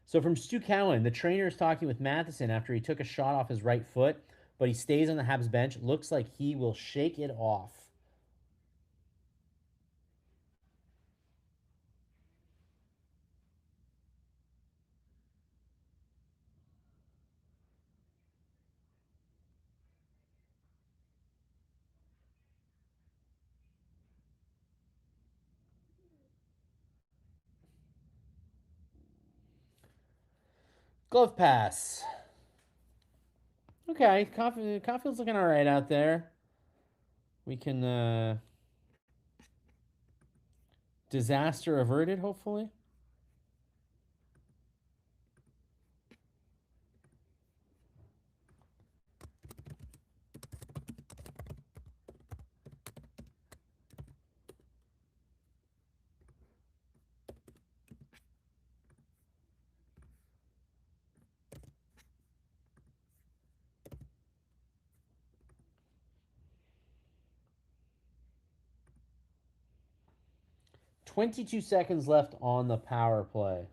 So from Stu Cowan, the trainer is talking with Matheson after he took a shot off his right foot, but he stays on the Habs bench. Looks like he will shake it off. Glove pass. Okay, Caulfield's looking all right out there. We can disaster averted, hopefully. 22 seconds left on the power play.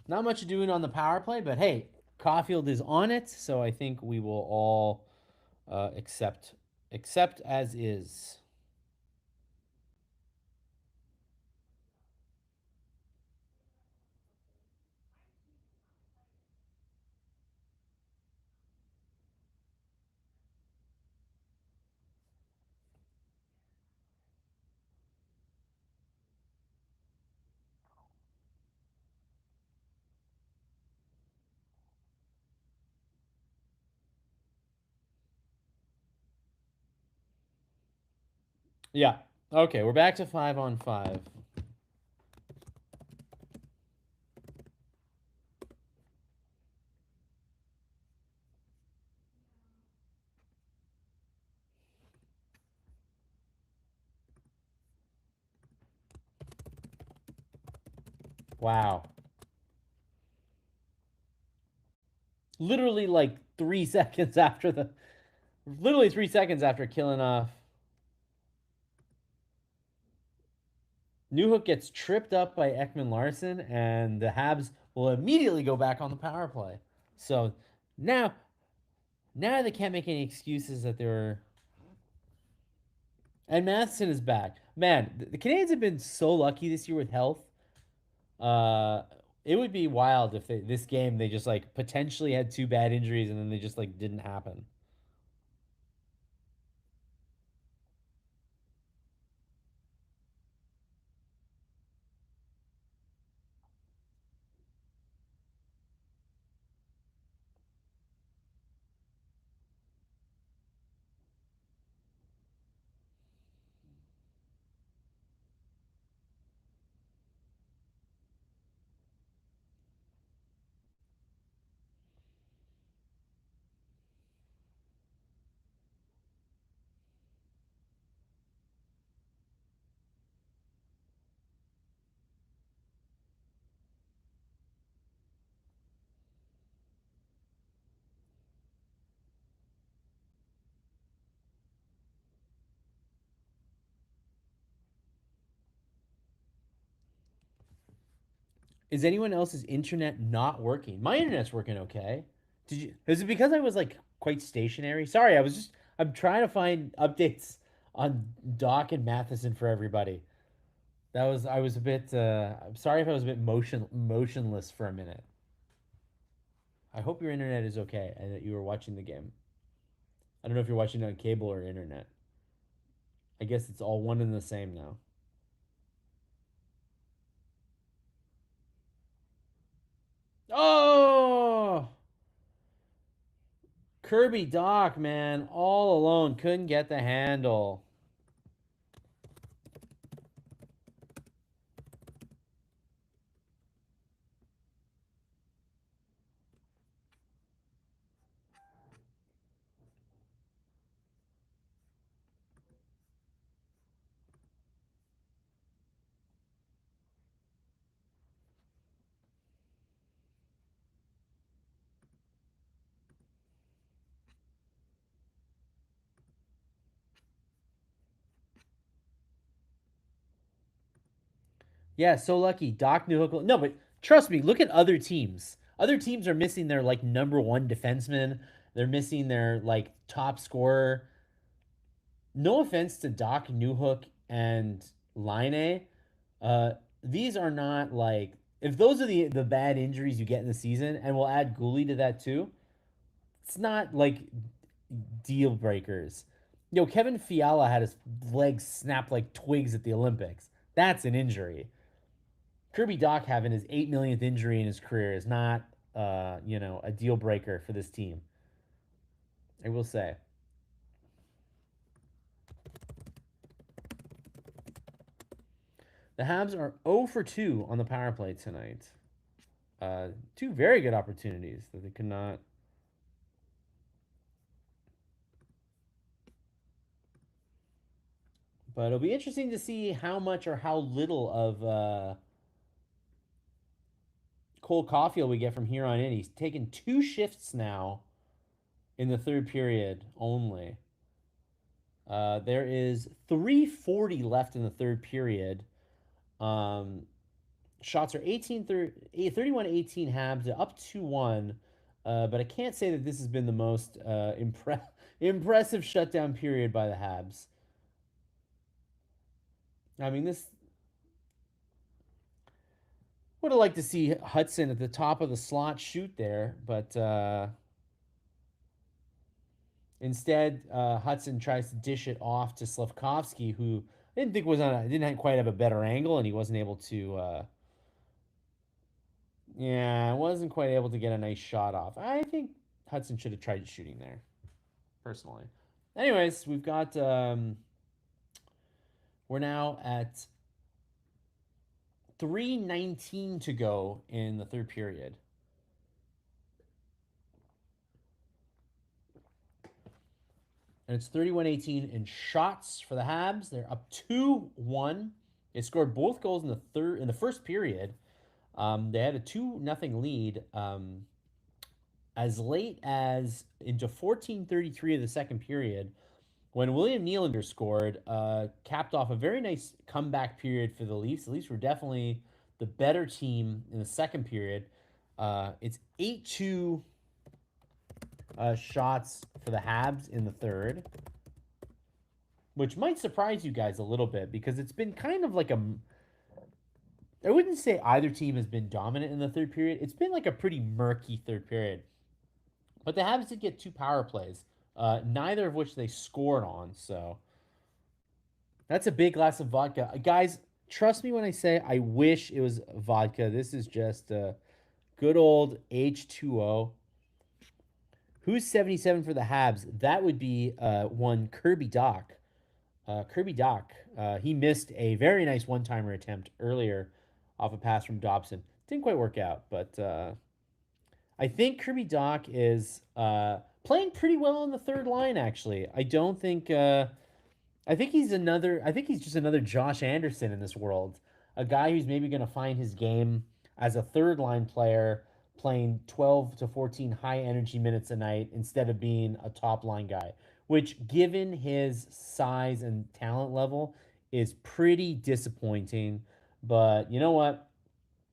Not much doing on the power play, but hey, Caulfield is on it, so I think we will all accept as is. Yeah. Okay, we're back to 5-on-5. Wow. Literally like 3 seconds after the. Literally 3 seconds after killing off. Newhook gets tripped up by Ekman Larson, and the Habs will immediately go back on the power play. So now, now they can't make any excuses that they were. And Matheson is back. Man, the Canadians have been so lucky this year with health. Uh, it would be wild if this game they just like potentially had two bad injuries and then they just like didn't happen. Is anyone else's internet not working? My internet's working okay. Did you? Is it because I was like quite stationary? Sorry, I was just. I'm trying to find updates on Doc and Matheson for everybody. That was I was a bit. I'm sorry if I was a bit motionless for a minute. I hope your internet is okay and that you were watching the game. I don't know if you're watching it on cable or internet. I guess it's all one and the same now. Kirby Doc, man, all alone, couldn't get the handle. Yeah, so lucky. Doc Newhook. No, but trust me, look at other teams. Other teams are missing their like number one defenseman. They're missing their like top scorer. No offense to Doc Newhook and Line. Uh, these are not like if those are the bad injuries you get in the season, and we'll add Gooley to that too. It's not like deal breakers. Kevin Fiala had his legs snapped like twigs at the Olympics. That's an injury. Kirby Doc having his 8 millionth injury in his career is not, a deal breaker for this team. I will say. The Habs are 0 for 2 on the power play tonight. Two very good opportunities that they could not. But it'll be interesting to see how much or how little of Cole Caulfield we get from here on in. He's taken two shifts now in the third period only. There is 3:40 left in the third period. Um, Shots are 31-18 Habs, up 2-1. But I can't say that this has been the most impressive shutdown period by the Habs. I mean, this would have liked to see Hutson at the top of the slot shoot there, but instead, Hutson tries to dish it off to Slavkovsky, who I didn't think was didn't quite have a better angle, and he wasn't able to. Yeah, wasn't quite able to get a nice shot off. I think Hutson should have tried shooting there, personally. Anyways, we've got. We're now at 3:19 to go in the third period. And it's 31-18 in shots for the Habs. They're up 2-1. They scored both goals in the first period. They had a 2-0 lead as late as into 14:33 of the second period when William Nylander scored, capped off a very nice comeback period for the Leafs. The Leafs were definitely the better team in the second period. It's 8-2 shots for the Habs in the third, which might surprise you guys a little bit because it's been kind of like a. I wouldn't say either team has been dominant in the third period. It's been like a pretty murky third period. But the Habs did get two power plays, neither of which they scored on. So that's a big glass of vodka. Guys, trust me when I say I wish it was vodka. This is just good old H2O. Who's 77 for the Habs? That would be one Kirby Doc. Kirby Doc. He missed a very nice one timer attempt earlier off a pass from Dobson. Didn't quite work out, but I think Kirby Doc is playing pretty well on the third line, actually. I don't think. I think he's another. I think he's just another Josh Anderson in this world. A guy who's maybe going to find his game as a third line player, playing 12 to 14 high energy minutes a night instead of being a top line guy. Which, given his size and talent level, is pretty disappointing. But you know what?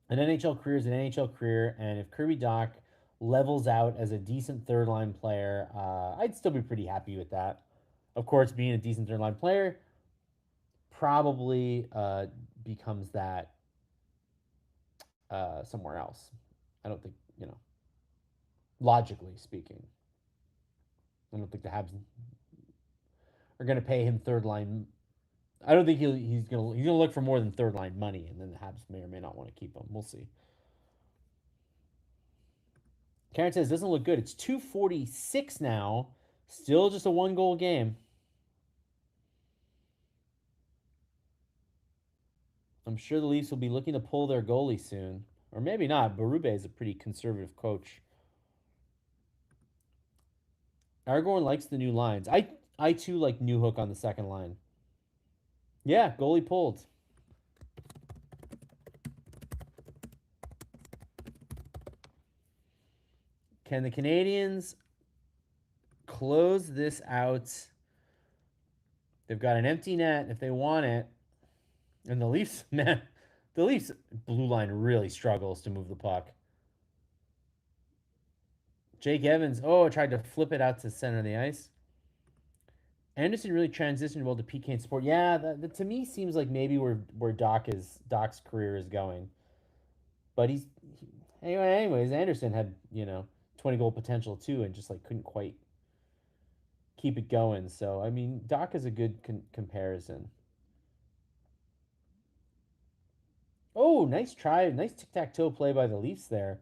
An NHL career is an NHL career, and if Kirby Doc levels out as a decent third line player, I'd still be pretty happy with that. Of course, being a decent third line player probably becomes that somewhere else. I don't think, logically speaking, I don't think the Habs are going to pay him third line. I don't think he's gonna look for more than third line money, and then the Habs may or may not want to keep him. We'll see. Karen says, doesn't look good. It's 2:46 now. Still just a 1-goal game. I'm sure the Leafs will be looking to pull their goalie soon. Or maybe not. Berube is a pretty conservative coach. Aragorn likes the new lines. I too like New Hook on the second line. Yeah, goalie pulled. Can the Canadiens close this out? They've got an empty net if they want it. And the Leafs, man, the Leafs blue line really struggles to move the puck. Jake Evans, tried to flip it out to center of the ice. Anderson really transitioned well to PK and Sport. Yeah, that to me seems like maybe where Doc's career is going. But anyways, Anderson had 20-goal potential too, and just like couldn't quite keep it going. So I mean, Doc is a good comparison. Oh, nice try, nice tic tac toe play by the Leafs there.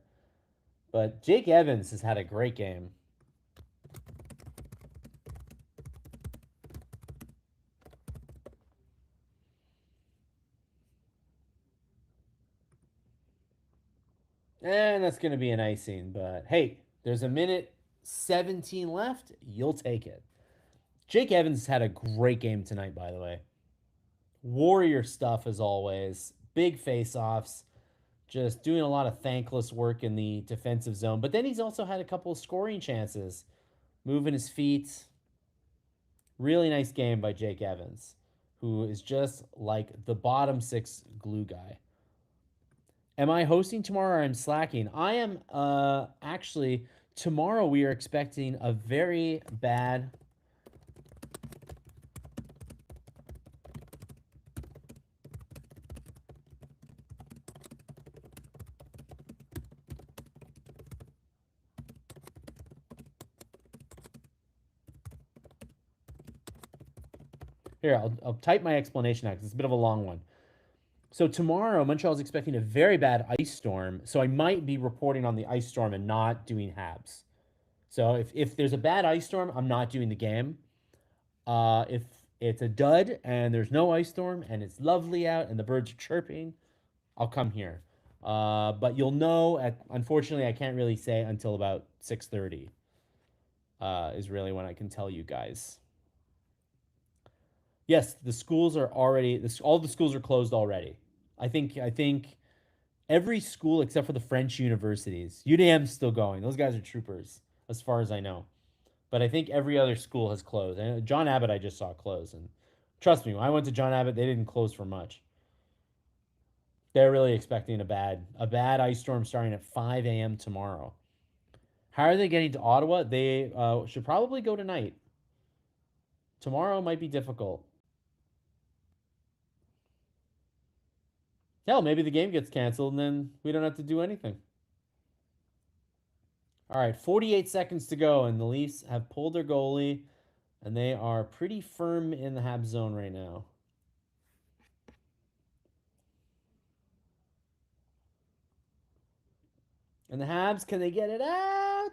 But Jake Evans has had a great game. And that's going to be an icing. But hey, there's a minute 17 left. You'll take it. Jake Evans had a great game tonight, by the way. Warrior stuff as always. Big face-offs. Just doing a lot of thankless work in the defensive zone. But then he's also had a couple of scoring chances. Moving his feet. Really nice game by Jake Evans, who is just like the bottom six glue guy. Am I hosting tomorrow or I'm slacking? I am actually tomorrow we are expecting a very bad Here, I'll type my explanation out because it's a bit of a long one. So tomorrow, Montreal is expecting a very bad ice storm. So I might be reporting on the ice storm and not doing Habs. So if there's a bad ice storm, I'm not doing the game. If it's a dud and there's no ice storm and it's lovely out and the birds are chirping, I'll come here. But you'll know. Unfortunately, I can't really say until about 6:30. Is really when I can tell you guys. Yes, the schools are already. All the schools are closed already. I think every school except for the French universities. UDM's still going. Those guys are troopers, as far as I know. But I think every other school has closed. And John Abbott, I just saw close. And trust me, when I went to John Abbott, they didn't close for much. They're really expecting a bad ice storm starting at 5 a.m. tomorrow. How are they getting to Ottawa? They should probably go tonight. Tomorrow might be difficult. Hell, maybe the game gets canceled and then we don't have to do anything. All right, 48 seconds to go, and the Leafs have pulled their goalie, and they are pretty firm in the Habs zone right now. And the Habs, can they get it out?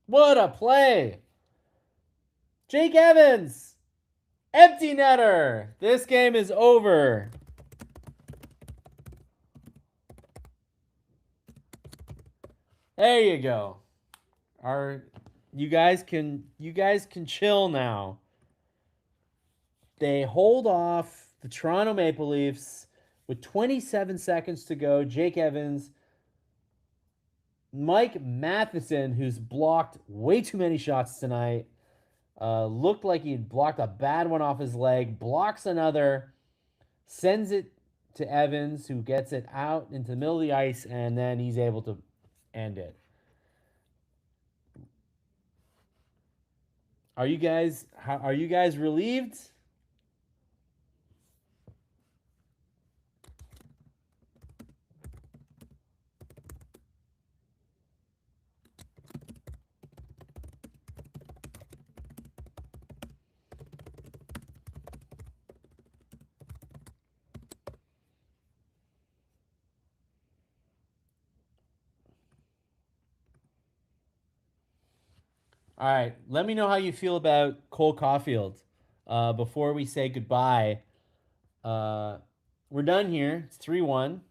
What a play! Jake Evans! Empty netter! This game is over. There you go. You guys can chill now. They hold off the Toronto Maple Leafs with 27 seconds to go. Jake Evans, Mike Matheson, who's blocked way too many shots tonight, looked like he blocked a bad one off his leg, blocks another, sends it to Evans, who gets it out into the middle of the ice, and then he's able to end it. Are you guys relieved? All right, let me know how you feel about Cole Caulfield before we say goodbye. Uh, we're done here. It's 3-1.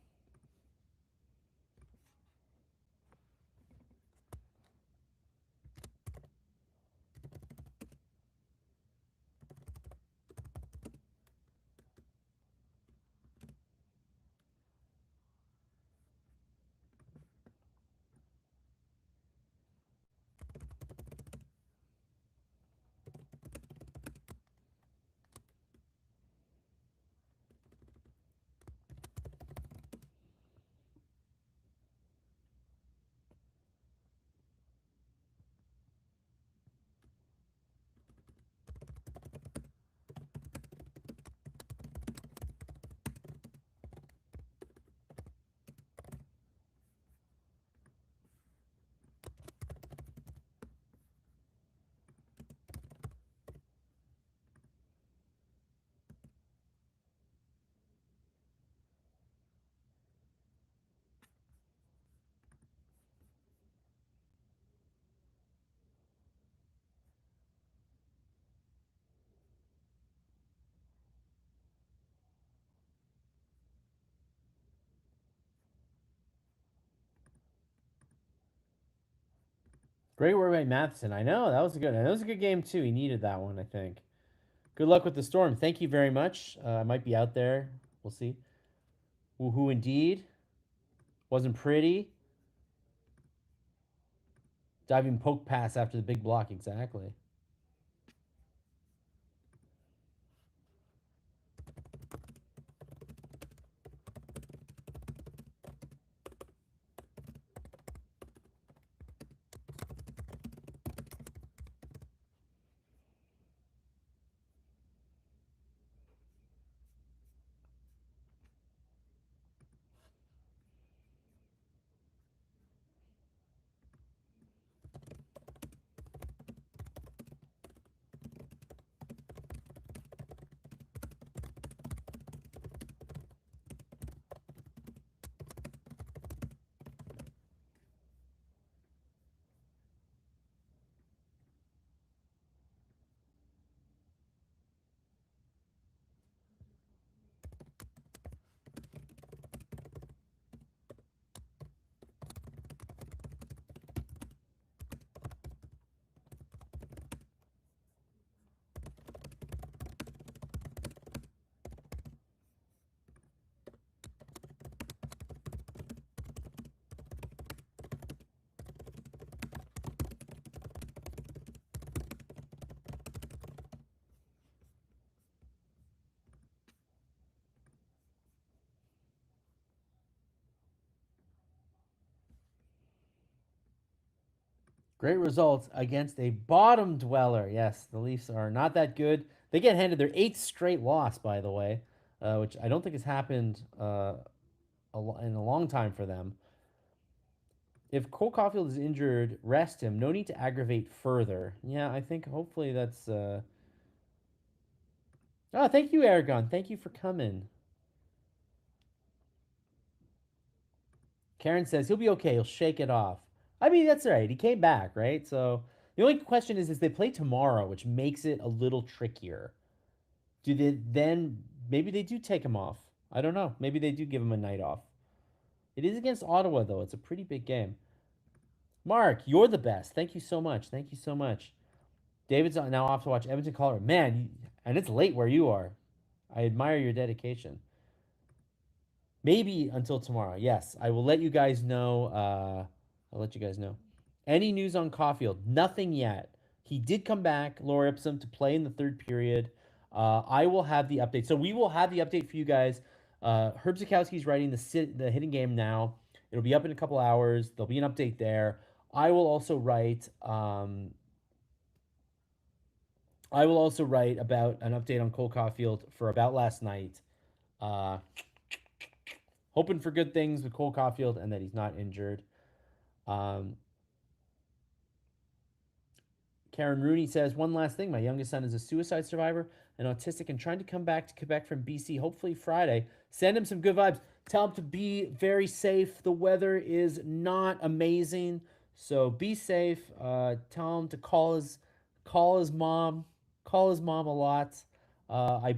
Great work by Matheson. I know that was a good. That was a good game too. He needed that one, I think. Good luck with the storm. Thank you very much. I might be out there. We'll see. Woohoo! Indeed, wasn't pretty. Diving poke pass after the big block. Exactly. Great results against a bottom dweller. Yes, the Leafs are not that good. They get handed their eighth straight loss, by the way, which I don't think has happened in a long time for them. If Cole Caulfield is injured, rest him. No need to aggravate further. Yeah, I think hopefully that's. Oh, thank you, Aragon. Thank you for coming. Karen says he'll be okay. He'll shake it off. I mean, that's right. He came back, right? So the only question is they play tomorrow, which makes it a little trickier. Do they then maybe they do take him off? I don't know. Maybe they do give him a night off. It is against Ottawa though. It's a pretty big game. Mark, you're the best. Thank you so much. Thank you so much. David's now off to watch Edmonton, Colorado. Man, and it's late where you are. I admire your dedication. Maybe until tomorrow. Yes, I will let you guys know. I'll let you guys know. Any news on Caulfield? Nothing yet. He did come back, Laura Ipsum, to play in the third period. I will have the update. So we will have the update for you guys. Herb Zukowski's writing the hidden game now. It'll be up in a couple hours. There'll be an update there. I will also write. I will also write about an update on Cole Caulfield for about last night. Uh, Hoping for good things with Cole Caulfield and that he's not injured. Um, Karen Rooney says, one last thing. My youngest son is a suicide survivor and autistic and trying to come back to Quebec from BC, hopefully Friday. Send him some good vibes. Tell him to be very safe. The weather is not amazing. So be safe. Tell him to call his mom, call his mom a lot. I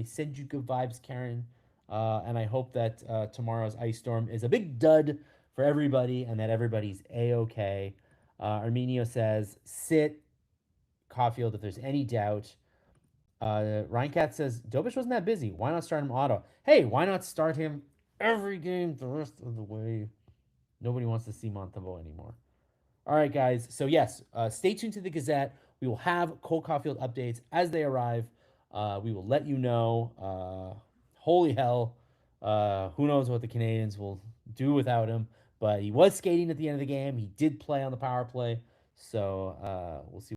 send you good vibes, Karen, and I hope that tomorrow's ice storm is a big dud for everybody and that everybody's a okay. Armenio says sit Caulfield if there's any doubt. Ryan Katz says Dobish wasn't that busy. Why not start him auto? Hey, why not start him every game the rest of the way? Nobody wants to see Montembeau anymore. All right, guys. So yes, stay tuned to the Gazette. We will have Cole Caulfield updates as they arrive. We will let you know. Holy hell, who knows what the Canadians will do without him? But he was skating at the end of the game. He did play on the power play, so we'll see